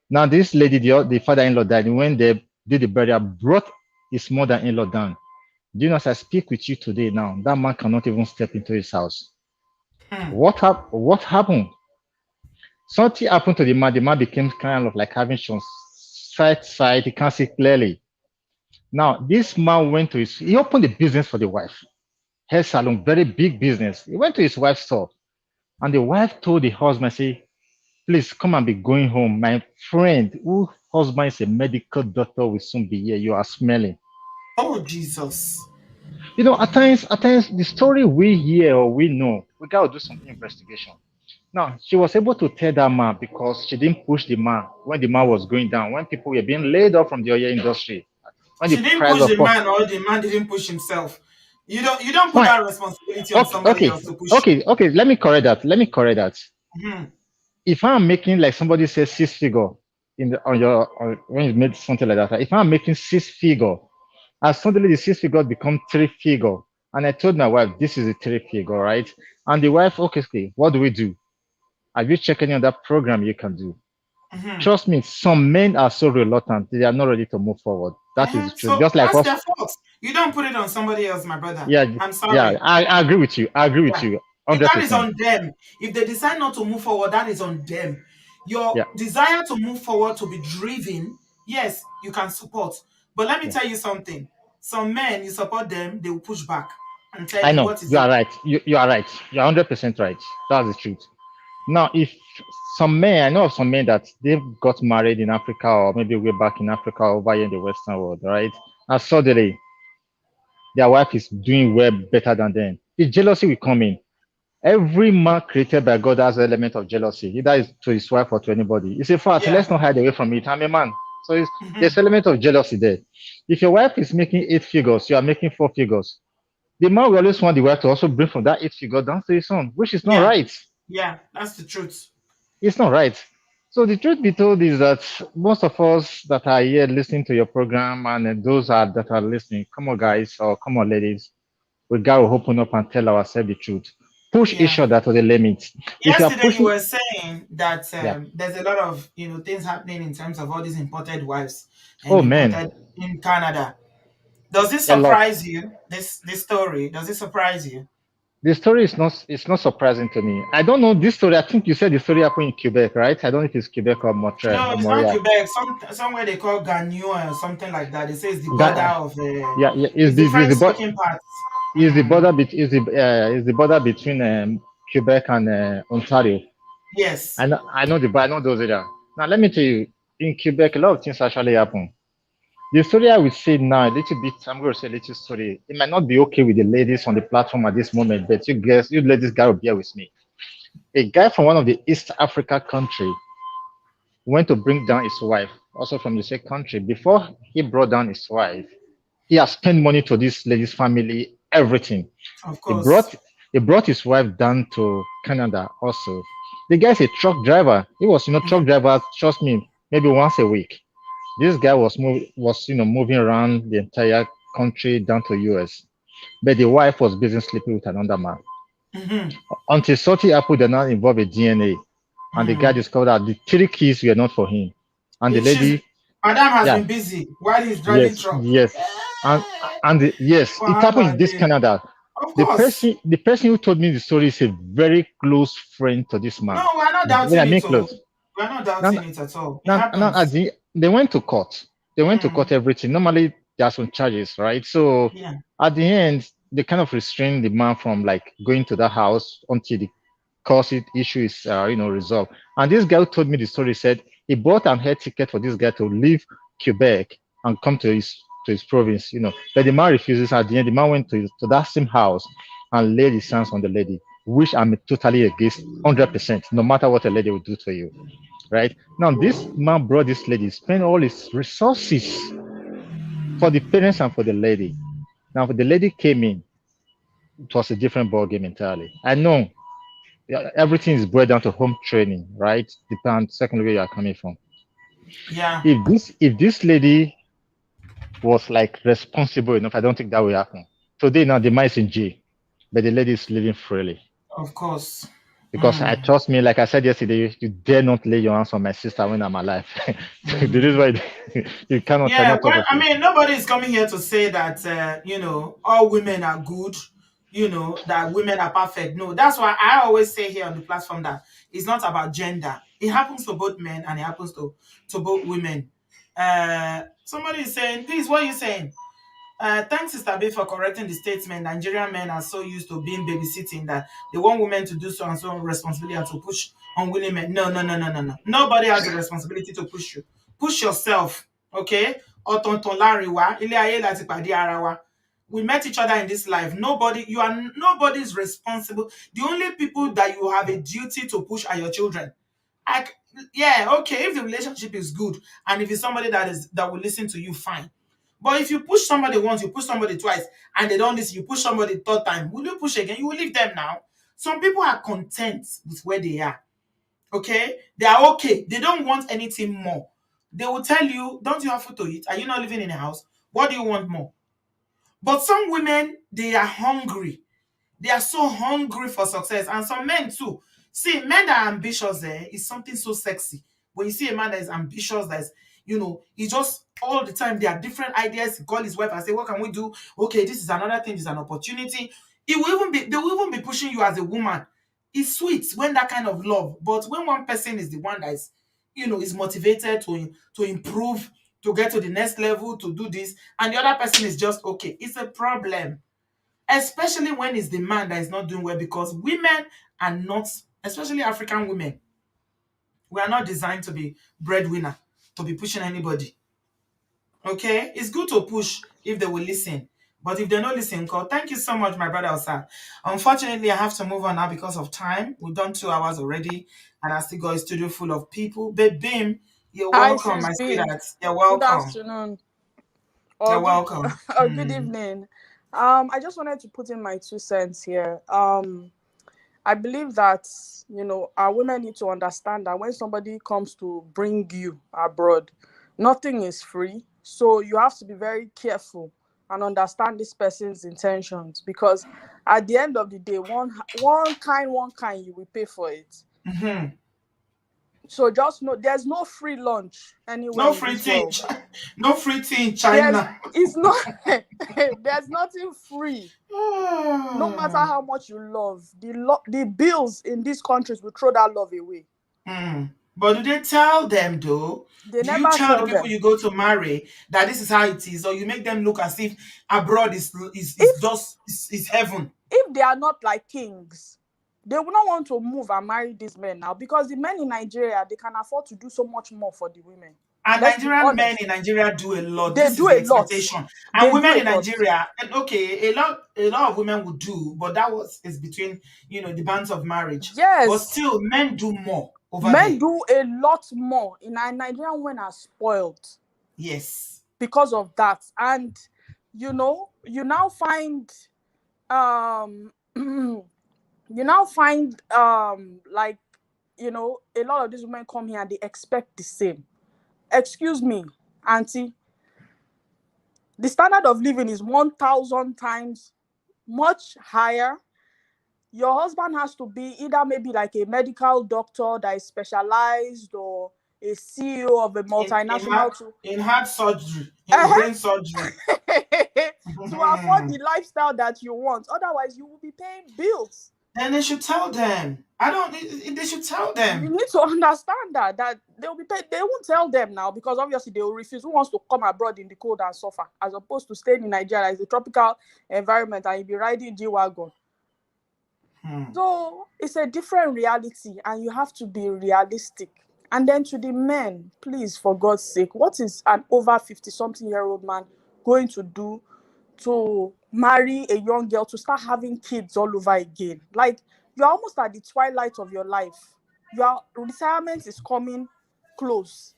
Now this lady, the father-in-law died. And when they did the burial, brought his mother-in-law down. Do you know, as I speak with you today now, that man cannot even step into his house. What happened? Something happened to the man. The man became kind of like having some sight. He can't see clearly. Now, this man he opened a business for the wife. Hair salon, very big business. He went to his wife's store. And the wife told the husband, say, please come and be going home. My friend, whose husband is a medical doctor, will soon be here. You are smelling. Oh, Jesus. You know, at times, the story we hear or we know, we got to do some investigation. Now, she was able to tell that man because she didn't push the man when the man was going down, when people were being laid off from the oil industry. When she didn't push the man or the man didn't push himself. You don't put that responsibility on somebody else to push. Okay. Let me correct that. If I'm making, like somebody says, 6 figure when you made something like that, if I'm making 6 figure, and suddenly the 6 figure become 3 figure, and I told my wife this is a 3 figure, right? And the wife, okay, what do we do? Have you checked any other program you can do? Trust me, some men are so reluctant; they are not ready to move forward. That is true. So just like that's their fault. You don't put it on somebody else, my brother. Yeah, I'm sorry. Yeah, I agree with you. 100%. If that is on them. If they decide not to move forward, that is on them. Your desire to move forward, to be driven, yes, you can support. But let me tell you something. Some men, you support them, they will push back and tell you what is you are right. You are right. You are 100% right. That's the truth. Now, if some men, I know of some men that they've got married in Africa or maybe way back in Africa or over here in the Western world, right? And suddenly, their wife is doing well better than them. The jealousy will come in. Every man created by God has an element of jealousy, either it's to his wife or to anybody. It's a fact. Let's not hide away from it. I'm a man. So there's an element of jealousy there. If your wife is making 8 figures, you are making 4 figures. The man will always want the wife to also bring from that 8 figure down to his son, which is not right. Yeah, that's the truth. It's not right. So the truth be told is that most of us that are here listening to your program and those that are listening, come on guys or come on ladies, we got to open up and tell ourselves the truth. Push each other to the limit. Yesterday you were saying that there's a lot of things happening in terms of all these imported wives and in Canada. Does this surprise you? This story, does it surprise you? The story is not surprising to me. I don't know this story. I think you said the story happened in Quebec, right? I don't know if it's Quebec or Montreal. No, it's not Quebec. Somewhere they call Gagnon or something like that. They say it's the border of it's the French-speaking parts. Is the border between Quebec and Ontario. Yes. I know but I know those areas. Now let me tell you, in Quebec, a lot of things actually happen. The story I will say now, a little bit, I'm going to say a little story. It might not be okay with the ladies on the platform at this moment, but you ladies got to bear with me. A guy from one of the East Africa country went to bring down his wife, also from the same country. Before he brought down his wife, he has spent money to this lady's family, everything. Of He course. brought he brought his wife down to Canada also. The guy's a truck driver. He was, truck driver, trust me, maybe once a week. This guy moving around the entire country down to US. But the wife was busy sleeping with another man. Until something happened that now involved a DNA. And the guy discovered that the 3 keys were not for him. And the lady, Madam has yeah, been busy while he's driving yes, truck. yes. Yes, it happened in this Canada. Of The course. person who told me the story is a very close friend to this man. No, we're not When I doubting mean it all. close. We're not Now, doubting it at all. It now happens. they went to court. They went to court everything. Normally there are some charges, right? So Yeah. at the end, they kind of restrained the man from like going to the house until the cause issue is resolved. And this guy who told me the story said he bought an air ticket for this guy to leave Quebec and come to his province, But the man refuses. At the end, the man went to that same house and laid his hands on the lady, which I'm totally against 100%, no matter what a lady will do to you. Right? Now, this man brought this lady, spent all his resources for the parents and for the lady. Now, when the lady came in, it was a different ball game entirely. I know everything is boiled down to home training, right? Depends secondly where you are coming from. Yeah. If this lady was like responsible enough, I don't think that will happen. Today now the man is in jail, but the lady is living freely. Of course. Because I trust me, like I said yesterday, you dare not lay your hands on my sister when I'm alive. The reason why you cannot. Yeah, well, I mean, nobody is coming here to say that all women are good, that women are perfect. No, that's why I always say here on the platform that it's not about gender. It happens to both men and it happens to both women. Somebody is saying, please, what are you saying? Thanks, Sister B, for correcting the statement. Nigerian men are so used to being babysitting that they want women to do so and so responsibility and to push unwilling men. No, no, no, no, no, no. Nobody has the responsibility to push you. Push yourself, okay? Ọ̀tọ̀ọ̀tọ̀ láàrin wa, ilé ayé láti pàdé ara wa. We met each other in this life. Nobody's responsible. The only people that you have a duty to push are your children. Okay, if the relationship is good and if it's somebody that will listen to you, fine. But if you push somebody once, you push somebody twice, and they don't listen, you push somebody third time, will you push again? You will leave them now. Some people are content with where they are. Okay? They are okay. They don't want anything more. They will tell you, don't you have food to eat? Are you not living in a house? What do you want more? But some women, they are hungry. They are so hungry for success. And some men too. See, men that are ambitious is something so sexy. When you see a man that is ambitious, he just all the time, there are different ideas. He call his wife and say, what can we do? Okay, this is another thing, this is an opportunity. They will even be pushing you as a woman. It's sweet when that kind of love. But when one person is the one that is motivated to improve, to get to the next level, to do this, and the other person is just okay, it's a problem. Especially when it's the man that is not doing well, because women are not, especially African women, we are not designed to be breadwinner, to be pushing anybody. Okay? It's good to push if they will listen. But if they don't listen, call. Thank you so much, my brother Osar. Unfortunately, I have to move on now because of time. We've done 2 hours already, and I still got a studio full of people. Babe Bim, you're Hi, welcome, Sis my B. sweetheart. You're Good welcome. afternoon. You're Or good, welcome. or good evening. I just wanted to put in my 2 cents here. I believe that, our women need to understand that when somebody comes to bring you abroad, nothing is free. So you have to be very careful and understand this person's intentions, because at the end of the day, one kind, you will pay for it. Mm-hmm. So just know there's no free lunch anywhere No in free this tea. world. No free tea in China. It's not there's nothing free. No matter how much you love, the bills in these countries will throw that love away. But do they tell them though? They Do you never tell the tell people them. you go to marry that this is how it is, or you make them look as if abroad is If just is heaven? if they are not like kings, They will not want to move and marry these men now because the men in Nigeria, they can afford to do so much more for the women. And Let's be Nigerian men honest. in Nigeria do a lot. They This is do the a lot. expectation. They And do women a in lot. Nigeria, and okay, a lot of women would do, but that is between, the bands of marriage. Yes. But still, men do more over Men there. do a lot more. In Nigerian women are spoiled. Yes. Because of that. And you now find like, a lot of these women come here and they expect the same. Excuse me, auntie. The standard of living is 1,000 times much higher. Your husband has to be either maybe like a medical doctor that is specialized or a CEO of a multinational in heart surgery, in brain surgery. to afford the lifestyle that you want. Otherwise, you will be paying bills. Then they should tell them. They should tell them. You need to understand that they will be paid. They won't tell them now because obviously they will refuse. Who wants to come abroad in the cold and suffer as opposed to staying in Nigeria? It's a tropical environment and you'll be riding G-Wagon. So it's a different reality and you have to be realistic. And then to the men, please, for God's sake, what is an over 50-something-year-old man going to do to marry a young girl, to start having kids all over again? Like, you're almost at the twilight of your life. Your retirement is coming close.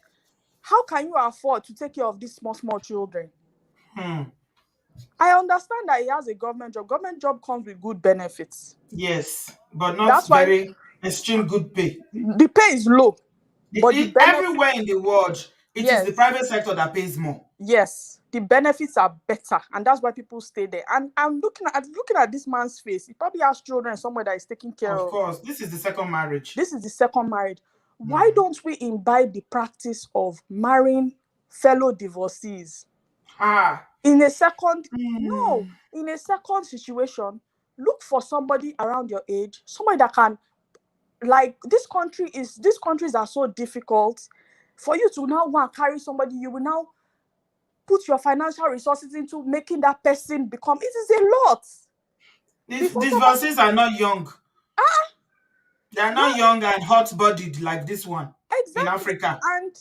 How can you afford to take care of these small children? I understand that he has a government job. Government job comes with good benefits. Yes, but not very extreme good pay. The pay is low. But everywhere in the world, it is the private sector that pays more. Yes, the benefits are better, and that's why people stay there. And I'm looking at this man's face. He probably has children somewhere that is taking care of. Of course, this is the second marriage. Why don't we imbibe the practice of marrying fellow divorcees? In a second situation, look for somebody around your age, somebody that can, like, these countries are so difficult. For you to now want to carry somebody, you will now put your financial resources into making that person become. It is a lot. These divorcees are not young. They are not young and hot-bodied like this one in Africa. And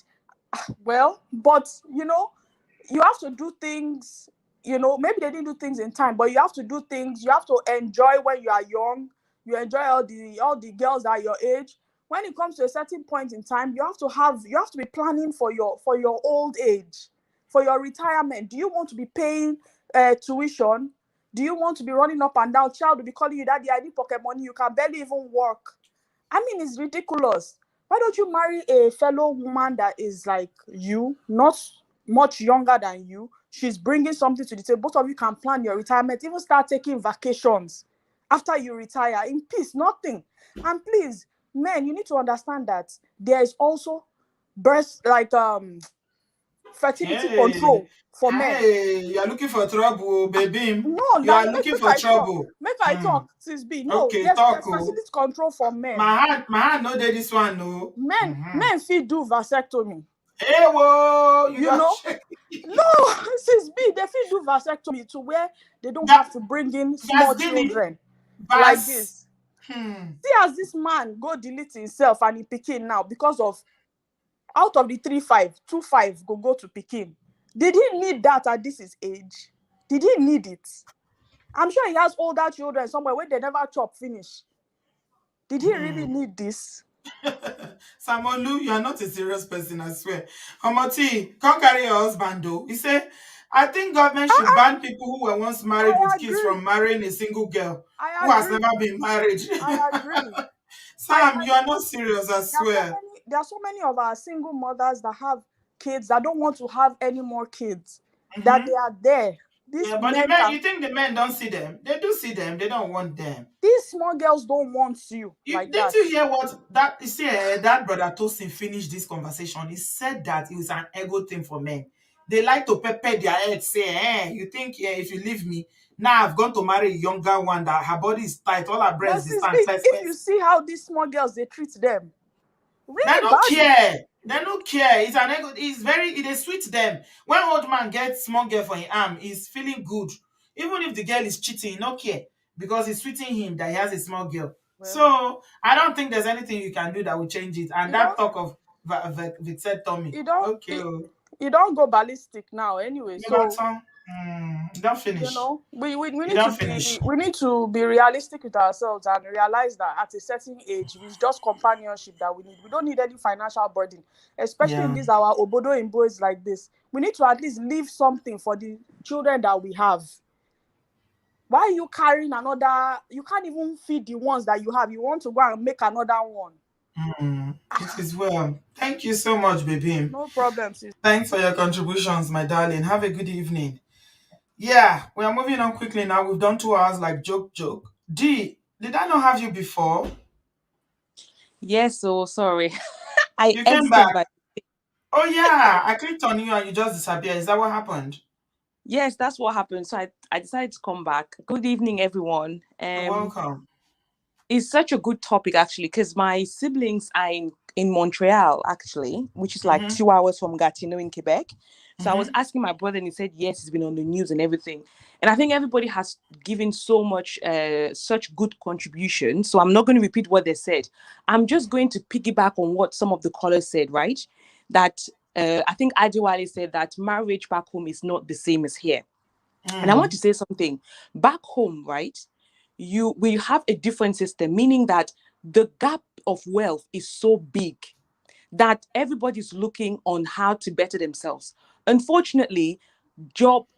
but you have to do things. Maybe they didn't do things in time, but you have to do things. You have to enjoy when you are young. You enjoy all the girls that are your age. When it comes to a certain point in time, you have to be planning for your old age, for your retirement. Do you want to be paying tuition? Do you want to be running up and down? Child will be calling you daddy, I need pocket money. You can barely even work. I mean, it's ridiculous. Why don't you marry a fellow woman that is like you, not much younger than you? She's bringing something to the table. Both of you can plan your retirement, even start taking vacations after you retire in peace, nothing. And please, men, you need to understand that there is also fertility control for men. You are looking for trouble, baby. No, you are looking for trouble. Make I talk, sis B. No, okay, there's fertility control for men. My hand no dey this one, no. Men fit do vasectomy. Hey, whoa, No, sis B, they fit do vasectomy to where they don't have to bring in small children like this. See as this man go delete himself and he pikin now because of out of the 2 5 go to pikin. Did he need that at this his age? Did he need it? I'm sure he has older children somewhere where they never chop finish. Did he really need this? Samolu, you are not a serious person, I swear. Omoti, come carry your husband though. He said, I think government should ban people who were once married with kids from marrying a single girl who has never been married. I agree. Sam, you are not serious, I swear. There are so many of our single mothers that have kids that don't want to have any more kids, that they are there. But you think the men don't see them? They do see them. They don't want them. These small girls don't want you. Did you hear what that brother Tosin finished this conversation? He said that it was an ego thing for men. They like to pepper their head, say, you think if you leave me, now I've gone to marry a younger one that her body is tight, all her breasts is tight. If you see how these small girls, they treat them. Really they don't care. They don't care. It's an ego. They sweet them. When old man gets small girl for his arm, he's feeling good. Even if the girl is cheating, he don't care. Because it's sweeting him that he has a small girl. So I don't think there's anything you can do that will change it. And that talk of vasectomy, okay. You don't go ballistic now anyway. So you don't finish. You know, we You need don't to finish. we need to be realistic with ourselves and realize that at a certain age, it's just companionship that we need. We don't need any financial burden, especially in this our obodooyinbos like this. We need to at least leave something for the children that we have. Why are you carrying another? You can't even feed the ones that you have. You want to go and make another one. It is well. Thank you so much, baby. No problem, sis. Thanks for your contributions, my darling. Have a good evening. Yeah, we are moving on quickly now. We've done 2 hours like joke. D, did I not have you before? Yes, so sorry. You came back. Oh yeah, I clicked on you and you just disappeared. Is that what happened? Yes, that's what happened. So I decided to come back. Good evening, everyone. You're welcome. It's such a good topic, actually, because my siblings are in Montreal, actually, which is like 2 hours from Gatineau in Quebec. So I was asking my brother and he said, yes, it's been on the news and everything. And I think everybody has given so much, such good contribution. So I'm not going to repeat what they said. I'm just going to piggyback on what some of the callers said, right? That I think Adewale said that marriage back home is not the same as here. And I want to say something. Back home, right? We have a different system, meaning that the gap of wealth is so big that everybody's looking on how to better themselves. Unfortunately,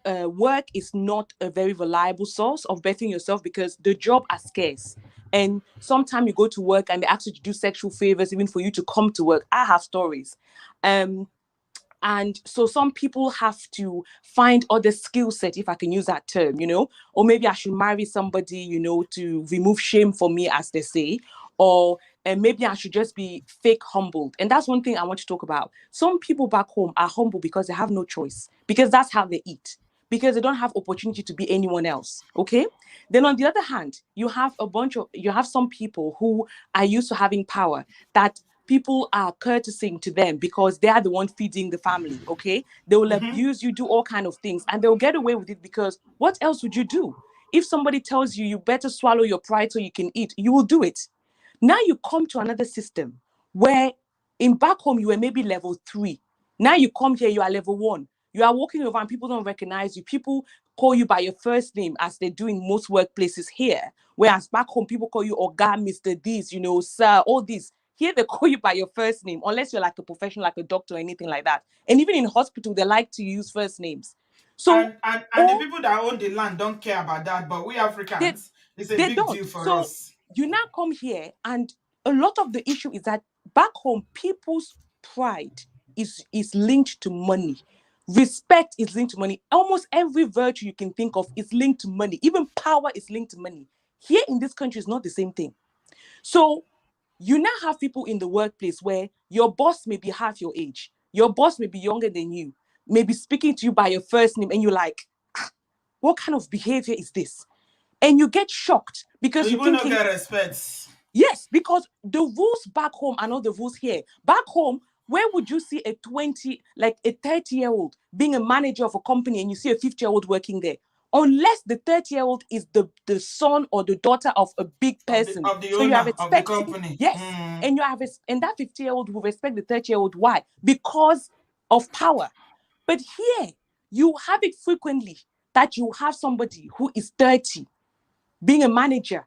work is not a very reliable source of bettering yourself because the job are scarce. And sometimes you go to work and they ask you to do sexual favors even for you to come to work. I have stories. And so some people have to find other skill set, if I can use that term, or maybe I should marry somebody, to remove shame for me, as they say, or maybe I should just be fake humbled. And that's one thing I want to talk about. Some people back home are humble because they have no choice, because that's how they eat, because they don't have opportunity to be anyone else. Okay. Then on the other hand, you have some people who are used to having power, that people are courtesying to them because they are the one feeding the family. Okay. They will abuse you, do all kind of things, and they'll get away with it because what else would you do? If somebody tells you better swallow your pride so you can eat, you will do it. Now you come to another system where in back home you were maybe level 3. Now you come here, you are level 1. You are walking over and people don't recognize you. People call you by your first name, as they do in most workplaces here. Whereas back home, people call you Oga, Mr. This, sir, all this. Here they call you by your first name, unless you're like a professional, like a doctor or anything like that. And even in hospital, they like to use first names. So and the people that own the land don't care about that, but we Africans, it's a big deal for us. You now come here, and a lot of the issue is that back home, people's pride is linked to money. Respect is linked to money. Almost every virtue you can think of is linked to money. Even power is linked to money. Here in this country, it's not the same thing. So you now have people in the workplace where your boss may be half your age. Your boss may be younger than you, may be speaking to you by your first name, and you're like, what kind of behavior is this? And you get shocked because so you will not get respect. Yes, because the rules back home are not the rules here. Back home, where would you see a 30-year-old being a manager of a company and you see a 50-year-old working there? Unless the 30-year-old is the son or the daughter of a big person. Of the so owner you have of the company. Yes. And and that 50-year-old will respect the 30-year-old. Why? Because of power. But here, you have it frequently that you have somebody who is 30 being a manager.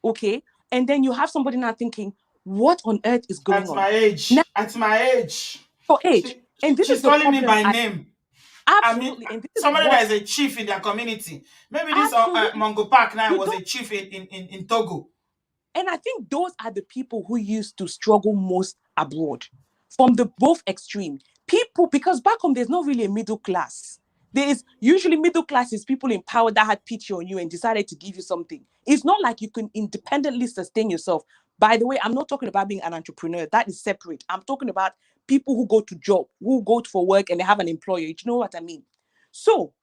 Okay. And then you have somebody now thinking, what on earth is going on? At my age. For age. And this she's is the calling me by name. Absolutely. I mean, and this somebody is that is a chief in their community. Maybe this Mongo Park now was a chief in Togo. And I think those are the people who used to struggle most abroad. From the both extreme. People, because back home, there's not really a middle class. There is usually middle class is people in power that had pity on you and decided to give you something. It's not like you can independently sustain yourself. By the way, I'm not talking about being an entrepreneur. That is separate. I'm talking about people who go to job, who go for work and they have an employer. You know what I mean? So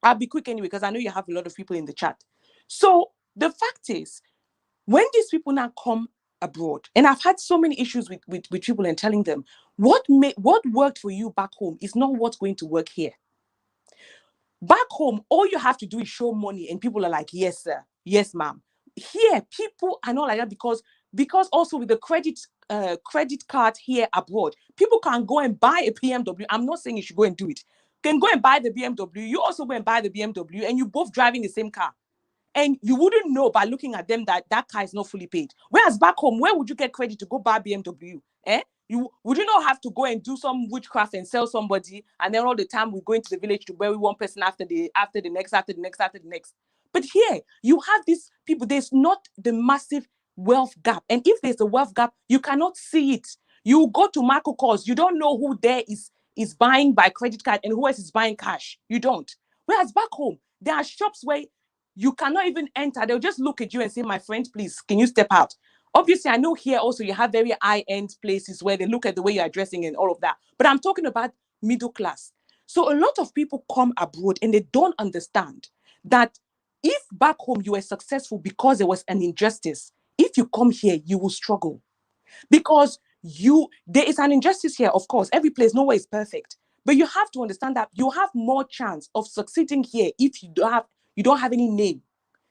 I'll be quick anyway, because I know you have a lot of people in the chat. So the fact is, when these people now come abroad, and I've had so many issues with people and telling them, what worked for you back home is not what's going to work here. Back home, all you have to do is show money and people are like, yes, sir. Yes, ma'am. here people are not like that because also with the credit card here abroad, people can go and buy a BMW. I'm not saying you should go and do it. Can go and buy the BMW. You also go and buy the BMW, and you both driving the same car. And you wouldn't know by looking at them that car is not fully paid. Whereas back home, where would you get credit to go buy BMW? Would you not have to go and do some witchcraft and sell somebody, and then all the time we go into the village to bury one person after the next. But here you have these people. There's not the massive wealth gap, and if there's a wealth gap, you cannot see it. You go to Marco Cause, you don't know who there is buying by credit card and who else is buying cash. You don't. Whereas back home, there are shops where you cannot even enter. They'll just look at you and say, my friend, please, can you step out? Obviously, I know here also you have very high-end places where they look at the way you're dressing and all of that. But I'm talking about middle class. So a lot of people come abroad and they don't understand that if back home you were successful because there was an injustice, if you come here, you will struggle. Because there is an injustice here, of course. Every place, nowhere is perfect. But you have to understand that you have more chance of succeeding here if you don't have any name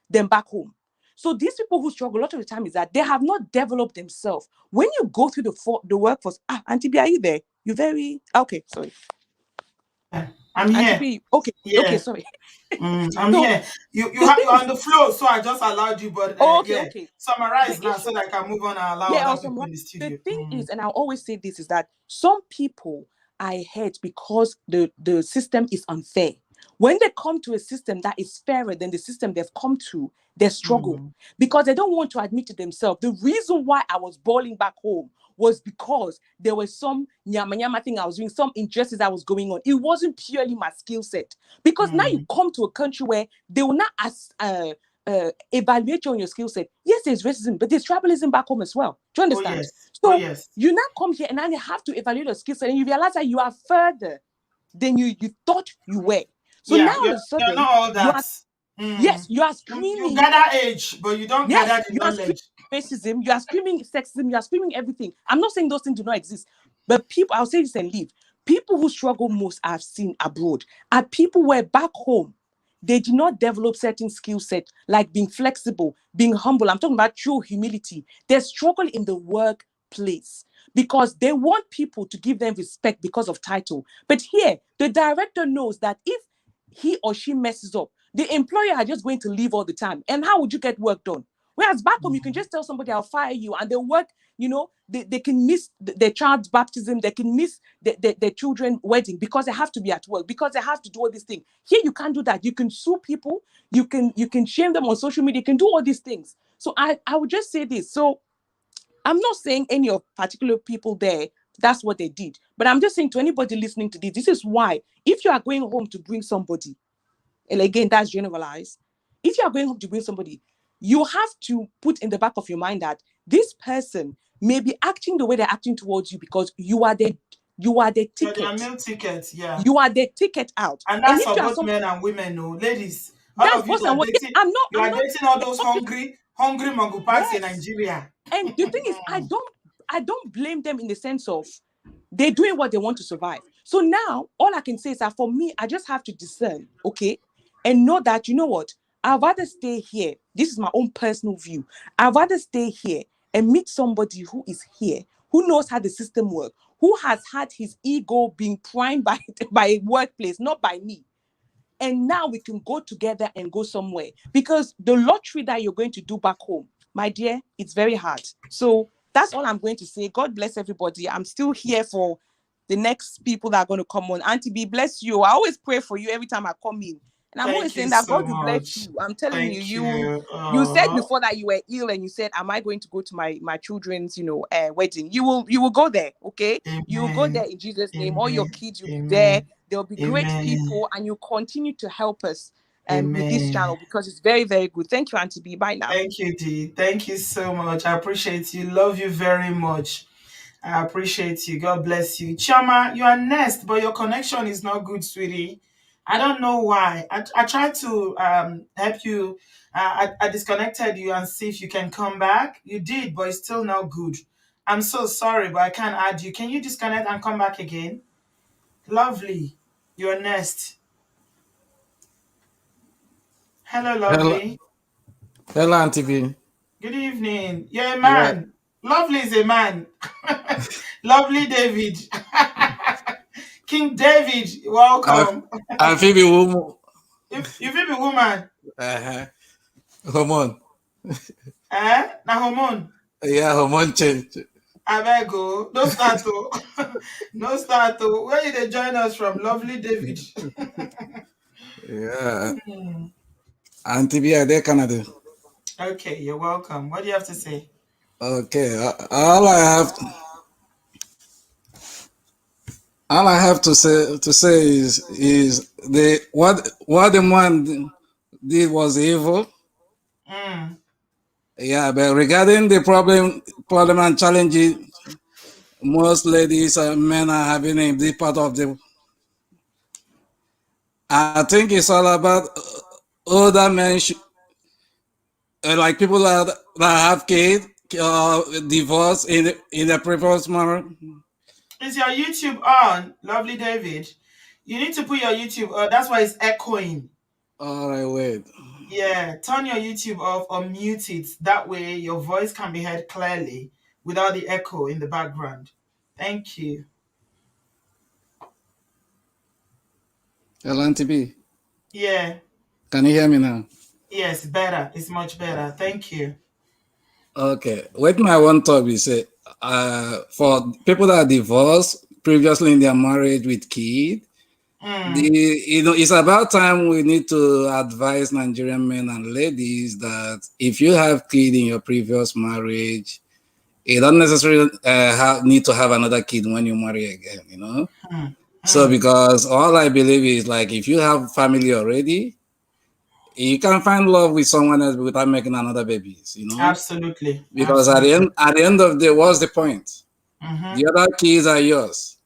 than back home. So these people who struggle a lot of the time is that they have not developed themselves. When you go through the workforce, Auntie B, are you there? You're very okay. Sorry, I'm here. Auntie B, okay, yeah. Okay, sorry. I'm here. You're on the floor, so I just allowed you. But Okay. Summarize now so that I can move on and allow other people in the studio. The thing is, and I always say this, is that some people are ahead because the system is unfair. When they come to a system that is fairer than the system they've come to, they struggle because they don't want to admit to themselves. The reason why I was balling back home was because there was some nyama thing I was doing, some injustice that was going on. It wasn't purely my skill set. Because now you come to a country where they will not evaluate you on your skill set. Yes, there's racism, but there's tribalism back home as well. Do you understand? You now come here and now you have to evaluate your skill set, and you realize that you are further than you thought you were. So now all of a sudden, you're not all that. Yes, you are screaming. You gather age, but you don't gather the knowledge. Racism, you are screaming sexism, you are screaming everything. I'm not saying those things do not exist, but people, I'll say this and leave. People who struggle most I've seen abroad are people where back home, they do not develop certain skill set like being flexible, being humble. I'm talking about true humility. They struggle in the workplace because they want people to give them respect because of title. But here, the director knows that if he or she messes up, the employer are just going to leave all the time. And how would you get work done? Whereas back home, you can just tell somebody, I'll fire you, and they'll work, they can miss their child's baptism, they can miss their children's wedding because they have to be at work, because they have to do all these things. Here, you can't do that. You can sue people, you can shame them on social media, you can do all these things. So I would just say this. So I'm not saying any of particular people there, that's what they did. But I'm just saying to anybody listening to this is why, if you are going home to bring somebody, and again, that's generalized, if you are going home to bring somebody, you have to put in the back of your mind that this person may be acting the way they're acting towards you because you are the ticket. You're their meal ticket, yeah. You are the ticket out. And that's for both men and women, no. Ladies, all of you that are dating, you are dating all those hungry mangupas in Nigeria. And the thing is, I don't blame them in the sense of they're doing what they want to survive. So now, all I can say is that for me, I just have to discern, okay? And know that, you know what? I'd rather stay here. This is my own personal view. I'd rather stay here and meet somebody who is here, who knows how the system works, who has had his ego being primed by a workplace, not by me. And now we can go together and go somewhere. Because the lottery that you're going to do back home, my dear, it's very hard. So that's all I'm going to say. God bless everybody. I'm still here for the next people that are going to come on. Auntie B, bless you. I always pray for you every time I come in. And I'm always saying that God will bless you. I'm telling you, you said before that you were ill and you said, am I going to go to my children's, wedding? You will go there, okay? Amen. You will go there in Jesus' name. All your kids will be there. There'll be great people, and you continue to help us with this channel because it's very, very good. Thank you, Auntie B. Bye now. Thank you, Dee. Thank you so much. I appreciate you. Love you very much. I appreciate you. God bless you. Chama, you are next, but your connection is not good, sweetie. I don't know why. I tried to help you. I disconnected you and see if you can come back. You did, but it's still not good. I'm so sorry, but I can't add you. Can you disconnect and come back again? Lovely. You're next. Hello, lovely. Hello, Auntie B. Good evening. You're a Yeah. man. Lovely is a man. Lovely David. King David, welcome. Amphibian woman. You feel be woman. Hormone. Na hormone. Yeah, hormone change. Abeg o, no start o. No start o. Where you dey join us from? Lovely David. Yeah. Auntie B, are there Canada? Okay, you're welcome. What do you have to say? Okay. All I have to say is what the man did was evil. Yeah, but regarding the problem and challenges most ladies and men are having in this part of the, I think it's all about older men, like people that have kids, divorce in the previous marriage. Is your YouTube on, Lovely David? You need to put your YouTube on. That's why it's echoing. All right, wait. Yeah, turn your YouTube off or mute it. That way your voice can be heard clearly without the echo in the background. Thank you. Hello, Auntie B. Yeah. Can you hear me now? Yes, better. It's much better. Thank you. Okay. What my one thought is for people that are divorced previously in their marriage with kids, it's about time we need to advise Nigerian men and ladies that if you have kid in your previous marriage, you don't necessarily need to have another kid when you marry again, So because all I believe is like if you have family already, you can find love with someone else without making another babies, Absolutely. Because absolutely. at the end of the day, what's the point? The other kids are yours.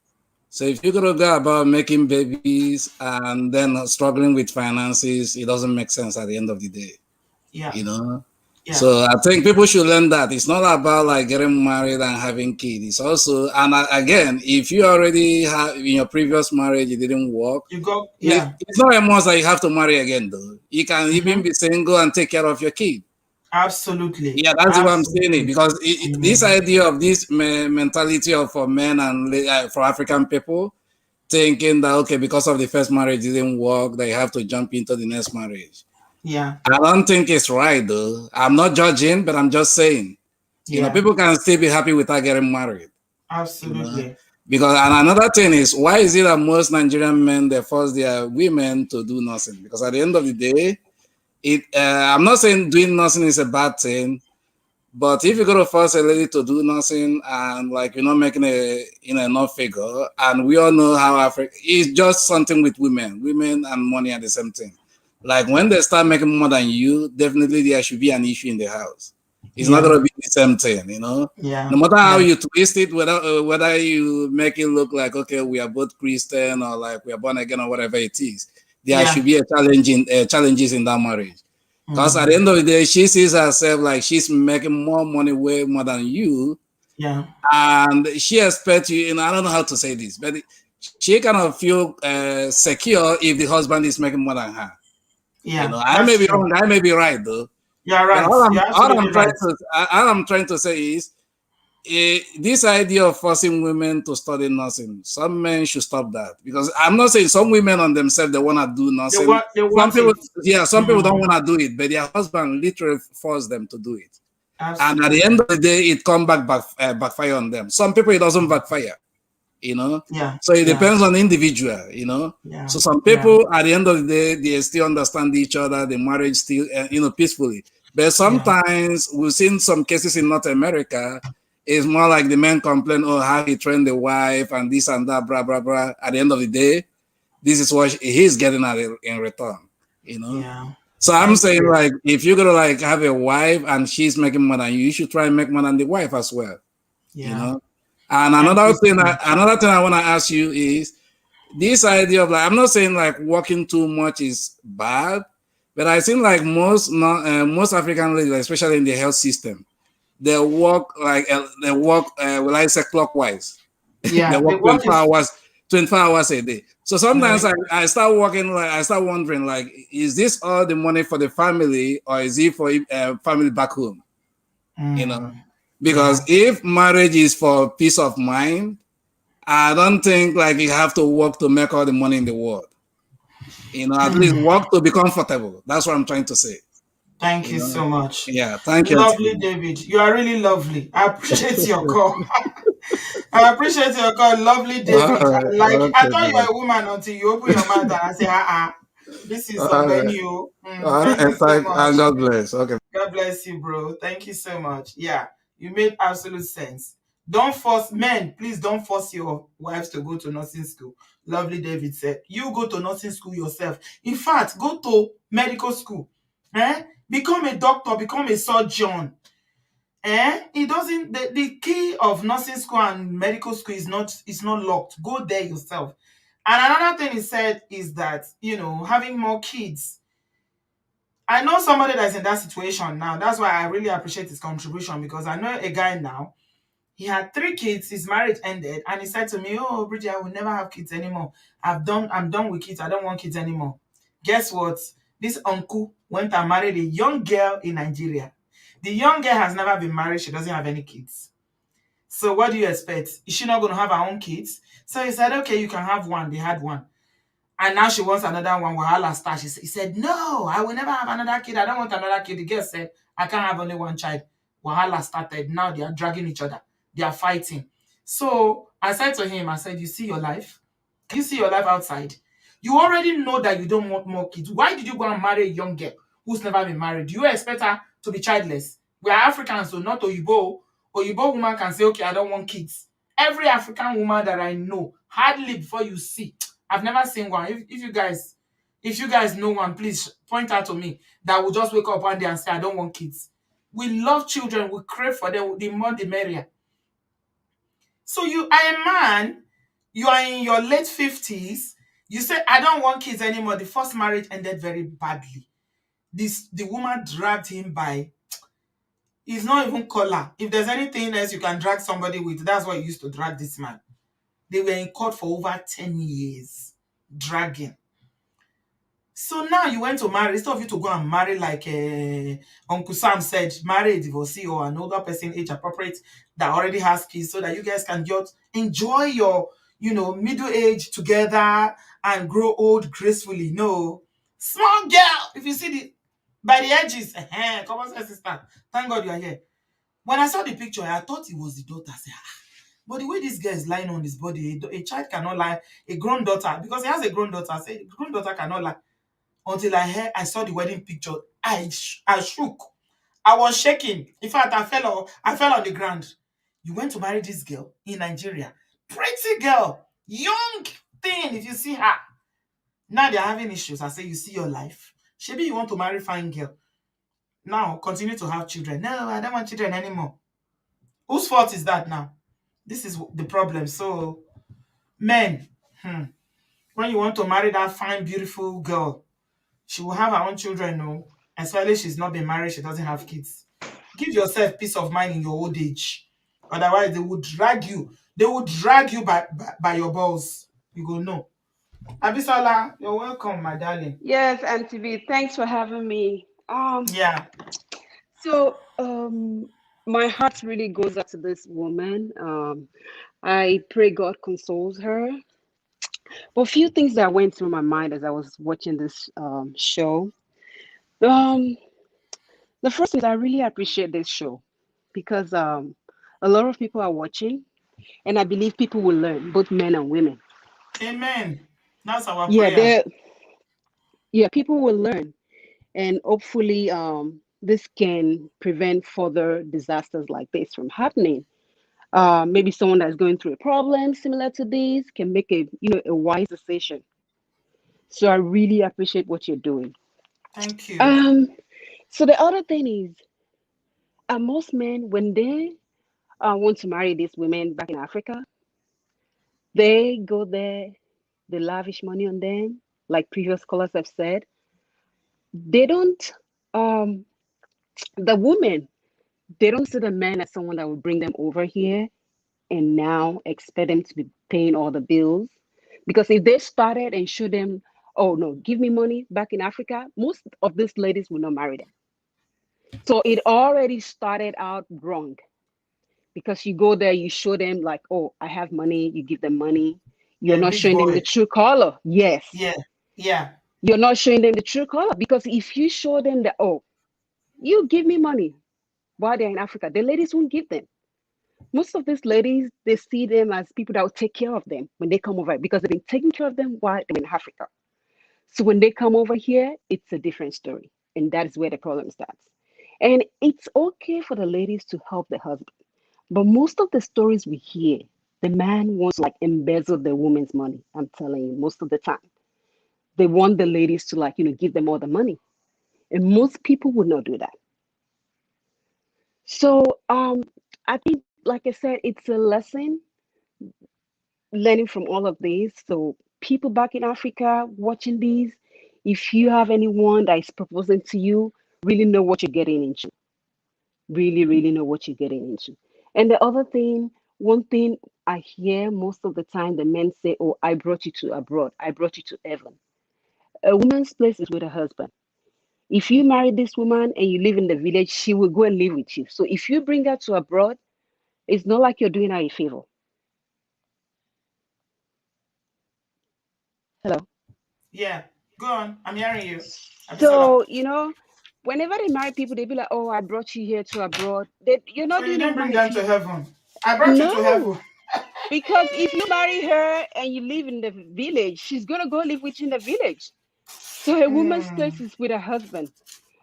So if you're gonna go about making babies and then struggling with finances, it doesn't make sense at the end of the day. Yeah. Yeah. So I think people should learn that it's not about like getting married and having kids. It's also, and again, if you already have in your previous marriage, it didn't work. You go, yeah. It's not a must that you have to marry again, though. You can even be single and take care of your kid. Absolutely. Yeah, that's what I'm saying. It because this idea of this mentality of for men and for African people, thinking that okay, because of the first marriage didn't work, they have to jump into the next marriage. Yeah. I don't think it's right though. I'm not judging, but I'm just saying, people can still be happy without getting married. Absolutely. Because and another thing is, why is it that most Nigerian men they force their women to do nothing? Because at the end of the day, I'm not saying doing nothing is a bad thing, but if you're gonna force a lady to do nothing and like you're not making enough figure, and we all know how Africa is just something with women and money are the same thing. Like when they start making more than you, definitely there should be an issue in the house. It's not gonna be the same thing, Yeah. No matter how you twist it, whether you make it look like okay, we are both Christian or like we are born again or whatever it is, there should be a challenges in that marriage. Because at the end of the day, she sees herself like she's making more money, way more than you. Yeah. And she expects you, I don't know how to say this, but she kind of feel secure if the husband is making more than her. Yeah. I may be wrong, I may be right though. You're right. All I'm trying to say is this idea of forcing women to study nursing, some men should stop that. Because I'm not saying some women on themselves they want to do nursing. Some people don't want to do it, but their husband literally force them to do it. Absolutely. And at the end of the day, it comes backfire on them. Some people it doesn't backfire. Yeah. So it depends on the individual. Yeah. So some people at the end of the day they still understand each other, the marriage still peacefully. But sometimes we've seen some cases in North America. It's more like the men complain, oh, how he trained the wife and this and that, blah, blah, blah. At the end of the day, this is what he's getting at in return, Yeah. So I'm saying, like, if you're going to, like, have a wife and she's making more than you should try and make more than the wife as well, And another thing I want to ask you is this idea of, like, I'm not saying, like, working too much is bad, but I think, like, most African ladies, especially in the health system, they work will I say clockwise? Yeah, they work 24 hours a day. So sometimes I start working, like I start wondering, like, is this all the money for the family, or is it for family back home? You know, because if marriage is for peace of mind, I don't think like you have to work to make all the money in the world. You know, at least work to be comfortable. That's what I'm trying to say. Thank you so much. Yeah, thank you. Lovely, David. You are really lovely. I appreciate your call. I appreciate your call, lovely David. Like, I thought you were a woman until you open your mouth and I say, this is on menu. Thank you so much. And God bless. Okay. God bless you, bro. Thank you so much. Yeah, you made absolute sense. Don't force men, please don't force your wives to go to nursing school. Lovely David said, you go to nursing school yourself. In fact, go to medical school. Become a doctor, become a surgeon. It doesn't, the key of nursing school and medical school is not locked. Go there yourself. And another thing he said is that, having more kids. I know somebody that's in that situation now. That's why I really appreciate his contribution, because I know a guy now. He had 3 kids, his marriage ended, and he said to me, "Oh, Bridget, I will never have kids anymore. I'm done with kids. I don't want kids anymore." Guess what? This uncle went and married a young girl in Nigeria. The young girl has never been married. She doesn't have any kids. So what do you expect? Is she not going to have her own kids? So he said, okay, you can have one. They had one. And now she wants another one. Wahala start. He said, no, I will never have another kid. I don't want another kid. The girl said, I can't have only one child. Wahala started. Now they are dragging each other. They are fighting. So I said to him, I said, you see your life? Can you see your life outside? You already know that you don't want more kids. Why did you go and marry a young girl who's never been married? Do you expect her to be childless? We are Africans, so not Oyibo. Oyibo woman can say, okay, I don't want kids. Every African woman that I know, hardly before you see, I've never seen one. If you guys know one, please point out to me that will just wake up one day and say, I don't want kids. We love children. We crave for them. The more, the merrier. So you are a man. You are in your late 50s. You say, I don't want kids anymore. The first marriage ended very badly. The woman dragged him by. He's not even collar. If there's anything else you can drag somebody with, that's what you used to drag this man. They were in court for over 10 years, dragging. So now you went to marry. Instead of you to go and marry like Uncle Sam said, marry a divorcee or an older person, age appropriate, that already has kids, so that you guys can just enjoy your, middle age together and grow old gracefully. No. Small girl, if you see by the edges, come on, sister. Thank God you are here. When I saw the picture, I thought it was the daughter. I said, but the way this girl is lying on his body, a child cannot lie. A grown daughter, because he has a grown daughter, I said, a grown daughter cannot lie. Until I saw the wedding picture, I shook. I was shaking. In fact, I fell on the ground. You went to marry this girl in Nigeria. Pretty girl, young thing, if you see her. Now they're having issues. I say, you see your life. Maybe you want to marry fine girl. Now, continue to have children. No, I don't want children anymore. Whose fault is that now? This is the problem. So, men, when you want to marry that fine, beautiful girl, she will have her own children, no. Especially she's not been married, she doesn't have kids. Give yourself peace of mind in your old age. Otherwise, they will drag you. They will drag you by your balls. You go, no. Abisola, you're welcome, my darling. Yes, Auntie B, thanks for having me. Yeah. So, my heart really goes out to this woman. I pray God consoles her. But a few things that went through my mind as I was watching this show. The first is I really appreciate this show because a lot of people are watching, and I believe people will learn, both men and women. Amen. That's our Yeah, prayer. people will learn, and hopefully, this can prevent further disasters like this from happening. Maybe someone that's going through a problem similar to this can make a wise decision. So I really appreciate what you're doing. Thank you. So the other thing is, most men, when they want to marry these women back in Africa, they go there, they lavish money on them, like previous scholars have said. They don't, the women, they don't see the man as someone that will bring them over here and now expect them to be paying all the bills. Because if they started and show them, oh no, give me money back in Africa, most of these ladies will not marry them. So it already started out wrong. Because you go there, you show them like, oh, I have money, you give them money. You're Yeah, not rich showing them the boy. true color. Yes. Yeah. You're not showing them the true color. Because if you show them that, oh, you give me money while they're in Africa, the ladies won't give them. Most of these ladies, they see them as people that will take care of them when they come over because they've been taking care of them while they're in Africa. So when they come over here, it's a different story. And that is where the problem starts. And it's okay for the ladies to help the husband. But most of the stories we hear, the man wants to like embezzle the woman's money. I'm telling you, most of the time. They want the ladies to like, give them all the money. And most people would not do that. So I think, like I said, it's a lesson learning from all of this. So people back in Africa watching these, if you have anyone that is proposing to you, really know what you're getting into. Really, really know what you're getting into. And the other thing, one thing I hear most of the time, the men say, oh, I brought you to abroad. I brought you to heaven. A woman's place is with her husband. If you marry this woman and you live in the village, she will go and live with you. So if you bring her to abroad, it's not like you're doing her a favor. Hello. Yeah. Go on. I'm hearing you. Abisola. So, whenever they marry people, they be like, oh, I brought you here to abroad. You're So not you doing a didn't bring woman a them to favor. heaven. I brought you to No, heaven. because if you marry her and you live in the village, she's gonna go live with you in the village. So a woman's place is with her husband.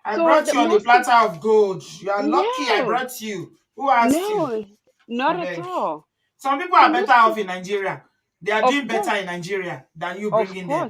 I So brought the you on a most of platter of gold. You are lucky I no, brought you. Who asked you? no, I not at beg. all. Some people So are better most off people, in Nigeria. They are of doing better course, in Nigeria than you bringing them.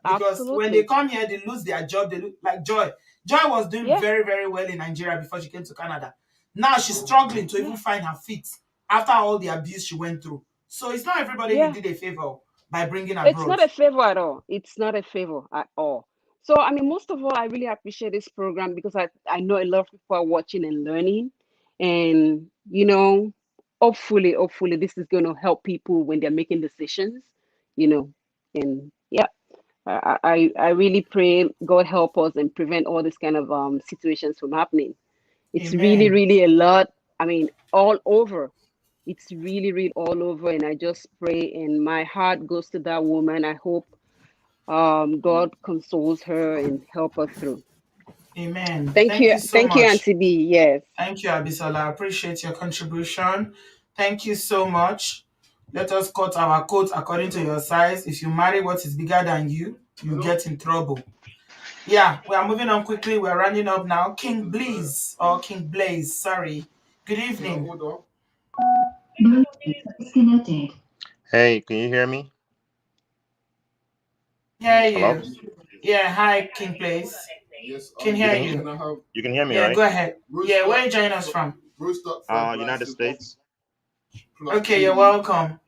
Because when they absolutely, come here, they lose their job. They lose, like Joy. Joy was doing yeah, very, very well in Nigeria before she came to Canada. Now she's struggling to yeah, even find her feet after all the abuse she went through. So it's not everybody you yeah. did a favor by bringing It's abroad. not a favor at all. It's not a favor at all. So, I mean, most of all, I really appreciate this program because I know a lot of people are watching and learning. And, hopefully, this is going to help people when they're making decisions, you know. And yeah, I really pray God help us and prevent all this kind of situations from happening. It's really, Amen. really a lot. I mean, all over. It's really, really all over. And I just pray, and my heart goes to that woman. I hope God consoles her and help her through. Amen. Thank you so Thank you, much. Auntie B. Yes. Thank you, Abisola. I appreciate your contribution. Thank you so much. Let us cut our coat according to your size. If you marry what is bigger than you get in trouble. Yeah, we are moving on quickly. We're running up now. King Blaze or King Blaze, sorry. Good evening. Hey, can you hear me? Hear Hello? you. Yeah, hi, King Blaze. Can You hear can you. you can hear me, Yeah, right? go ahead. Yeah, where are you joining us from? United States. Okay, you're welcome.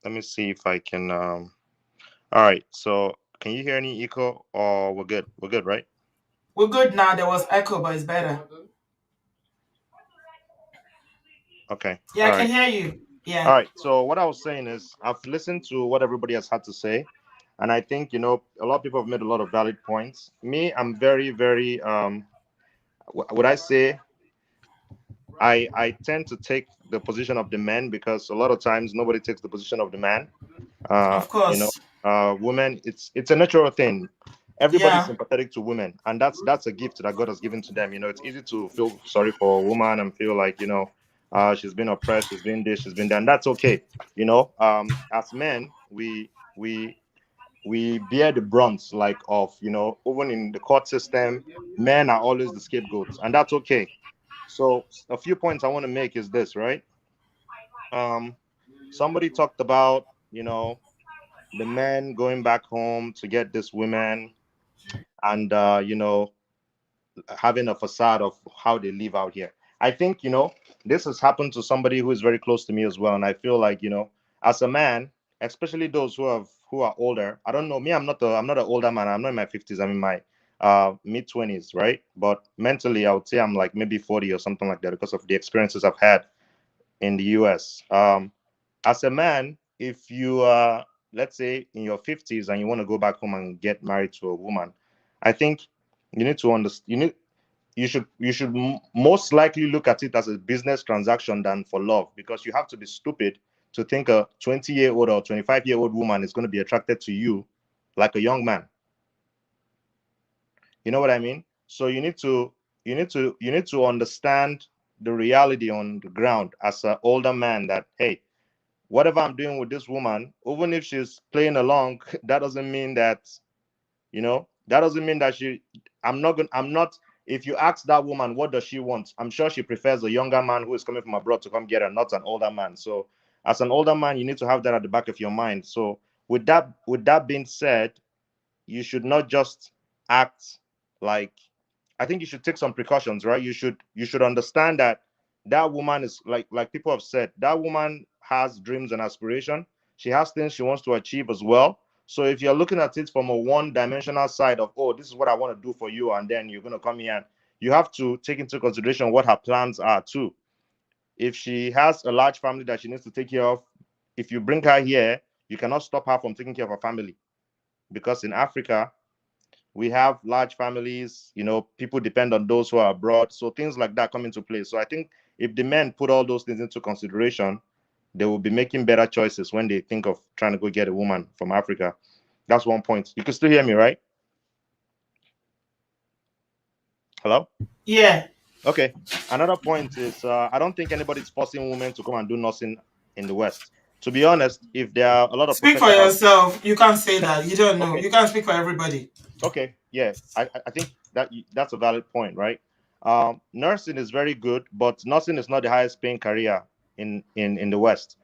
Let me see if I can all right, so can you hear any echo or we're good? We're good, right? We're good now. There was echo, but it's better. Okay. Yeah, All I can right. hear you. All Yeah. right. So what I was saying is I've listened to what everybody has had to say, and I think, a lot of people have made a lot of valid points. Me, I'm very, very would I say I tend to take the position of the men because a lot of times nobody takes the position of the man. Uh, Of you know, course. women, it's a natural thing. Everybody's Yeah. sympathetic to women, and that's a gift that God has given to them. It's easy to feel sorry for a woman and feel like, she's been oppressed, she's been this, she's been that, and that's okay. As men, we bear the brunt, like, of, even in the court system, men are always the scapegoats, and that's okay. So a few points I want to make is this, right? Um, Somebody talked about, the men going back home to get this women, and having a facade of how they live out here. I think, this has happened to somebody who is very close to me as well, and I feel like, as a man, especially those who are older. I don't know, me, I'm not an older man. I'm not in my 50s. I'm in my mid 20s, right? But mentally, I would say I'm like maybe 40 or something like that because of the experiences I've had in the US. As a man, if you are, let's say, in your 50s and you want to go back home and get married to a woman, I think you need to understand. You should most likely look at it as a business transaction than for love, because you have to be stupid to think a 20-year-old or 25-year-old woman is going to be attracted to you like a young man. You know what I mean? So you need to understand the reality on the ground as an older man, that hey, whatever I'm doing with this woman, even if she's playing along, that doesn't mean that, that doesn't mean that I'm not. If you ask that woman what does she want, I'm sure she prefers a younger man who is coming from abroad to come get her, not an older man. So as an older man, you need to have that at the back of your mind. So with that being said, you should not just act like, I think you should take some precautions, right? You should understand that that woman is like people have said, that woman has dreams and aspiration. She has things she wants to achieve as well. So if you're looking at it from a one-dimensional side of, oh, this is what I want to do for you, and then you're going to come here, and you have to take into consideration what her plans are too. If she has a large family that she needs to take care of, if you bring her here, you cannot stop her from taking care of her family, because in Africa, we have large families, people depend on those who are abroad, so things like that come into play. So I think if the men put all those things into consideration, they will be making better choices when they think of trying to go get a woman from Africa. That's one point. You can still hear me, right? Hello? Yeah. Okay. Another point is, I don't think anybody's forcing women to come and do nursing in the West. To be honest, if there are a lot of Speak for professionals. yourself. You can't say that. You don't know. Okay. You can't speak for everybody. Okay, yeah, I think that's a valid point, right? Nursing is very good, but nursing is not the highest paying career in the West.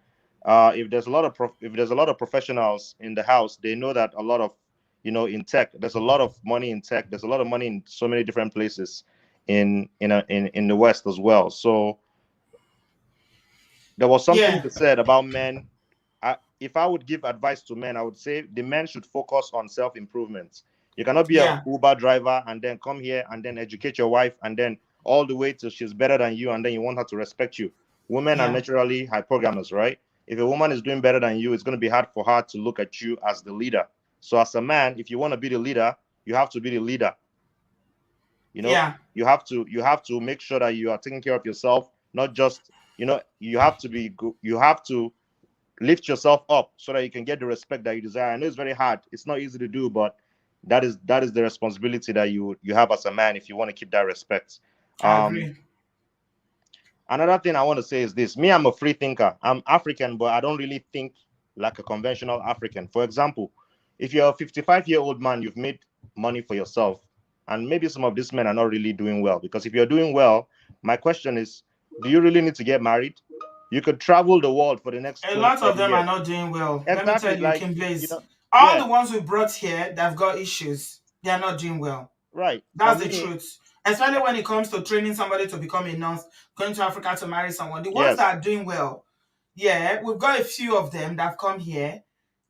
If there's a lot of professionals in the house, they know that a lot of, in tech, there's a lot of money in tech. There's a lot of money in so many different places in the West as well. So there was something Yeah. you said about men. If I would give advice to men, I would say the men should focus on self-improvement. You cannot be a Yeah. Uber driver and then come here and then educate your wife and then all the way till she's better than you and then you want her to respect you. Women are Yeah. naturally high programmers, right? If a woman is doing better than you, it's going to be hard for her to look at you as the leader. So as a man, if you want to be the leader, you have to be the leader. Yeah. You have to make sure that you are taking care of yourself, not just, you have to be good. You have to lift yourself up so that you can get the respect that you desire. I know it's very hard. It's not easy to do, but that is the responsibility that you have as a man if you want to keep that respect. I agree. Another thing I want to say is this. Me, I'm a free thinker. I'm African, but I don't really think like a conventional African. For example, if you're a 55-year-old man, you've made money for yourself, and maybe some of these men are not really doing well. Because if you're doing well, my question is, do you really need to get married? You could travel the world for the next A 20, lot of 30 them are years. not doing well. Let me Exactly. tell you, Like, Kim Blaze. All yeah, the ones we brought here that have got issues, they are not doing well. right. For That's the me, truth. Especially when it comes to training somebody to become a nurse, going to Africa to marry someone. The ones yes, that are doing well, yeah, we've got a few of them that have come here.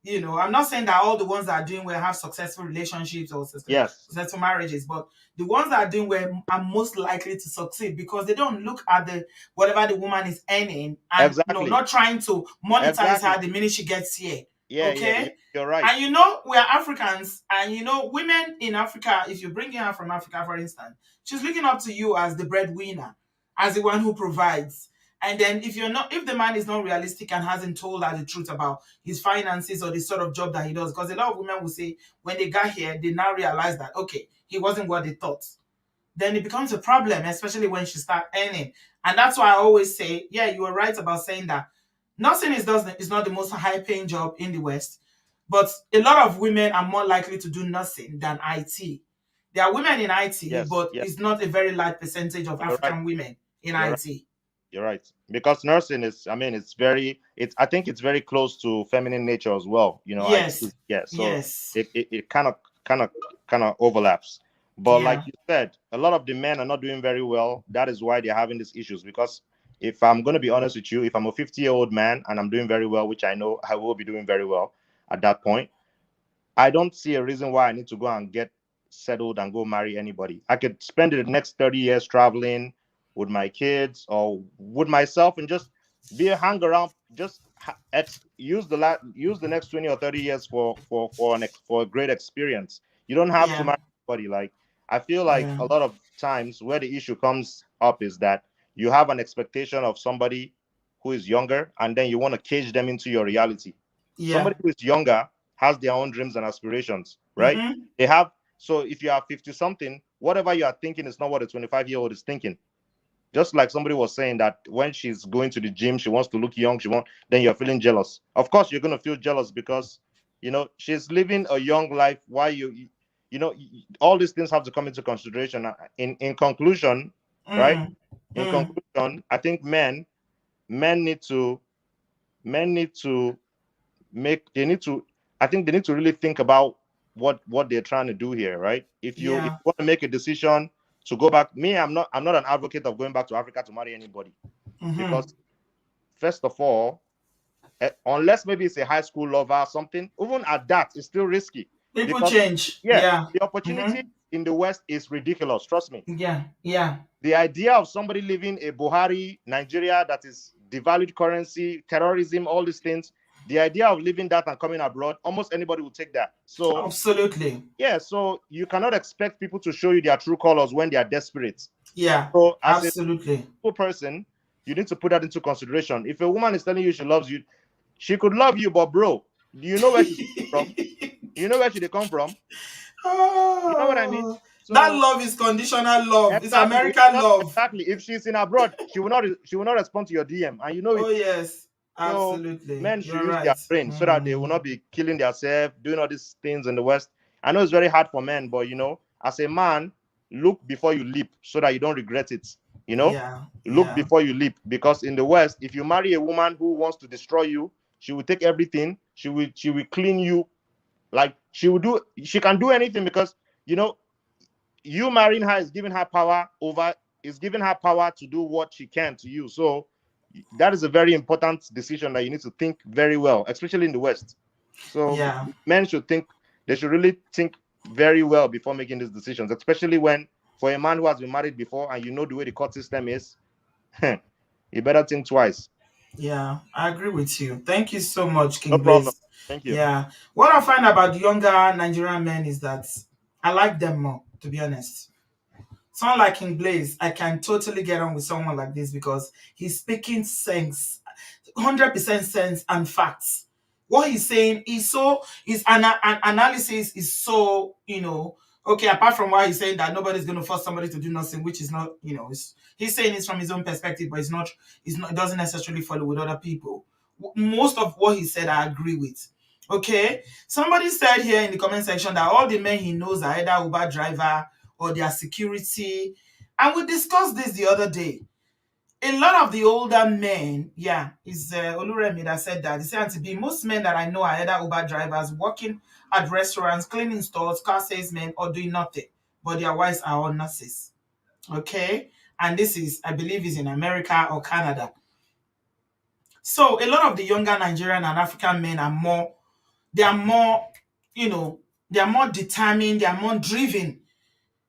I'm not saying that all the ones that are doing well have successful relationships or yes, successful marriages, but the ones that are doing well are most likely to succeed because they don't look at the whatever the woman is earning and exactly, not trying to monetize exactly. her the minute she gets here. Yeah, yeah, Okay? you're right. And we are Africans, and women in Africa, if you're bringing her from Africa, for instance, she's looking up to you as the breadwinner, as the one who provides. And then if the man is not realistic and hasn't told her the truth about his finances or the sort of job that he does, because a lot of women will say when they got here, they now realize that, okay, he wasn't what they thought. Then it becomes a problem, especially when she start earning. And that's why I always say, yeah, you were right about saying that nursing is not the most high paying job in the West, but a lot of women are more likely to do nursing than IT. There are women in IT, Yes, but yes, it's not a very large percentage of you're right. African women in You're right. IT. You're right. Because nursing is, I mean, I think it's very close to feminine nature as well. Yes. Yeah. So Yes. it kind of overlaps. But like Yeah. you said, a lot of the men are not doing very well. That is why they're having these issues. Because if I'm going to be honest with you, if I'm a 50-year-old man and I'm doing very well, which I know I will be doing very well at that point, I don't see a reason why I need to go and get settled and go marry anybody. I could spend the next 30 years traveling with my kids or with myself and just hang around just use the next 20 or 30 years for a great experience. You don't have to Yeah. marry anybody. Like, I feel like Yeah. a lot of times where the issue comes up is that you have an expectation of somebody who is younger, and then you want to cage them into your reality. Yeah. Somebody who is younger has their own dreams and aspirations, right? Mm-hmm. They have. So if you are 50 something, whatever you are thinking is not what a 25-year-old is thinking. Just like somebody was saying that when she's going to the gym, she wants to look young, then you're feeling jealous. Of course, you're going to feel jealous because, she's living a young life while all these things have to come into consideration. In conclusion, right? Mm. In Mm. conclusion, I think men need to, men need to they need to, I think they need to really think about what they're trying to do here, right? If you Yeah. want to make a decision to go back, I'm not an advocate of going back to Africa to marry anybody, Mm-hmm. because first of all, unless maybe it's a high school lover or something, even at that, it's still risky, People because change. yeah, Yeah. the opportunity Mm-hmm. in the West is ridiculous. Trust me. Yeah. Yeah. The idea of somebody living a Buhari Nigeria that is devalued currency, terrorism, all these things, the idea of living that and coming abroad, almost anybody will take that. So Absolutely. yeah, so you cannot expect people to show you their true colors when they are desperate. Yeah. So as a Absolutely. person, you need to put that into consideration. If a woman is telling you she loves you, she could love you, but bro, do you know where she's from? You know where she come from? You know what I mean? Oh, that So love is conditional love. It's exactly, American love. exactly. If she's in abroad, she will not respond to your DM, and you know it. Oh yes. So Absolutely. men should You're use right. their brain so that they will Mm. not be killing themselves, doing all these things in the West. I know it's very hard for men, but as a man, look before you leap so that you don't regret it. Yeah. Look Yeah. before you leap, because in the West, if you marry a woman who wants to destroy you, she will take everything. She will clean you. Like, she can do anything, because you know you marrying her is giving her power to do what she can to you. So that is a very important decision that you need to think very well, especially in the West. So Yeah. men should think, they should really think very well before making these decisions, especially when, for a man who has been married before and you know the way the court system is, you better think twice. Yeah, I agree with you. Thank you so much, No King problem. Blaze. Thank you. Yeah. What I find about younger Nigerian men is that I like them more, to be honest. Someone like King Blaze, I can totally get on with someone like this because he's speaking sense, 100% sense and facts. What he's saying is his analysis is so, okay, apart from why he's saying that nobody's going to force somebody to do nothing, which is not, he's saying it's from his own perspective, but it doesn't necessarily follow with other people. Most of what he said, I agree with. Okay, somebody said here in the comment section that all the men he knows are either Uber driver or their security. And we discussed this the other day. A lot of the older men, yeah, it's Oluremi that said that. He said, to be most men that I know are either Uber drivers, working at restaurants, cleaning stores, car salesmen, or doing nothing. But their wives are all nurses. Okay? And this is, I believe, is in America or Canada. So a lot of the younger Nigerian and African men they are more, they are more determined, they are more driven.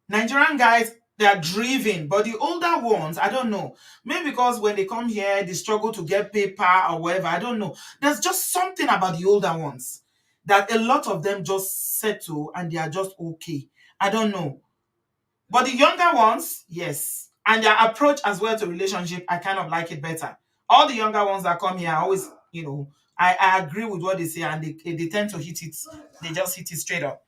Nigerian guys, they are driven, but the older ones, I don't know. Maybe because when they come here, they struggle to get paper or whatever. I don't know. There's just something about the older ones that a lot of them just settle and they are just okay. I don't know. But the younger ones, yes. And their approach as well to relationship, I kind of like it better. All the younger ones that come here, I always, I agree with what they say and they tend to hit it. They just hit it straight up.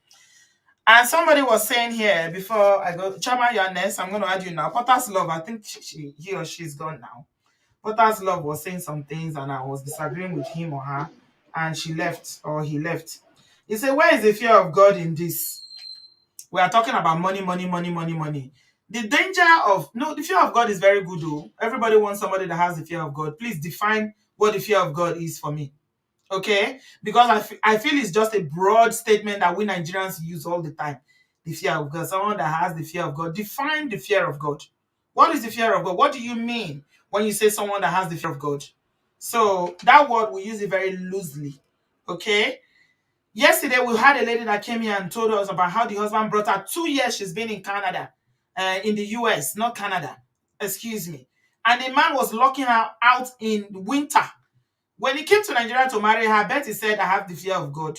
And somebody was saying here before I go, Chama, you're next. I'm going to add you now. Potter's Love, I think he or she's gone now. Potter's Love was saying some things and I was disagreeing with him or her, and she left or he left. He said, where is the fear of God in this? We are talking about money, money, money, money, money. The danger of, no, the fear of God is very good though. Everybody wants somebody that has the fear of God. Please define what the fear of God is for me. Okay, because I feel it's just a broad statement that we Nigerians use all the time. The fear of God. Someone that has the fear of God. Define the fear of God. What is the fear of God? What do you mean when you say someone that has the fear of God? So that word, we use it very loosely. Okay. Yesterday we had a lady that came here and told us about how the husband brought her 2 years. She's been in Canada, in the US, not Canada. Excuse me. And the man was locking her out in winter When he came to Nigeria to marry her, Betty said, I have the fear of God.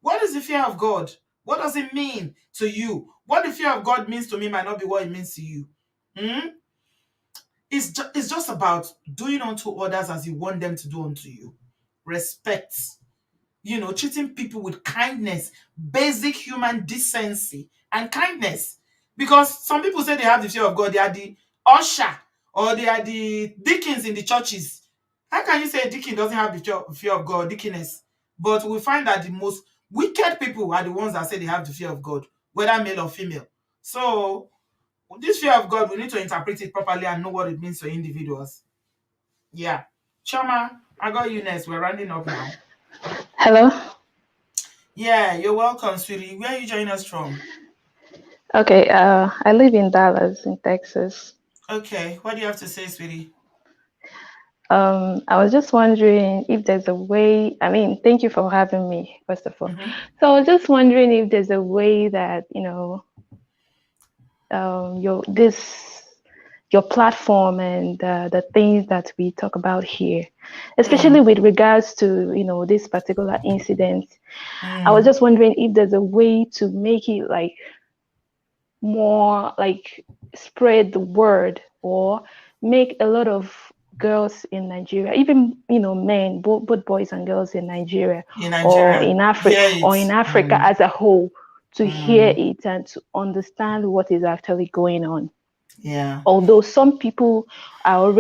What is the fear of God? What does it mean to you? What the fear of God means to me might not be what it means to you. It's just about doing unto others as you want them to do unto you. Respect. Treating people with kindness, basic human decency and kindness. Because some people say they have the fear of God, they are the usher or they are the deacons in the churches. How can you say a deacon doesn't have the fear of God, deaconess? But we find that the most wicked people are the ones that say they have the fear of God, whether male or female. So this fear of God, we need to interpret it properly and know what it means to individuals. Yeah. Chama, I got you next. We're rounding up now. Hello. Yeah, you're welcome, sweetie. Where are you joining us from? Okay, I live in Dallas, in Texas. Okay, what do you have to say, sweetie? I was just wondering if there's a way, thank you for having me, first of all. So I was just wondering if there's a way that, your platform and the things that we talk about here, especially with regards to, this particular incident. I was just wondering if there's a way to make it like more like spread the word or make a lot of girls in Nigeria, even men, both boys and girls in Nigeria, or in Africa as a whole, to hear it and to understand what is actually going on. Yeah. Although some people are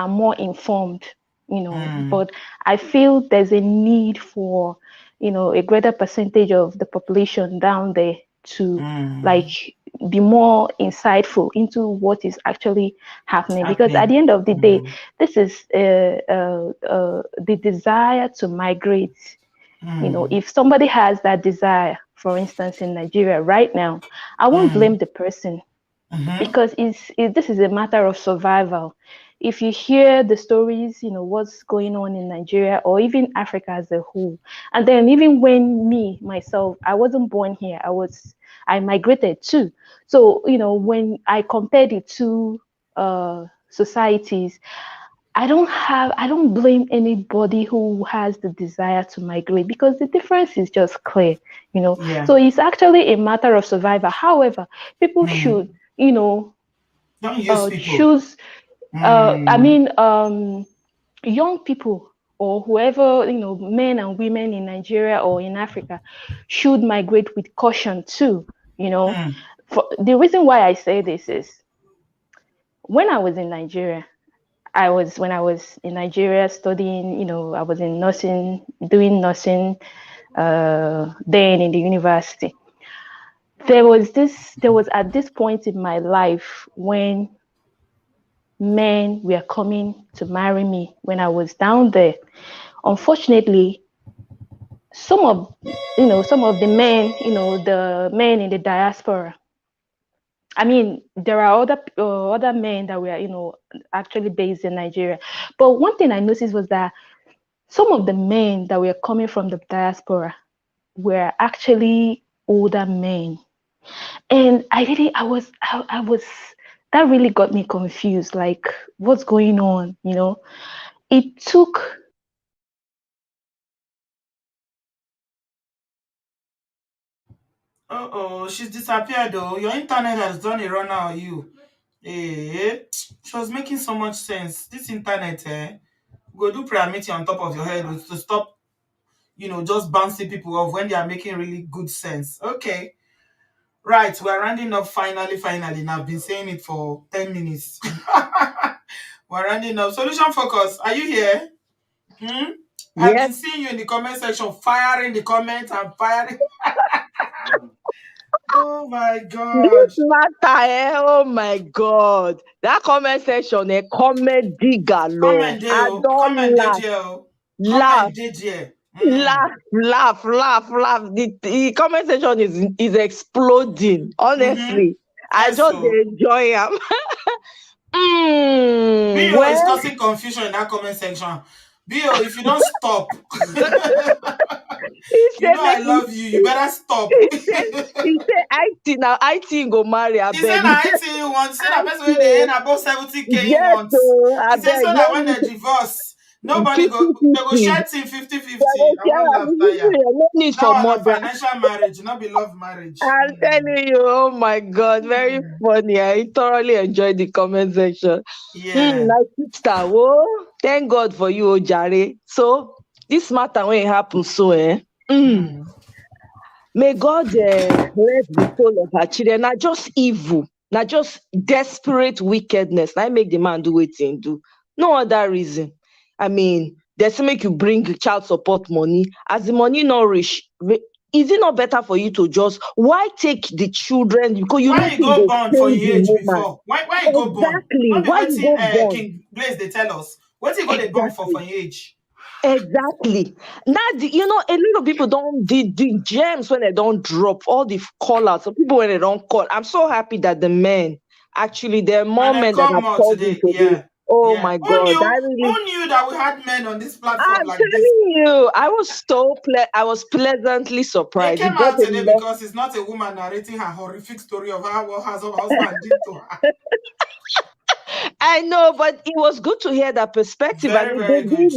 more informed, but I feel there's a need for a greater percentage of the population down there to like be more insightful into what is actually happening. Because at the end of the day, this is the desire to migrate. If somebody has that desire, for instance, in Nigeria right now, I won't blame the person, because this is a matter of survival. If you hear the stories, what's going on in Nigeria or even Africa as a whole, and then even when myself, I wasn't born here, I migrated too. So, when I compare the two societies, I don't blame anybody who has the desire to migrate, because the difference is just clear, Yeah. So it's actually a matter of survival. However, people should, don't use people. choose, young people or whoever, men and women in Nigeria or in Africa should migrate with caution too, For the reason why I say this is, when I was in Nigeria, when I was in Nigeria studying, I was in nursing, doing nursing, then in the university. There was at this point in my life when men were coming to marry me when I was down there. Unfortunately, some of the men, the men in the diaspora, there are other men that were, actually based in Nigeria. But one thing I noticed was that some of the men that were coming from the diaspora were actually older men. And that really got me confused, like, what's going on, It took she's disappeared though. Your internet has done a runner on you. She was making so much sense. This internet, go do prayer meeting on top of your head to stop, just bouncing people off when they are making really good sense. Okay. Right, we're rounding up finally. Now I've been saying it for 10 minutes. We're rounding up. Solution Focus, are you here? I've been seeing you in the comment section, firing the comments and firing. Oh my God. This matter, oh my God. That comment section, a comedy galore. I don't laugh. Laugh. The comment section is exploding. Honestly, I just enjoy them. Bio is causing confusion in that comment section. Bio, if you don't stop, I love you. You better stop. He said IT now. IT go marry. He said that IT wants. He said that person when they earn above 70K he wants. He said so that when they divorce, Nobody go, they go share team 50-50. I won't laugh tire. No need That for one a mother. financial marriage, not be love marriage. I'm telling you, oh my God, very funny. I thoroughly enjoyed the comment section. Yeah. My sister, oh, thank God for you, Ojare. So this matter when it happens, so may God rest the soul of her children. Not just evil, not just desperate wickedness. I make the man do what he do. No other reason. I mean, there's make you bring child support money. As the money not reach, is it not better for you to just why take the children? Because you know Why you go born for change your the age woman. before? Why you go born? Exactly. Not be Why you waiting go born? King Blaze they tell us. What you go they born for your age? Exactly. Now, you know, a lot of people don't the gems when they don't drop all the callers. So people when they don't call. I'm so happy that the men actually there are more men that Come have out called in today. today. Yeah. Oh Yeah. my God, I really. Who knew that we had men on this platform I'm like this? telling you, I was so I was pleasantly They surprised. came It got out a today lot. because it's not a woman narrating her horrific story of how what her husband did to her. I know, but it was good to hear that perspective. Very, And very good.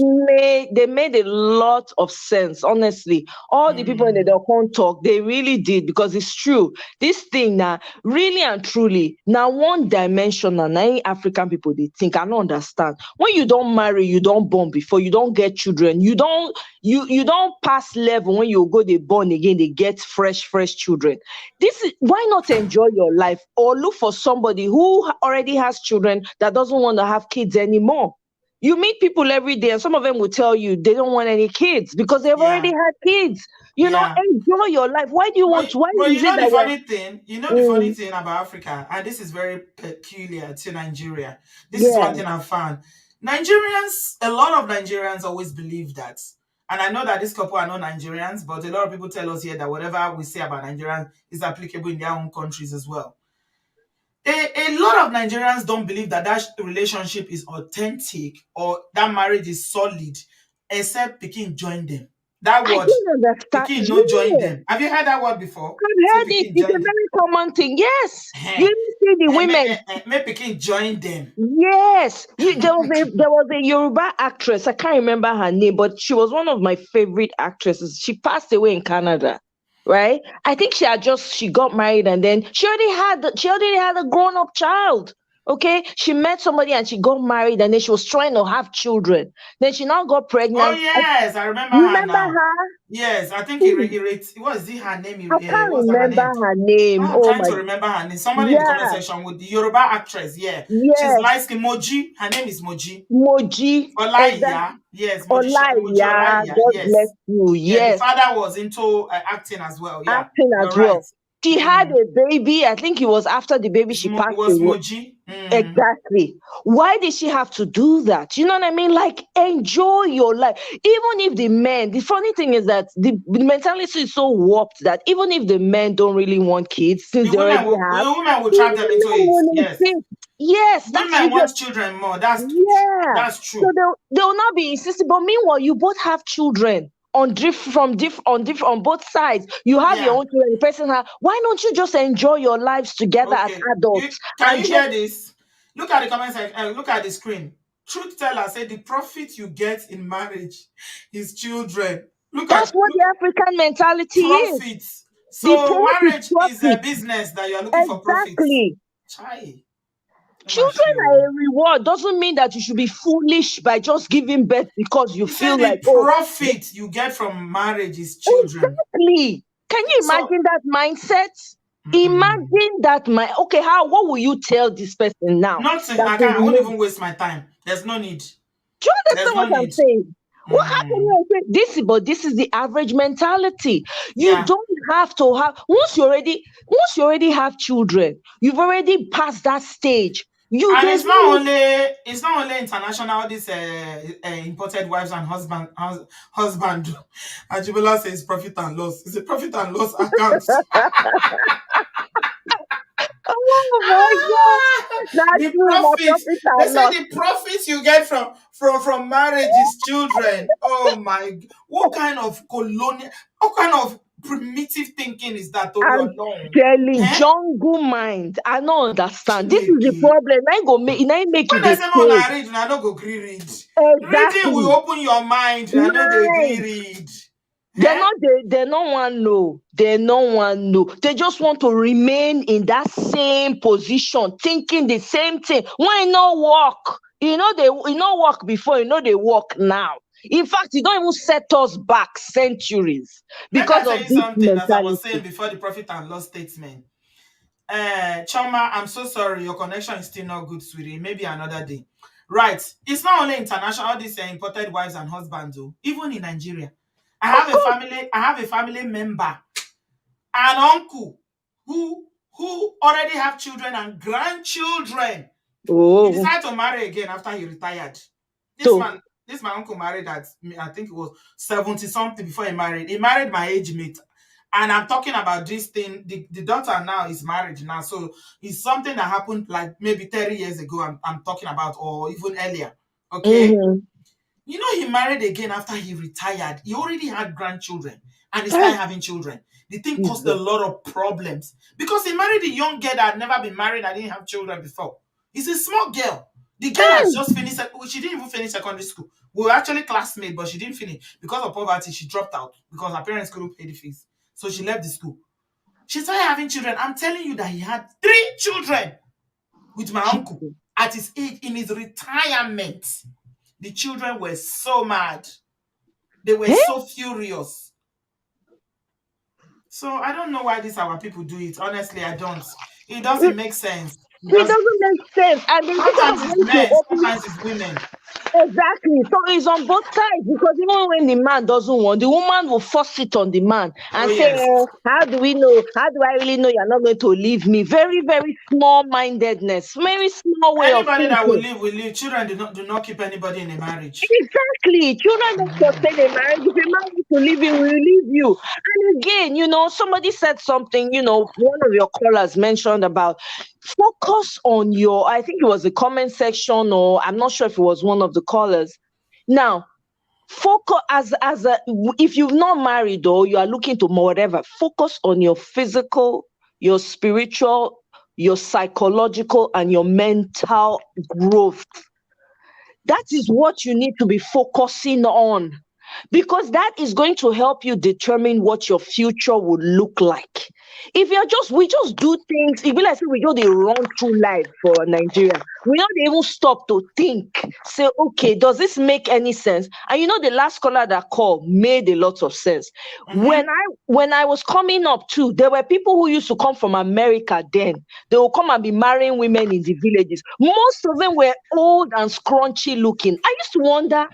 they made a lot of sense, honestly. All the people in the Dokon talk, they really did because it's true. This thing now, really and truly, now one dimensional, now African people they think, I don't understand. When you don't marry, you don't born before, you don't get children, you don't pass level when you go they born again, they get fresh children. This is why not enjoy your life or look for somebody who already has children that doesn't want to have kids anymore. You meet people every day, and some of them will tell you they don't want any kids because they've already had kids. You know, enjoy your life. Why do you want to? Why But is you know it the that funny thing? You know the funny we're thing about Africa, and this is very peculiar to Nigeria. This is yeah. one thing I've found. Nigerians, a lot of Nigerians always believe that. And I know that this couple are not Nigerians, but a lot of people tell us here that whatever we say about Nigerians is applicable in their own countries as well. A lot of Nigerians don't believe that that relationship is authentic or that marriage is solid, except Pikin join them. That I word, don't understand. Pikin no join Yeah. them. Have you heard that word before? I've Say heard it. Pikin It's a join them. very common thing. Yes. You didn't see the women. Make Pikin join them. Yes, there was a Yoruba actress. I can't remember her name, but she was one of my favorite actresses. She passed away in Canada, right? I think she got married and then she already had a grown up child. Okay, she met somebody and she got married and then she was trying to have children. Then she now got Oh pregnant. yes, I remember You her remember now. her? Yes, I think what is it her name? I can't What's her remember name? her name. I'm Oh trying my, to remember her name. Somebody in the comment yeah, section with the Yoruba actress. Yeah, she's yes, light skin Moji. Her name is Moji. Moji. Exactly. Olaiya. Yes, Moji Olaiya, Olaiya. God bless Yes. you. Yeah, the Yes. father was into acting as well. Yeah, Acting you're as right. well. She had a baby. I think it was after the baby she passed It was away. Moji. Exactly. Why did she have to do that? You know what I mean? Like, enjoy your life. Even if the funny thing is that the mentality is so warped that even if the men don't really want kids, since they already have, The women will the trap them into women it. will Yes. insist. Yes, that's Women usually. want children more. That's So true. they'll not be insisting. But meanwhile, you both have children on both sides. You have your own children. The person have. Why don't you just enjoy your lives together as adults? Can you hear this? Look at the comment section. Look at the screen. Truth teller said the profit you get in marriage is children. That's what the African mentality is. Profits. The So profit, marriage is a business that you're looking for profits. Exactly. Chai. Children are a reward. Doesn't mean that you should be foolish by just giving birth because you feel the like profit you get from marriage is children. Exactly. Can you imagine that mindset? Imagine that okay, what will you tell this person now? Nothing. I won't even waste my time. There's no need. Do you understand what I'm saying? What happened? This is the average mentality. You don't have to have once you already have children, you've already passed that stage. And it's not only international. This imported wives and husband. Ajibola says profit and loss. It's a profit and loss account. Oh my God! That's They say the profits you get from marriage is children. Oh my! What kind of primitive thinking is that? I'm telling jungle mind. I don't understand. This is the problem. I go make you When I the say no, pay. I read, I no go agree read. Reading will Exactly. open your mind. I know they agree read. They don't want know. They don't want know. They just want to remain in that same position, thinking the same thing. Why not work? They work before, they work now. In fact, it don't even set us back centuries Make I because tell of you this something, as I was saying mentality. before the profit and loss statement. Choma, I'm so sorry. Your connection is still not good, sweetie. Maybe another day. Right. It's not only international, all these imported wives and husbands, though. Even in Nigeria. I have a family member, an uncle who already have children and grandchildren. He Oh. decided to marry again after he retired. This my uncle married at, I think it was 70 something before he married. He married my age mate. And I'm talking about this thing. The daughter now is married now. So it's something that happened like maybe 30 years ago. I'm talking about, or even earlier. Okay. Mm-hmm. You know, he married again after he retired. He already had grandchildren and he started having children. The thing caused a lot of problems because he married a young girl that had never been married and didn't have children before. It's a small girl. The girl has just finished, she didn't even finish secondary school. We were actually classmates, but she didn't finish. Because of poverty, she dropped out because her parents couldn't pay the fees. So she left the school. She started having children. I'm telling you that he had 3 children with my uncle at his age, in his retirement. The children were so mad. They were so furious. So I don't know why these our people do it. Honestly, I don't. It doesn't make sense. It doesn't make sense. And instead of Sometimes it's them to men, open. sometimes it's women. Exactly. So it's on both sides because even when the man doesn't want, the woman will force it on the man and say, yes. how do we know? How do I really know you're not going to leave me? Very, very small-mindedness, very small way of Anybody that will thinking. leave. Children do not keep anybody in a marriage. Exactly. Children don't sustain a marriage. If a man wants to leave you, will leave you. And again, somebody said something, one of your callers mentioned about focus on I think it was a comment section, or I'm not sure if it was one of the callers. Now, focus if you've not married or you are looking to whatever, focus on your physical, your spiritual, your psychological, and your mental growth. That is what you need to be focusing on, because that is going to help you determine what your future would look like. If we just do things, it be like we just run through life for Nigeria. We don't even stop to think, say, okay, does this make any sense? And the last caller that called made a lot of sense. When I was coming up too, there were people who used to come from America then. They will come and be marrying women in the villages. Most of them were old and scrunchy looking. I used to wonder,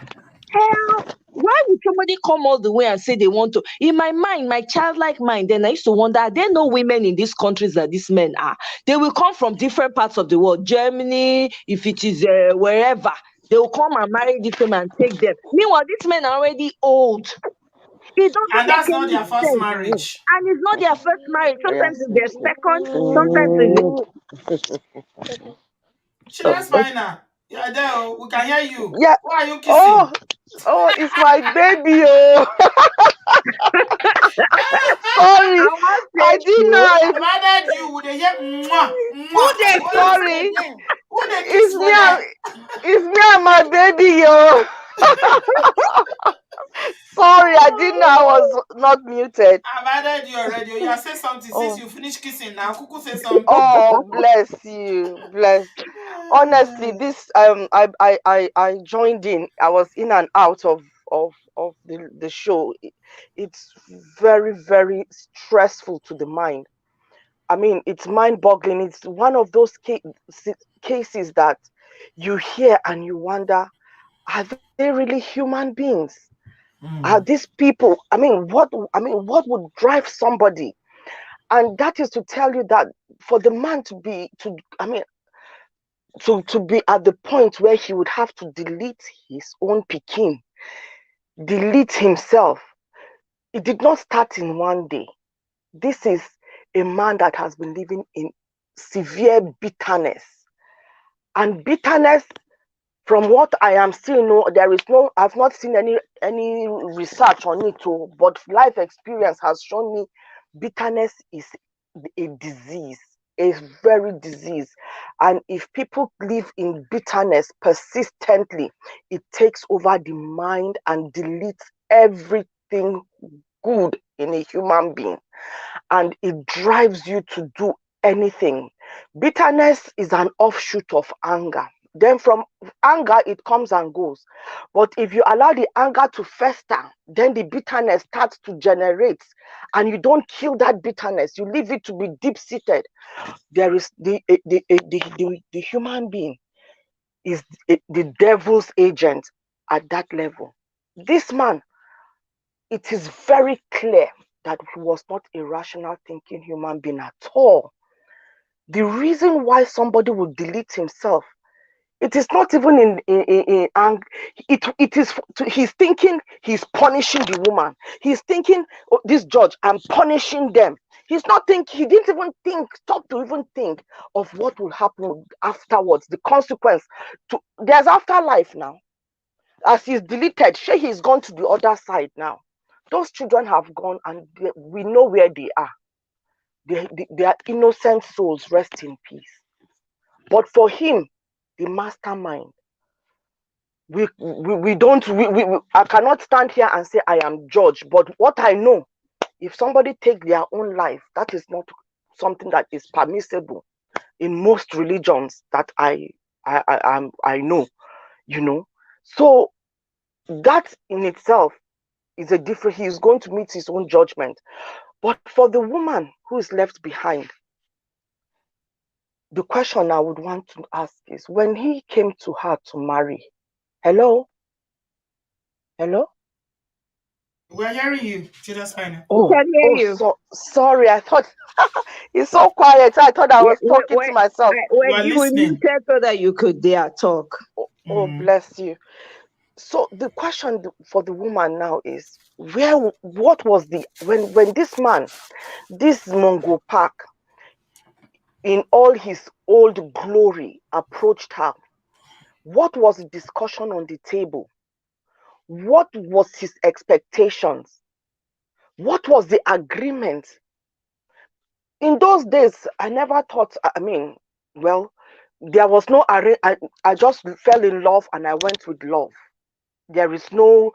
hell, why would somebody come all the way and say they want to? In my mind, my childlike mind, then I used to wonder, are there no women in these countries that these men are? They will come from different parts of the world, Germany, if it is wherever. They will come and marry these women and take them. Meanwhile, these men are already old. It doesn't And make that's not any their first sense. marriage. And it's not their first marriage. Sometimes it's their second, sometimes it's She, let's find her. Yeah, there. We can hear you. Yeah. Why are you kissing? Oh, it's my baby. Oh. Sorry. I didn't know. I've added you with a hear mwah, mwah. Who they What is sorry? it again? Who they kiss It's for me. there? It's me and my baby, yo. Sorry, I didn't know I was not muted. I've added you already. You say something since you finish kissing now. Kuku say something. Oh, bless you, bless. Honestly, this I joined in. I was in and out of the show. It's very, very stressful to the mind. I mean, it's mind-boggling. It's one of those cases that you hear and you wonder, are they really human beings? Are these people? I mean, what would drive somebody? And that is to tell you that for the man to be at the point where he would have to delete his own pikin, delete himself, it did not start in one day. This is a man that has been living in severe bitterness. And bitterness From what I am seeing, no, I've not seen any research on it, but life experience has shown me bitterness is a disease, a very disease. And if people live in bitterness persistently, it takes over the mind and deletes everything good in a human being, and it drives you to do anything. Bitterness is an offshoot of anger. Then from anger, it comes and goes. But if you allow the anger to fester, then the bitterness starts to generate, and you don't kill that bitterness. You leave it to be deep-seated. There is the human being is the devil's agent at that level. This man, it is very clear that he was not a rational thinking human being at all. The reason why somebody would delete himself, it is not even in anger. It is he's thinking he's punishing the woman. He's thinking, oh, this judge, I'm punishing them. He didn't even stop to even think of what will happen afterwards, the consequence. There's afterlife now. As he's deleted, he's gone to the other side now. Those children have gone, and we know where they are. They are innocent souls, rest in peace. But for him, the mastermind, I cannot stand here and say I am judge, but what I know, if somebody take their own life, that is not something that is permissible in most religions that I know, So that in itself is he is going to meet his own judgment. But for the woman who is left behind, the question I would want to ask is, when he came to her to marry, hello? We're hearing you. She just fine. Sorry. I thought it's so quiet. I thought I was talking to myself. You muted so that you could talk. Oh, bless you. So the question for the woman now is, what was when this man, this Mungo Park, in all his old glory, approached her? What was the discussion on the table? What was his expectations? What was the agreement? In those days, I never thought, there was no I just fell in love and I went with love. There is no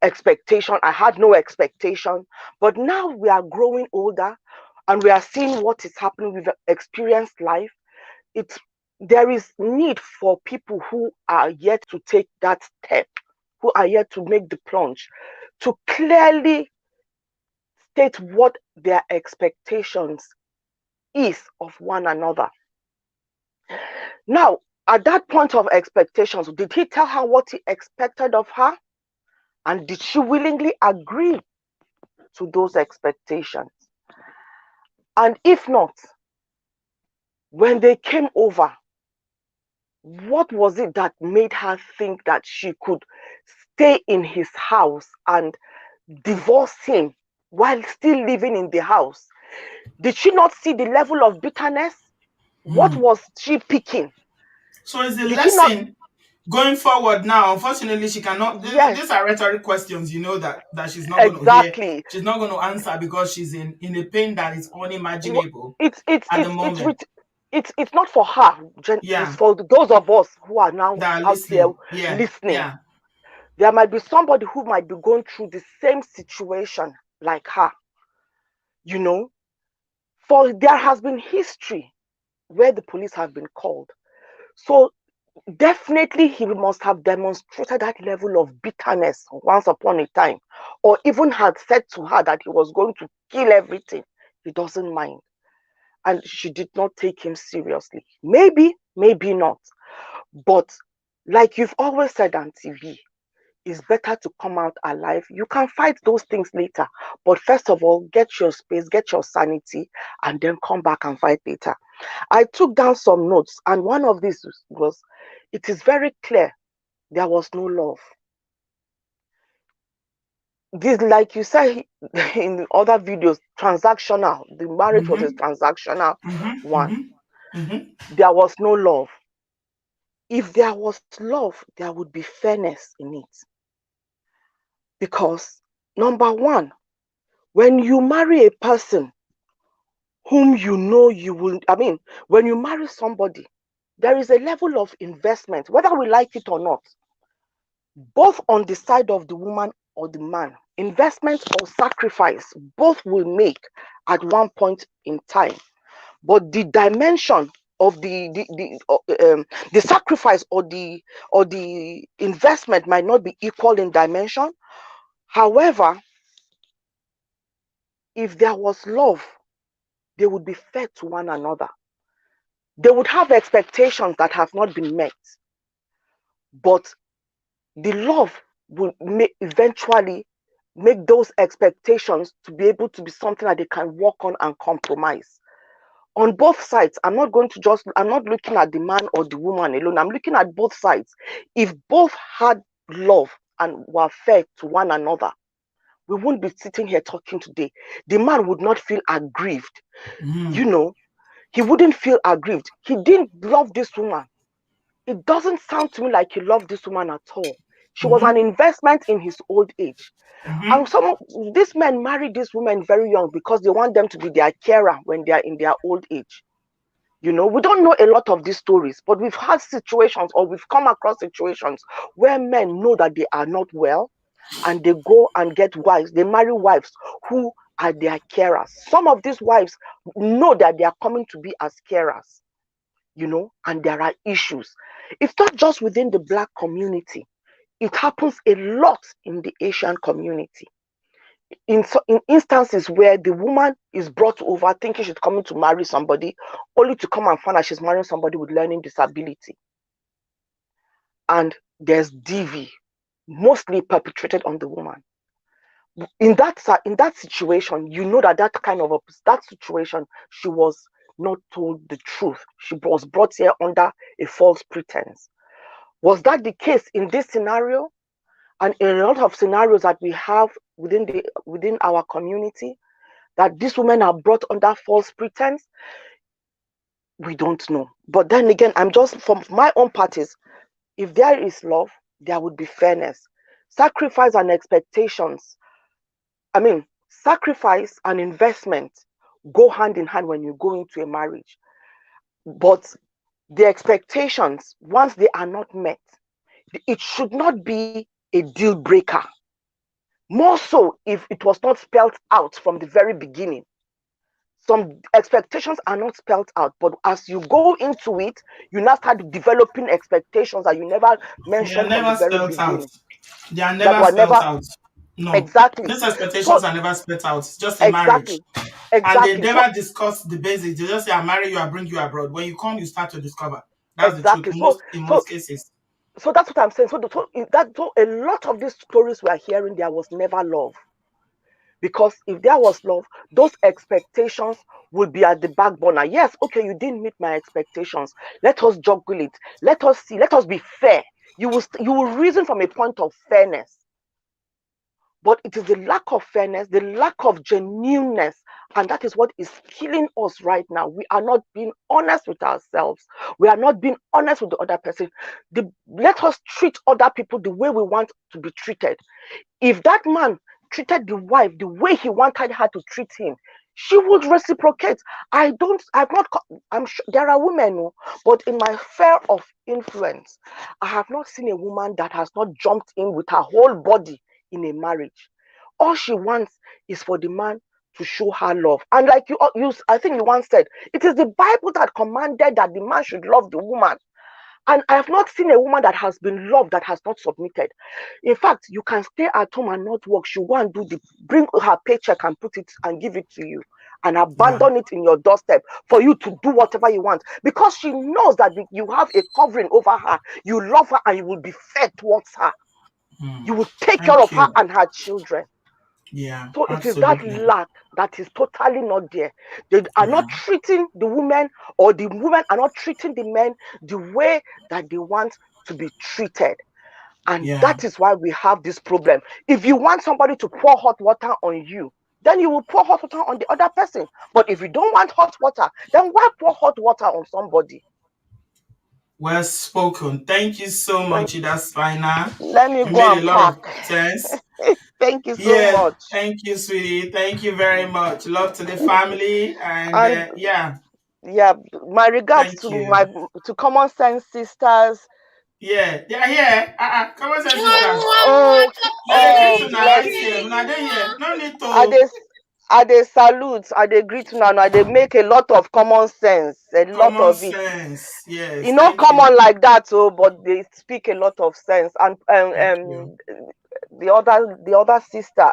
expectation. I had no expectation. But now we are growing older and we are seeing what is happening. We've experienced life. There is need for people who are yet to take that step, who are yet to make the plunge, to clearly state what their expectations is of one another. Now, at that point of expectations, did he tell her what he expected of her? And did she willingly agree to those expectations? And if not, when they came over, what was it that made her think that she could stay in his house and divorce him while still living in the house? Did she not see the level of bitterness? What was she picking? So it's a lesson going forward now. Unfortunately, she cannot. These are rhetoric questions, that she's not going to hear. She's not going to answer because she's in a pain that is unimaginable at the moment. It's not for her. It's for those of us who are now out here listening. Yeah. There might be somebody who might be going through the same situation like her. For there has been history where the police have been called. So definitely he must have demonstrated that level of bitterness once upon a time, or even had said to her that he was going to kill everything. He doesn't mind. And she did not take him seriously. Maybe not. But like you've always said on TV, it's better to come out alive. You can fight those things later. But first of all, get your space, get your sanity, and then come back and fight later. I took down some notes, and one of these was, it is very clear there was no love. This, like you said in other videos, transactional. The marriage was a transactional one. There was no love. if there was love, there would be fairness in it. Because, number one, when you marry a person whom you know you will, when you marry somebody, there is a level of investment, whether we like it or not, both on the side of the woman or the man. Investment or sacrifice, both will make at one point in time. But the dimension of the sacrifice or the investment might not be equal in dimension. However, if there was love, they would be fair to one another. They would have expectations that have not been met, but the love will eventually make those expectations to be able to be something that they can work on and compromise. On both sides, I'm not looking at the man or the woman alone. I'm looking at both sides. If both had love and were fair to one another, we wouldn't be sitting here talking today. The man would not feel aggrieved. He wouldn't feel aggrieved. He didn't love this woman. It doesn't sound to me like he loved this woman at all. She was an investment in his old age. And these men marry these women very young because they want them to be their carer when they are in their old age. We don't know a lot of these stories, but we've had situations, or we've come across situations where men know that they are not well, and they go and get wives. They marry wives who are their carers. Some of these wives know that they are coming to be as carers, and there are issues. It's not just within the Black community. It happens a lot in the Asian community. In instances where the woman is brought over thinking she's coming to marry somebody, only to come and find out she's marrying somebody with learning disability. And there's DV, mostly perpetrated on the woman. In that situation, that situation, she was not told the truth. She was brought here under a false pretense. Was that the case in this scenario? And in a lot of scenarios that we have within our community, that these women are brought under false pretense, we don't know. But then again, I'm just, from my own parties, if there is love, there would be fairness. Sacrifice and expectations, sacrifice and investment go hand in hand when you go into a marriage. But the expectations, once they are not met, it should not be a deal breaker. More so if it was not spelled out from the very beginning. Some expectations are not spelled out, but as you go into it, you now start developing expectations that you never mentioned from the very beginning. They are never spelled out. No. Exactly. These expectations are never spelled out. It's just a marriage. Exactly. And they never discuss the basics. They just say, I marry you, I bring you abroad. When you come, you start to discover. That's the truth in most cases. So that's what I'm saying. So a lot of these stories we are hearing, there was never love. Because if there was love, those expectations would be at the back burner. Yes, okay, you didn't meet my expectations. Let us juggle it. Let us see. Let us be fair. You will reason from a point of fairness. But it is the lack of fairness, the lack of genuineness, and that is what is killing us right now. We are not being honest with ourselves. We are not being honest with the other person. Let us treat other people the way we want to be treated. If that man treated the wife the way he wanted her to treat him, she would reciprocate. I'm sure there are women, but in my sphere of influence, I have not seen a woman that has not jumped in with her whole body in a marriage. All she wants is for the man to show her love. And like I think you once said, it is the Bible that commanded that the man should love the woman. And I have not seen a woman that has been loved that has not submitted. In fact, you can stay at home and not work. She go and bring her paycheck and put it and give it to you and abandon it in your doorstep for you to do whatever you want. Because she knows that you have a covering over her. You love her and you will be fair towards her. You will take care of her and her children. Yeah. So it is that lack that is totally not there. They are not treating the women, or the women are not treating the men the way that they want to be treated. And that is why we have this problem. If you want somebody to pour hot water on you, then you will pour hot water on the other person. But if you don't want hot water, then why pour hot water on somebody? Well spoken. Thank you so much, that's fine now. Let me You go made a and lot pack. of sense. Thank you so Yeah, much. thank you, sweetie. Thank you very much. Love to the family, and And yeah. yeah, my regards Thank to you. my Common Sense sisters. Yeah, they are here. Come on, sisters. Oh, Let me greet you now, right bless. here. When I dey here, no need to. I dey salute, I dey greet una, I dey make a lot of common sense, a lot Common of it. sense. Yes, E no thank you. common like that, oh, but they speak a lot of sense. And Thank you. the other sister,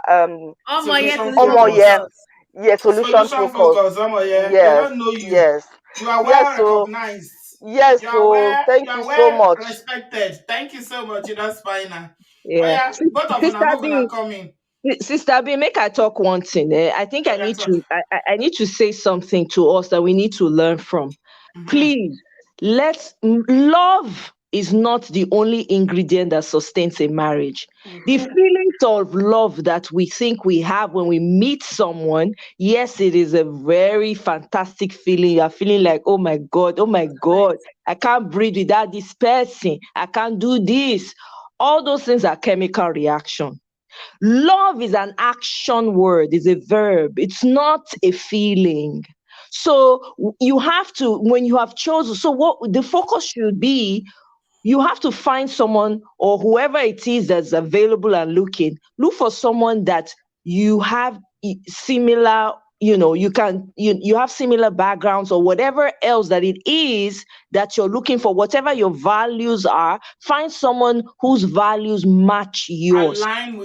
Solution yeah, focus. yeah, solution Solution focus. focus. Yeah. They Yes, don't know you. yes, You are yes. well So recognized. yes, You are so well. thank You you are so well much. respected. Thank you so much. That's fine now. Oh Yeah. yeah, both of them are Sister not gonna B, come in. Sister B, make I talk one thing. I think I Yeah, need talk. to I need to say something to us that we need to learn from. Please, love is not the only ingredient that sustains a marriage. The feelings of love that we think we have when we meet someone, yes, it is a very fantastic feeling. You're feeling like, oh my God, I can't breathe without this person. I can't do this. All those things are chemical reaction. Love is an action word, is a verb. It's not a feeling. So you have to, when you have chosen, so what the focus should be, you have to find someone or whoever it is that's available and look for someone that you have similar, you have similar backgrounds or whatever else that it is that you're looking for, whatever your values are. Find someone whose values match yours, Align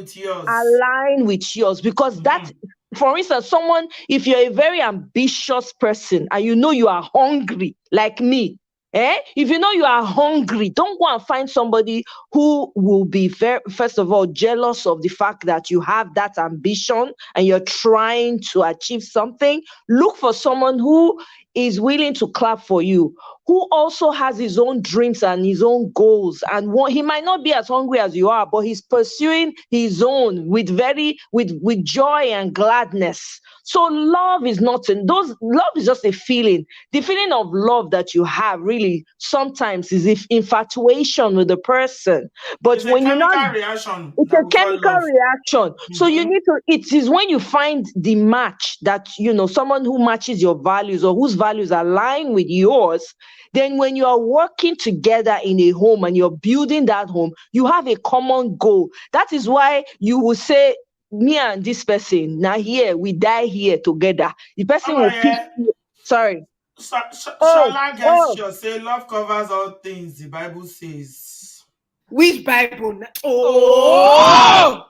with yours. because that, for instance, someone, if you're a very ambitious person and you are hungry like me, if you are hungry, don't go and find somebody who will be first of all jealous of the fact that you have that ambition and you're trying to achieve something. Look for someone who is willing to clap for you, who also has his own dreams and his own goals, and he might not be as hungry as you are, but he's pursuing his own with joy and gladness. So love is love is just a feeling. The feeling of love that you have really sometimes is if infatuation with the person. But It's when a you're not, chemical reaction it's that a we call chemical love. reaction. So it is when you find the match that, someone who matches your values or whose values align with yours, then when you are working together in a home and you're building that home, you have a common goal. That is why you will say, me and this person, now here, we die here together. The person will pick you. Sorry. Shola gesture say love covers all things, the Bible says. Which Bible? Oh!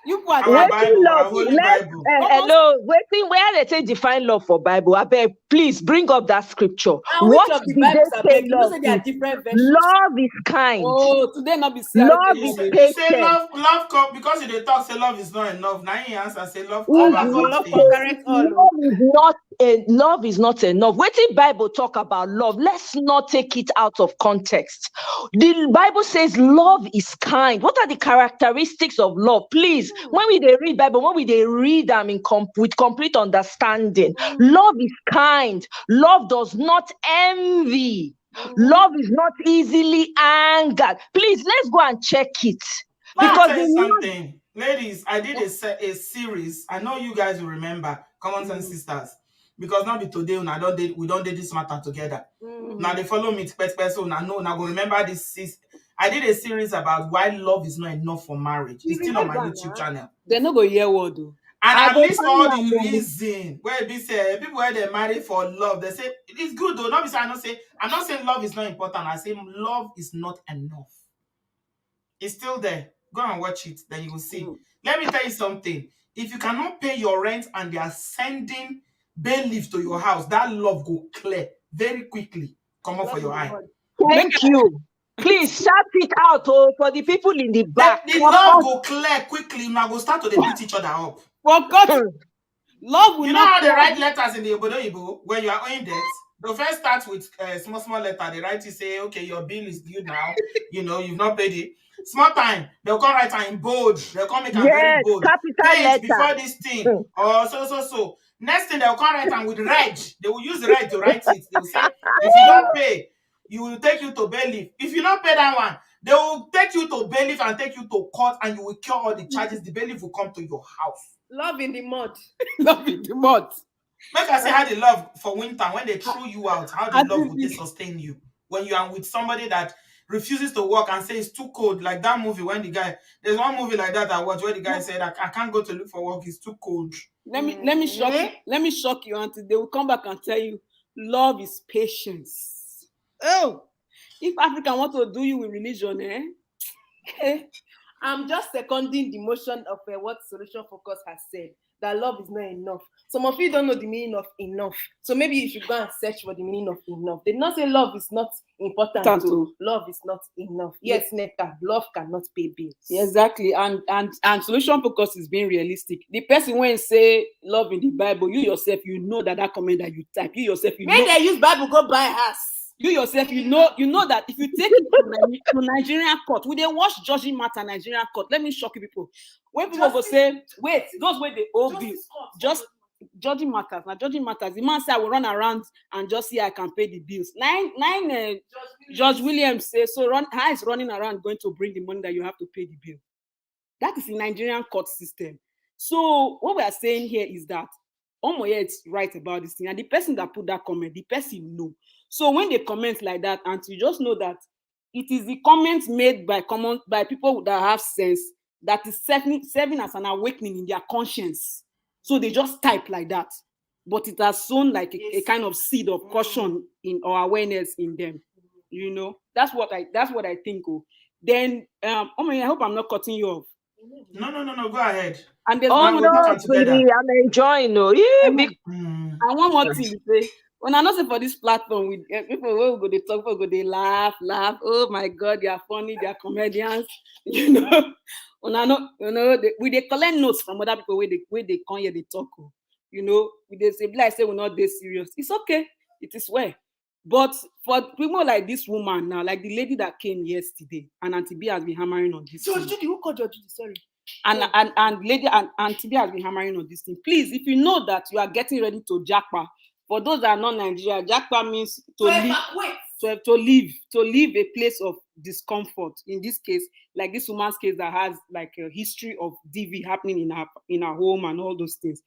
You put our Bible, our holy Bible. Hello, where they say define love for Bible? I beg, please bring up that scripture. And What which of the did Bibles they are say beg? You know, love say there are is? different versions. Love is kind. Oh, today not be Love is He say patient. love because they talk say love is not enough. Now he answer say love Love covers all things. love is not enough. What the Bible talk about love? Let's not take it out of context. The Bible says love is kind. What are the characteristics of love? Please, when we read Bible, when we read them with complete understanding, love is kind. Love does not envy. Love is not easily angered. Please, let's go and check it. Let me Because tell you something, ladies. I did a series. I know you guys will remember, Common Sense Sisters, because not be today. We don't do this matter together. Now they follow me to person. Now go remember this. I did a series about why love is not enough for marriage. It's still on my YouTube channel. They no go hear word. And at least all the reason where be say people where they marry for love, they say it's good though. Not be say I'm not saying love is not important. I say love is not enough. It's still there. Go and watch it, then you will see. Let me tell you something. If you cannot pay your rent and they are sending bailiff to your house, that love go clear very quickly. Come up for your eye. Thank you. Please shout it out for the people in the back. The love go clear quickly. Now go start to beat each other up. For God, love will you know how they write letters in the obodooyinbo when you are owing debt? They'll first start with a small letter. They write to say, okay, your bill is due now. You've not paid it. Small time, they'll come write in bold. They'll come make them very bold. Capital Pay it before this thing. Or so. Next thing, they'll come write with red. They will use red to write it. They'll say, if you don't pay, you will take you to bailiff. If you not pay that one, they will take you to bailiff and take you to court, and you will cure all the charges. The bailiff will come to your house. Love in the mud. Love in the mud. Make I say how the love for winter when they throw you out, how the love would they sustain you when you are with somebody that refuses to work and says it's too cold. Like that movie when the guy, there's one movie like that I watched where the guy said, I can't go to look for work, it's too cold. Let me shock you. Let me shock you until they will come back and tell you love is patience. Oh, if African want to do you with religion, I'm just seconding the motion of what Solution Focus has said, that love is not enough. Some of you don't know the meaning of enough. So maybe you should go and search for the meaning of enough. They did not say love is not important. Love is not enough. Yes, Netta, love cannot pay bills. Exactly. And Solution Focus is being realistic. The person when say love in the Bible, you yourself, you know that comment that you type, you yourself, you know. When they use Bible, go buy house. You yourself, you know that if you take it to Nigerian court, will they watch judging matter Nigerian court? Let me shock you people. When people go say, wait, those way they owe bills, just judging matters. Now judging matters. The man say I will run around and just see I can pay the bills. Judge Williams says so. How is running around going to bring the money that you have to pay the bill? That is the Nigerian court system. So what we are saying here is that Omoye is right about this thing, and the person that put that comment, the person know. So when they comment like that, and you just know that it is the comments made by people that have sense that is serving as an awakening in their conscience. So they just type like that, but it has sown like a kind of seed of caution in or awareness in them. You know, that's what I think. Then, I hope I'm not cutting you off. No, go ahead. And there's no, really, I'm enjoying. And one more thing to say. When I not say for this platform, with people will go they talk, people go they laugh. Oh my God, they are funny, they are comedians. You know, when I know, they collect notes from other people where they come here, they talk. You know, they say, like say we're not this serious. It's okay, it is well. But for people like this woman now, like the lady that came yesterday, and Auntie B has been hammering on this. George Judy, who called George Judy? Sorry. And Auntie B has been hammering on this thing. Please, if you know that you are getting ready to jackpot, for those that are not Nigeria, jackpot means to leave a place of discomfort. In this case, like this woman's case that has like a history of DV happening in her home and all those things.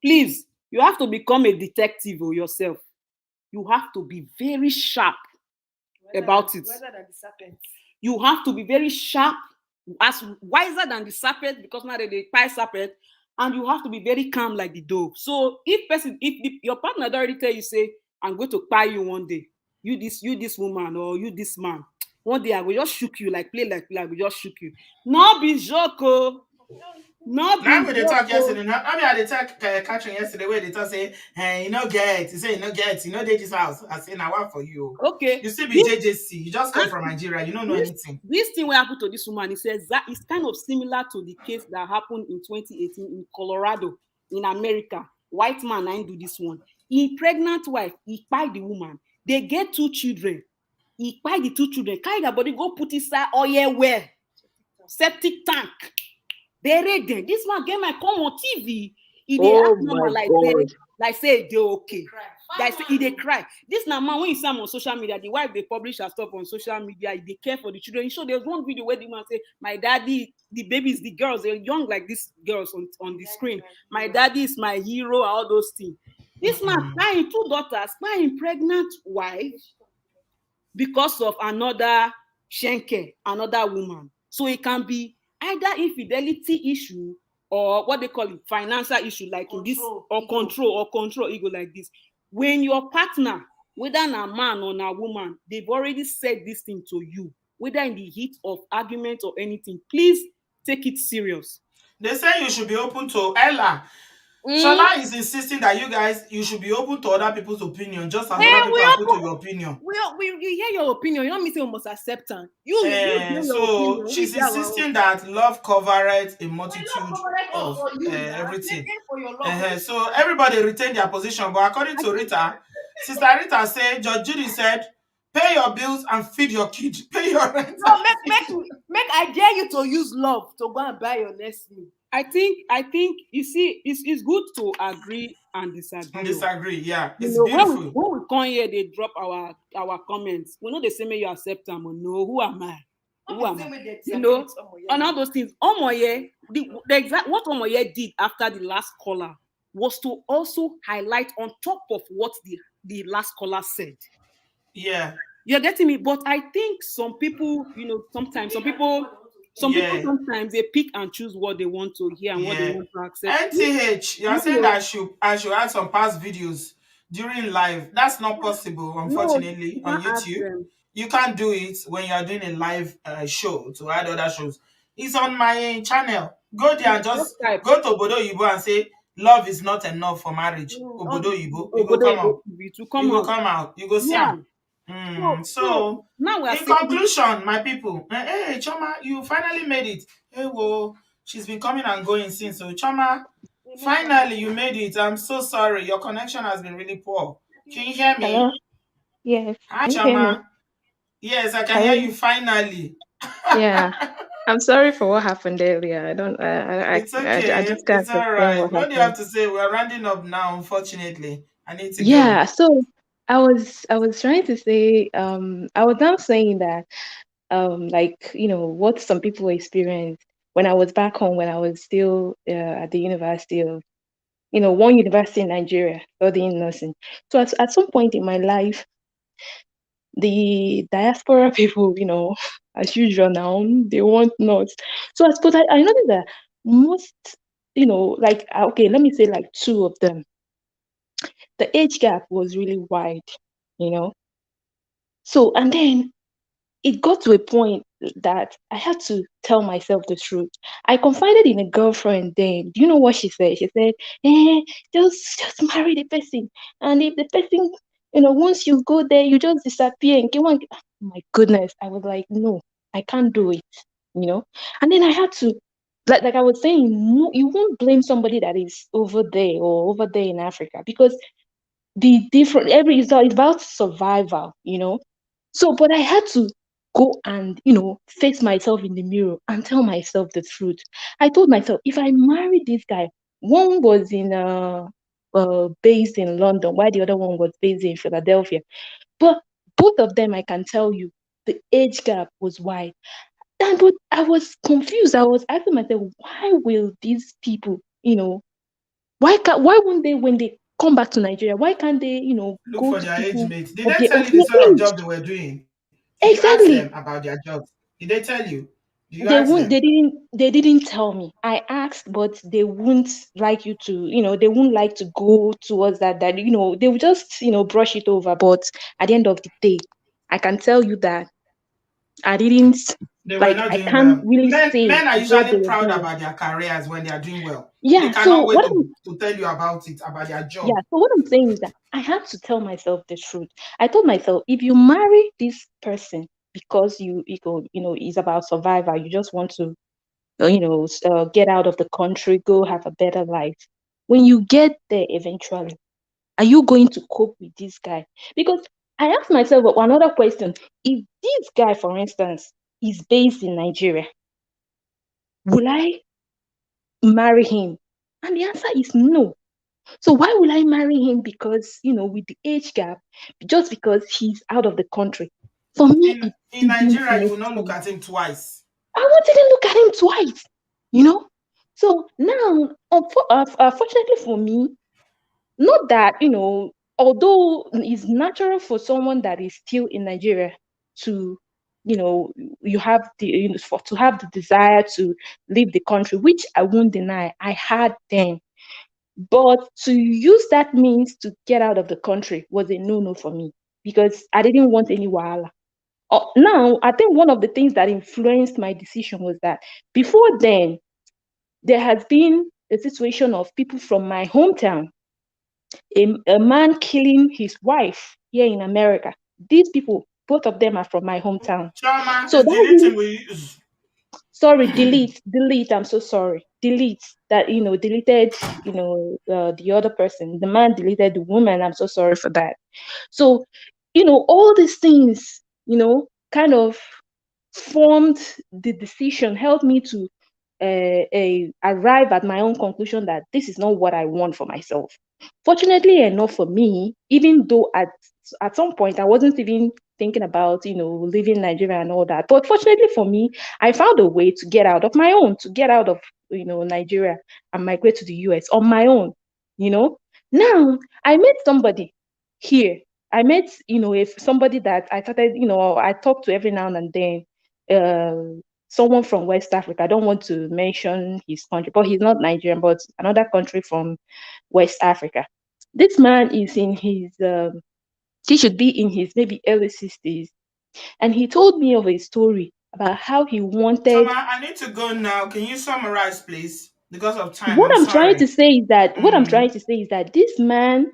Please, you have to become a detective yourself. You have to be very sharp about it. You have to be very sharp, as wiser than the serpent, because now they pie serpent, and you have to be very calm like the dove. So if your partner already tell you, say, I'm going to pie you one day, you this woman or you this man, one day I will just shook you, like play like I will just shook you. No be joke. Now we talk yesterday. I mean, I did talk catching yesterday where they talk say, hey, you know get, you say you know get, you know they this house. I say now what for you? Okay. You still be JJC. You just come from Nigeria. You don't know anything. This thing will happen to this woman. He says that is kind of similar to the case that happened in 2018 in Colorado, in America. White man, I do this one. He pregnant wife, he kpai the woman. They get 2 children. He kpai the 2 children. Carry the body, go put inside oil well. Septic tank. They read them. This man get my come on TV. He like say they okay. Like say he they cry. This now man when you see him on social media, the wife they publish her stuff on social media. They care for the children. So there's one video where the man say, "My daddy, the babies, the girls, they're young like these girls on the screen. My daddy is my hero. All those things." This man buying 2 daughters, buying pregnant wife because of another shenke, another woman. So it can be either infidelity issue or what they call it, financial issue, like in this, or control ego like this. When your partner, whether a man or a woman, they've already said this thing to you, whether in the heat of argument or anything, please take it serious. They say you should be open to Ella. Shola is insisting that you should be open to other people's opinion, just as other people are open to your opinion. You hear your opinion. You don't mean say we must accept her. So she's insisting that love covers a multitude of everything. So everybody retain their position. But according to Rita, Sister Rita said, Judge Judy said, Pay your bills and feed your kids. Pay your rent. No, make I dare you to use love to go and buy your next meal. I think you see, it's good to agree and disagree. Disagree, yeah. You It's know, beautiful. when we come here, they drop our comments. We know they say, may you accept them or no. Who am I? Who am I? You know, and all those things. Omoye, the exact what Omoye did after the last caller was to also highlight on top of what the last caller said. Yeah. You're getting me? But I think some people, you know, sometimes people sometimes they pick and choose what they want to hear and what they want to accept. NTH, you are saying that I should add some past videos during live. That's not possible, unfortunately, on YouTube. You can't do it when you are doing a live show to add other shows. It's on my channel. Go there and just go to obodooyinbo and say, love is not enough for marriage. Obodooyinbo. You go come out. You go come out. You go see them. So now in conclusion, my people, hey Choma, you finally made it. Hey, whoa, she's been coming and going since. So Choma, finally you made it. I'm so sorry. Your connection has been really poor. Can you hear me? Hello? Yes. Hi, Can you hear me? Choma. Yes, I can Hello? hear you finally. Yeah. I'm sorry for what happened earlier. It's okay. I just can't It's all explain right. what What do you have happened. to say? We're rounding up now, unfortunately. I need to go. Yeah, so I was trying to say, I was now saying that like, you know, what some people experience when I was back home, when I was still at the university of, you know, one university in Nigeria studying nursing. So at some point in my life, the diaspora people, you know, as usual now, they want nuts. So I suppose I noticed that most, you know, like, okay, let me say like two of them, the age gap was really wide, you know. So, and then it got to a point that I had to tell myself the truth. I confided in a girlfriend then. Do you know what she said? She said, just marry the person. And if the person, you know, once you go there, you just disappear and get one. Oh my goodness. I was like, no, I can't do it, you know? And then I had to, like I was saying, no, you won't blame somebody that is over there or over there in Africa, because the different, it's about survival, you know? So, but I had to go and, you know, face myself in the mirror and tell myself the truth. I told myself, if I marry this guy, one was in based in London, while the other one was based in Philadelphia. But both of them, I can tell you, the age gap was wide. And but I was confused. I was asking myself, why will these people, you know, why won't they, when they come back to Nigeria, why can't they, you know, Look go for to their age people mates. Did of they their tell you the sort of age? job they were doing? Did you ask Exactly. them about their jobs? Did they tell you? Did you They ask won't, them? they didn't tell me. I asked, but they wouldn't like you to, you know, they wouldn't like to go towards that, you know, they would just, you know, brush it over. But at the end of the day, I can tell you that I didn't, They were like, not I doing can't well. really say Men are what they usually were proud doing. about their careers when they are doing well. They Yeah, cannot so wait to tell you about it, about their job. so what I'm saying is that I had to tell myself the truth. I told myself, if you marry this person because you go, you know, it's about survival, you just want to, you know, get out of the country, go have a better life. When you get there eventually, are you going to cope with this guy? Because I asked myself another question. If this guy, for instance, is based in Nigeria, will I marry him? And the answer is no. So why will I marry him? Because, you know, with the age gap, just because he's out of the country. For me, it In didn't Nigeria, you make will not look sense. at him twice. I wanted to look at him twice, you know? So now, unfortunately for me, not that, you know, although it's natural for someone that is still in Nigeria to, you know, you have the, you know, to have the desire to leave the country, which I won't deny, I had then. But to use that means to get out of the country was a no-no for me, because I didn't want any wahala. Now, I think one of the things that influenced my decision was that before then, there has been a situation of people from my hometown, a man killing his wife here in America. These people, both of them are from my hometown. Chama, So is that deleting means, we use. sorry, delete. I'm so sorry. Delete that, you know, deleted, you know, the other person. The man deleted the woman. I'm so sorry for that. So all these things, kind of formed the decision, helped me to arrive at my own conclusion that this is not what I want for myself. Fortunately enough for me, even though at some point I wasn't even thinking about, leaving Nigeria and all that, but fortunately for me, I found a way to get out of my own, to get out of, Nigeria and migrate to the US on my own. Now I met somebody here. I met, if somebody that I started, I talk to every now and then. Someone from West Africa. I don't want to mention his country, but he's not Nigerian, but another country from West Africa. This man is in his, he should be in his maybe early 60s. And he told me of a story about how he wanted. Choma, I need to go now. Can you summarize, please? Because of time. What I'm trying sorry. to say is that this man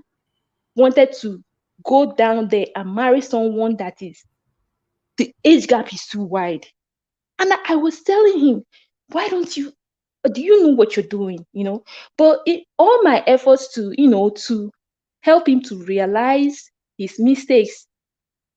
wanted to go down there and marry someone that is, the age gap is too wide. And I was telling him, why don't you, do you know what you're doing? But all my efforts to, to help him to realize his mistakes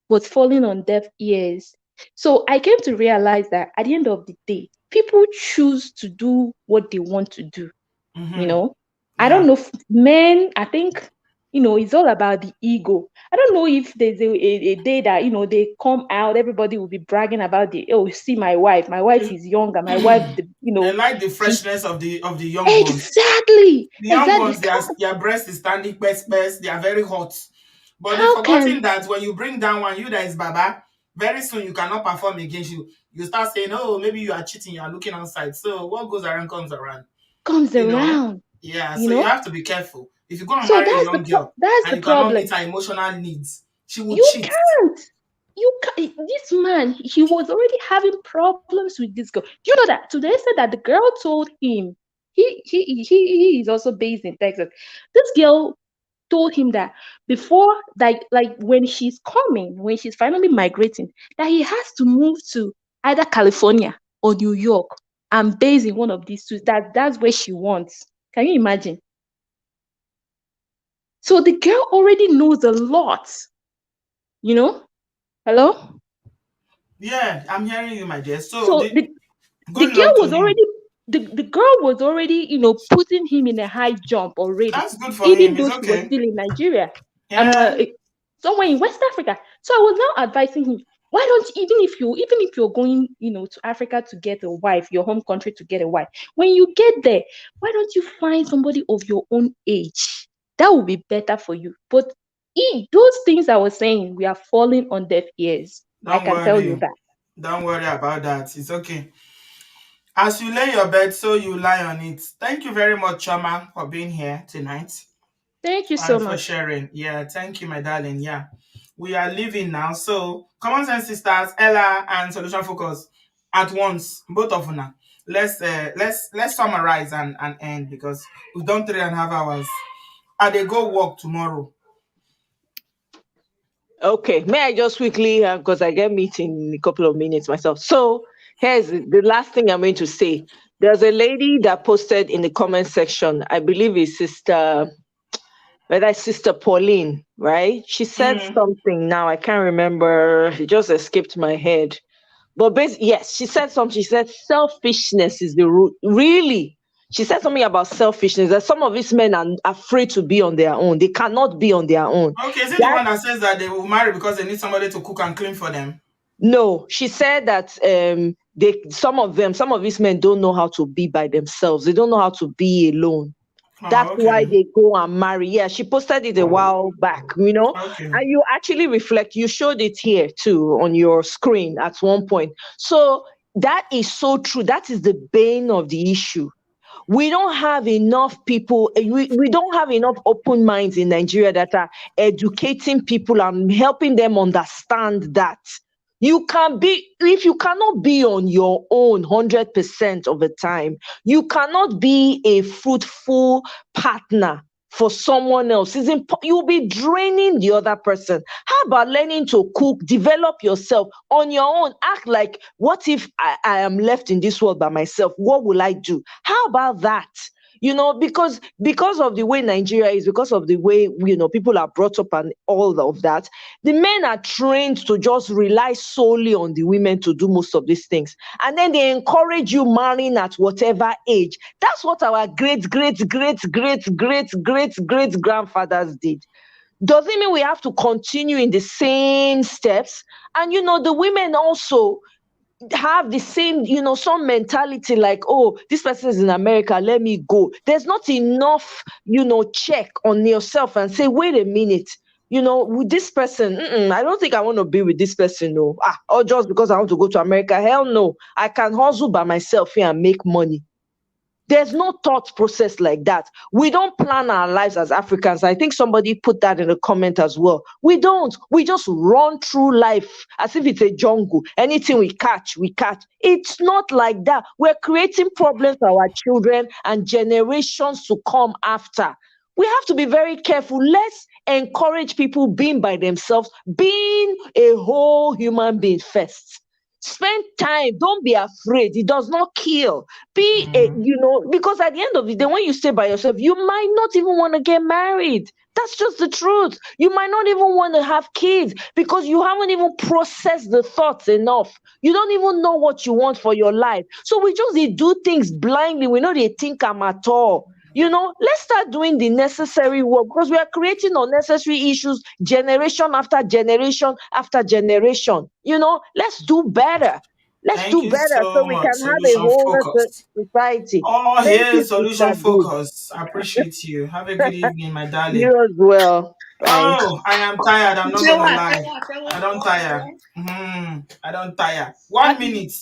was falling on deaf ears. So I came to realize that at the end of the day, people choose to do what they want to do. I don't know if men, I think, it's all about the ego. I don't know if there's a day that, they come out, everybody will be bragging about see my wife is younger, my wife, They like the freshness of the young ones. Exactly. The young ones, their breast is standing best, they are very hot. But they've forgotten that when you bring down one, you that is Baba, very soon you cannot perform against you. You start saying, oh, maybe you are cheating, you are looking outside. So what goes around comes around. Yeah, so you have to be careful. If you go and marry a young girl and you cannot meet her emotional needs, she will cheat. You can't. This man, he was already having problems with this girl. You know that today said that the girl told him, he is also based in Texas. This girl told him that before, like when she's finally migrating, that he has to move to either California or New York and base in one of these two. That's where she wants. Can you imagine? So the girl already knows a lot. Hello? Yeah, I'm hearing you, my dear. So the girl was already the girl was already, putting him in a high jump already. That's good for even him. though It's she was okay. still in Nigeria. Yeah. Somewhere in West Africa. So I was now advising him, why don't you, even if you're going, to Africa to get a wife, your home country to get a wife, when you get there, why don't you find somebody of your own age? That would be better for you. But those things I was saying, we are falling on deaf ears. I can tell you that. Don't worry about that. It's okay. As you lay your bed, so you lie on it. Thank you very much, Choma, for being here tonight. Thank you so and for much. sharing. Yeah, thank you, my darling. Yeah. We are leaving now. So, Common Sense Sisters, Ella and Solution Focus at once, both of them. Let's summarize and end because we've done 3.5 hours. And they go work tomorrow. Okay, may I just quickly, because I get meeting in a couple of minutes myself. So here's the last thing I'm going to say. There's a lady that posted in the comment section, I believe it's Sister Pauline, right? She said something now, I can't remember, it just escaped my head. But yes, she said something. She said selfishness is the root. Really? She said something about selfishness, that some of these men are afraid to be on their own. They cannot be on their own. Okay, is it the one that says that they will marry because they need somebody to cook and clean for them? No, she said that some of these men don't know how to be by themselves. They don't know how to be alone. That's why they go and marry. Yeah, she posted it a while back, and you actually reflect. You showed it here too on your screen at one point. So that is so true. That is the bane of the issue. We don't have enough people, we don't have enough open minds in Nigeria that are educating people and helping them understand that if you cannot be on your own 100% of the time, you cannot be a fruitful partner for someone else. You'll be draining the other person. How about learning to cook, develop yourself on your own? Act like, what if I am left in this world by myself? What will I do? How about that? because of the way Nigeria is, because of the way people are brought up and all of that, the men are trained to just rely solely on the women to do most of these things, and then they encourage you marrying at whatever age. That's what our great grandfathers did. Doesn't mean we have to continue in the same steps. And the women also have the same, some mentality like, oh, this person is in America, let me go. There's not enough, check on yourself and say, wait a minute, with this person, I don't think I want to be with this person, no. Or just because I want to go to America, hell no. I can hustle by myself here and make money. There's no thought process like that. We don't plan our lives as Africans. I think somebody put that in the comment as well. We don't. We just run through life as if it's a jungle. Anything we catch, we catch. It's not like that. We're creating problems for our children and generations to come after. We have to be very careful. Let's encourage people being by themselves, being a whole human being first. Spend time. Don't be afraid. It does not kill. Because at the end of the day, when you stay by yourself, you might not even want to get married. That's just the truth. You might not even want to have kids because you haven't even processed the thoughts enough. You don't even know what you want for your life. So we just do things blindly. We know they think I'm at all. Let's start doing the necessary work because we are creating unnecessary issues generation after generation after generation. Let's do better. Let's do better so we can have a whole society. Oh, Thank here, you, solution Sister B. focus. I appreciate you. Have a good evening, my darling. You as well. Bye. Oh, I am tired. I'm not gonna lie. I don't tire. I don't tire. 1 minute.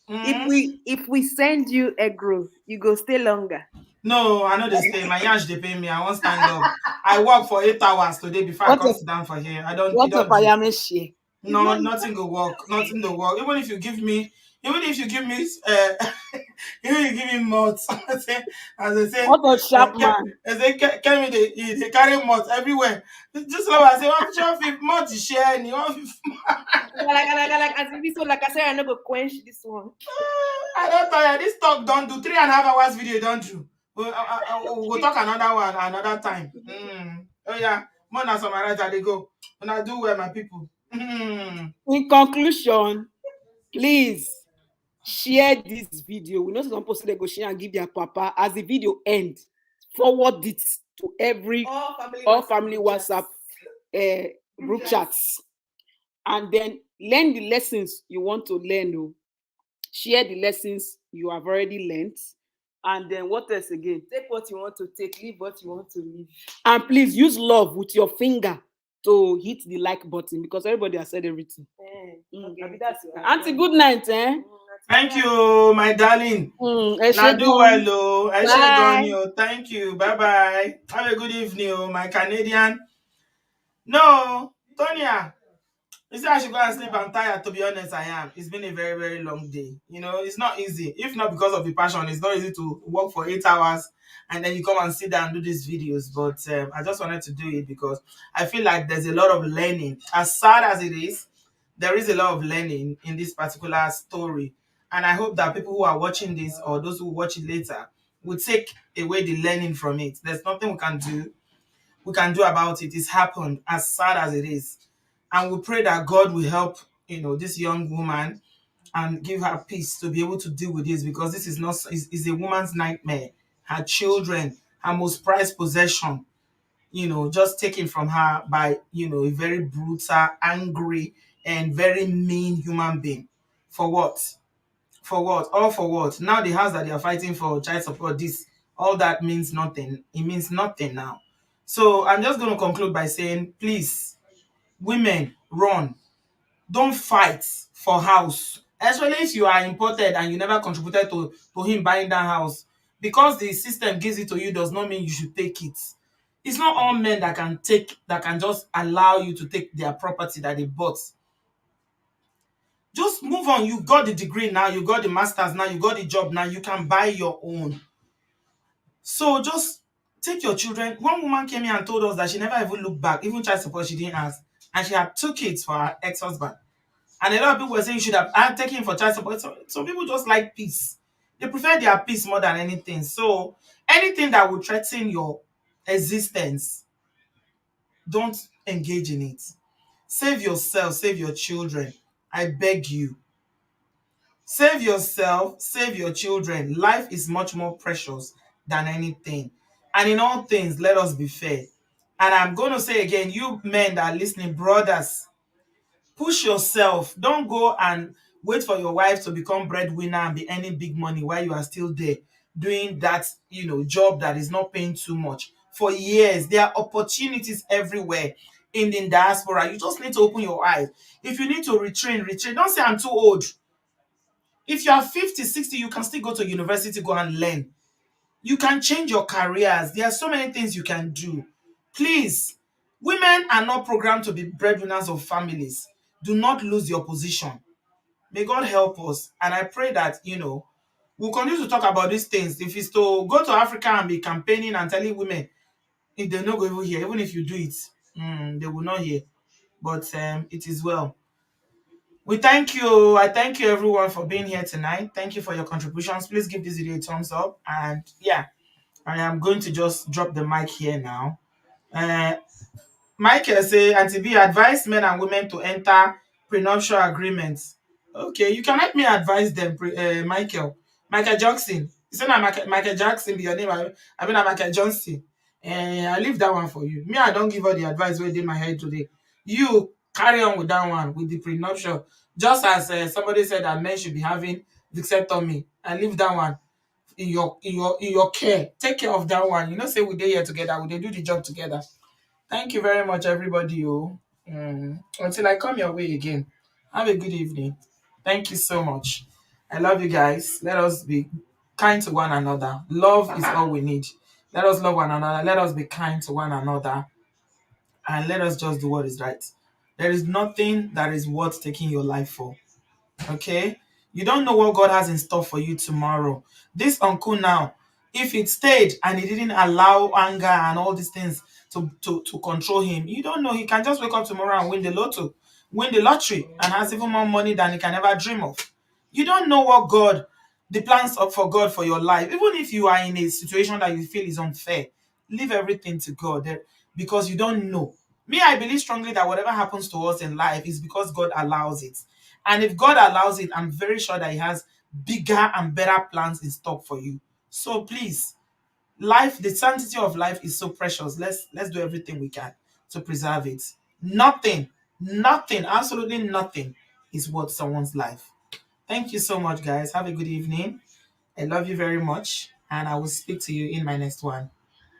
If we send you egg roll, you go stay longer. No, I know they stay. My yansh they pay me. I won't stand up. I work for 8 hours today before I come sit down for here. I don't. What if I am a share? No, nothing will work. Nothing will work. Even if you give me, even if you give me mods, as I say, what a sharp man. As they carry they carry mods everywhere. Just like I say, if mods is sharing, like as if so, like I said, I never quench this one. I don't tire. This talk don't do 3.5 hours video. Don't do. We'll talk another one another time. Oh yeah, more than some right they go. When I do well, my people. In conclusion, please share this video. We know some people say they go share and give their papa. As the video ends, forward it to all family WhatsApp group chats, and then learn the lessons you want to learn. Share the lessons you have already learned, and then what else again? Take what you want to take, leave what you want to leave, and please use love with your finger to hit the like button because everybody has said everything. Auntie, good night. Thank you, my darling. Now do well, thank you. Bye. Have a good evening, my Canadian. No, Tonya. You say I should go and sleep. I'm tired, to be honest, I am. It's been a very, very long day. It's not easy. If not because of the passion, it's not easy to work for 8 hours and then you come and sit down and do these videos. But I just wanted to do it because I feel like there's a lot of learning. As sad as it is, there is a lot of learning in this particular story. And I hope that people who are watching this or those who watch it later will take away the learning from it. There's nothing we can do about it. It's happened, as sad as it is. And we pray that God will help, this young woman and give her peace to be able to deal with this, because this is a woman's nightmare. Her children, her most prized possession, just taken from her by, a very brutal, angry, and very mean human being. For what? For what? All for what? Now the house that they are fighting for, child support, all that means nothing. It means nothing now. So I'm just going to conclude by saying, please, women, run. Don't fight for house, especially if you are imported and you never contributed to him buying that house. Because the system gives it to you does not mean you should take it. It's not all men that can just allow you to take their property that they bought. Just move on. You got the degree now, you got the masters now, you got the job now, you can buy your own. So just take your children. One woman came here and told us that she never even looked back, even child support she didn't ask, and she had 2 kids for her ex-husband. And a lot of people were saying you should have taken him for child support. So people just like peace. They prefer their peace more than anything. So anything that will threaten your existence, don't engage in it. Save yourself, save your children. I beg you. Save yourself, save your children. Life is much more precious than anything. And in all things, let us be fair. And I'm going to say again, you men that are listening, brothers, push yourself. Don't go and wait for your wife to become breadwinner and be earning big money while you are still there doing that, job that is not paying too much. For years, there are opportunities everywhere in the diaspora. You just need to open your eyes. If you need to retrain, retrain. Don't say I'm too old. If you are 50, 60, you can still go to university, go and learn. You can change your careers. There are so many things you can do. Please, women are not programmed to be breadwinners of families. Do not lose your position. May God help us. And I pray that, we'll continue to talk about these things. If it's to go to Africa and be campaigning and telling women, if they not go even hear, even if you do it, they will not hear. But it is well. We thank you. I thank you everyone for being here tonight. Thank you for your contributions. Please give this video a thumbs up. And yeah, I am going to just drop the mic here now. Michael say, Auntie B, advise men and women to enter prenuptial agreements. Okay, you can help me advise them, Michael. Michael Jackson. You say Michael Jackson be your name. I mean, Michael Johnson. I leave that one for you. Me, I don't give all the advice where in my head today. You carry on with that one, with the prenuptial. Just as somebody said that men should be having vasectomy. I leave that one in your care. Take care of that one. Say we dey here together. We dey do the job together. Thank you very much, everybody. Until I come your way again, have a good evening. Thank you so much. I love you guys. Let us be kind to one another. Love is all we need. Let us love one another. Let us be kind to one another. And let us just do what is right. There is nothing that is worth taking your life for. Okay? You don't know what God has in store for you tomorrow. This uncle now, if it stayed and he didn't allow anger and all these things to control him, you don't know. He can just wake up tomorrow and win the lottery, and has even more money than he can ever dream of. You don't know the plans up for God for your life. Even if you are in a situation that you feel is unfair, leave everything to God because you don't know. Me, I believe strongly that whatever happens to us in life is because God allows it. And if God allows it, I'm very sure that He has bigger and better plans in stock for you. So please, the sanctity of life is so precious. Let's do everything we can to preserve it. Nothing, absolutely nothing is worth someone's life. Thank you so much, guys. Have a good evening. I love you very much. And I will speak to you in my next one.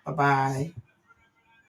Bye-bye.